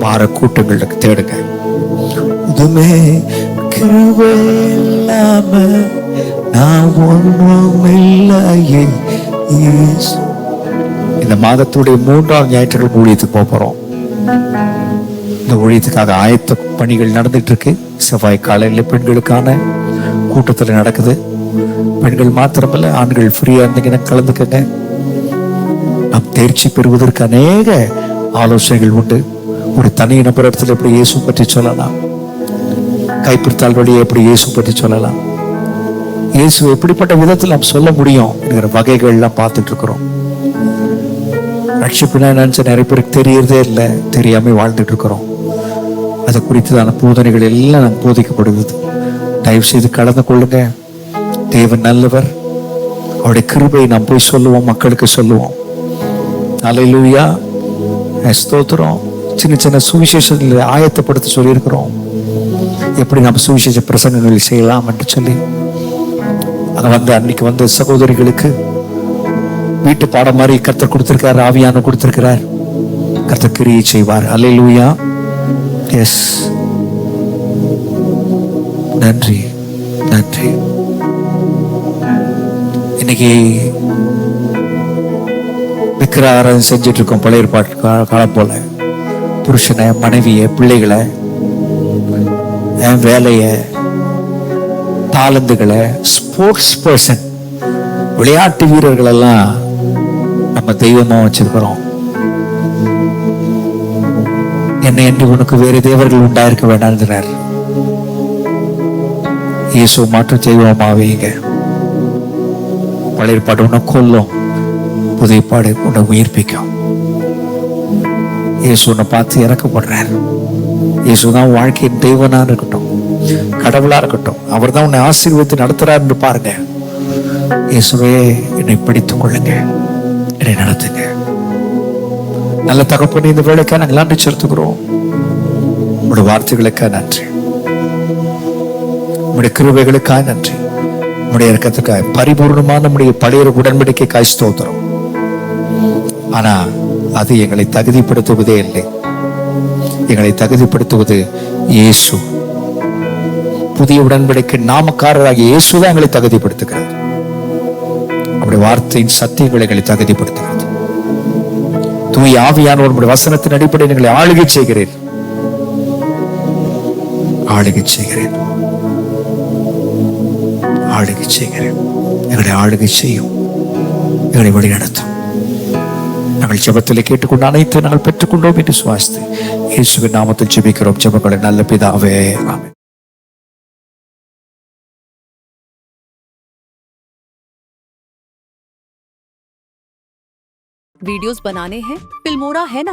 பார கூட்டங்களுக்கு தேடுங்க. இதுமே கிருபை இல்லாம நான் ஒன்றும் இல்லையே. இந்த மாதத்துடைய 3ஆம் ஞாயிற்றுக்கிழமை ஊழியத்துக்கு போறோம். இந்த ஊழியத்துக்காக ஆயத்த பணிகள் நடந்துட்டு இருக்கு. செவ்வாய் காலையில் பெண்களுக்கான கூட்டத்தில் நடக்குது. பெண்கள் மாத்திரமல்ல, ஆண்கள் ஃப்ரீயா இருந்தீங்கன்னா கலந்துக்கங்க. நாம் தேர்ச்சி பெறுவதற்கு அநேக ஆலோசனைகள் உண்டு. ஒரு தனி நபர் இடத்துல எப்படி இயேசு பற்றி சொல்லலாம், கைப்பிடித்தால் வழியை எப்படி இயேசு பற்றி சொல்லலாம், இயேசு எப்படிப்பட்ட விதத்தில் நாம் சொல்ல முடியும் என்கிற வகைகள் எல்லாம் பார்த்துட்டு இருக்கிறோம். ரட்சிப்புனா நினைச்ச நிறைய பேருக்கு தெரியறதே இல்லை, தெரியாம வாழ்ந்துட்டு இருக்கிறோம். அதை குறித்ததான போதனைகள் எல்லாம் நாம் போதிக்கப்படுகிறது. தயவு செய்து கலந்து கொள்ளுங்க. தேவன் நல்லவர். அவருடைய கிருபையை நாம் போய் சொல்லுவோம், மக்களுக்கு சொல்லுவோம். அல்லேலூயா, ஸ்தோத்திரம். சின்ன சின்ன சுவிசேஷங்களை ஆயத்தப்படுத்த சொல்லியிருக்கிறோம். எப்படி நாம் சுவிசேஷ பிரசங்கங்கள் செய்யலாம் என்று சொல்லி அங்க வந்து அன்னைக்கு வந்த சகோதரிகளுக்கு வீட்டு பாடம் மாதிரி கர்த்தர் கொடுத்திருக்கார், ஆவியான கொடுத்திருக்கிறார். கர்த்தர் கிரியை செய்வார். அல்லேலூயா. எஸ், நன்றி நன்றி. இன்னைக்கு விக்கிர ஆராதனை செஞ்சுட்டு இருக்கோம். பழைய ஏற்பாட்டு காலம் போல புருஷனை, மனைவியை, பிள்ளைகளை, என் வேலைய, தாளந்துகளை, ஸ்போர்ட்ஸ் பர்சன், விளையாட்டு வீரர்கள் எல்லாம் நம்ம தெய்வமா வச்சிருக்கிறோம். என்னை என்று உனக்கு வேறு தேவர்கள் உண்டாயிருக்க வேண்டாம்ங்கிறார். இயேசு மாற்றம் தெய்வமாவீங்க. பழைய ஏற்பாடு உன்னை கொல்லும், புதிய பாடு உன்னை உயிர்ப்பிக்கும். இயேசு உன்னை பார்த்து இறக்கப்படுறார். இயேசுதான் வாழ்க்கையின் தெய்வனா இருக்கட்டும், கடவுளா இருக்கட்டும், அவர் தான் உன்னை ஆசீர்வதித்து நடத்துறாருன்னு பாருங்க. இயேசுவே, என்னை பிடித்துக் கொள்ளுங்க, என்னை நடத்துங்க. நல்ல தகப்பனே, இந்த வேலைக்காக நாங்கள் நன்றி செலுத்துகிறோம். உங்களுடைய வார்த்தைகளுக்காக நன்றி, உங்களுடைய கிருபைகளுக்காக நன்றி, உங்களுடைய இரக்கத்துக்காக, பரிபூர்ணமான நம்முடைய பழைய உடன்படிக்கைக்காய் ஸ்தோத்திரம். ஆனா அது எங்களை தகுதிப்படுத்துவதே இல்லை. எங்களை தகுதிப்படுத்துவது இயேசு. புதிய உடன்படிக்கை நாமக்காரராகிய இயேசுதான் எங்களை தகுதிப்படுத்துகிறார். அவருடைய வார்த்தையின் சத்தியங்களை எங்களை தகுதிப்படுத்துகிறது. தூய ஆவியானவர் உங்களுடைய வசனத்தின் அடிப்படையில் எங்களை ஆளுகை செய்கிறேன், ஆளுகை செய்கிறேன், ஆளுகை செய்கிறேன். எங்களை ஆளுகை செய்யும், எங்களை வழி நடத்தும். நாங்கள் ஜெபத்தில் கேட்டுக்கொண்டு அனைத்து நாங்கள் பெற்றுக்கொண்டோம் என்று சுவாசித்து இயேசுவின் நாமத்தில் ஜெபிக்கிறோம். ஜெபங்களை நல்ல பிதாவே, ஆமென். वीडियोस बनाने हैं फिल्मोरा है ना।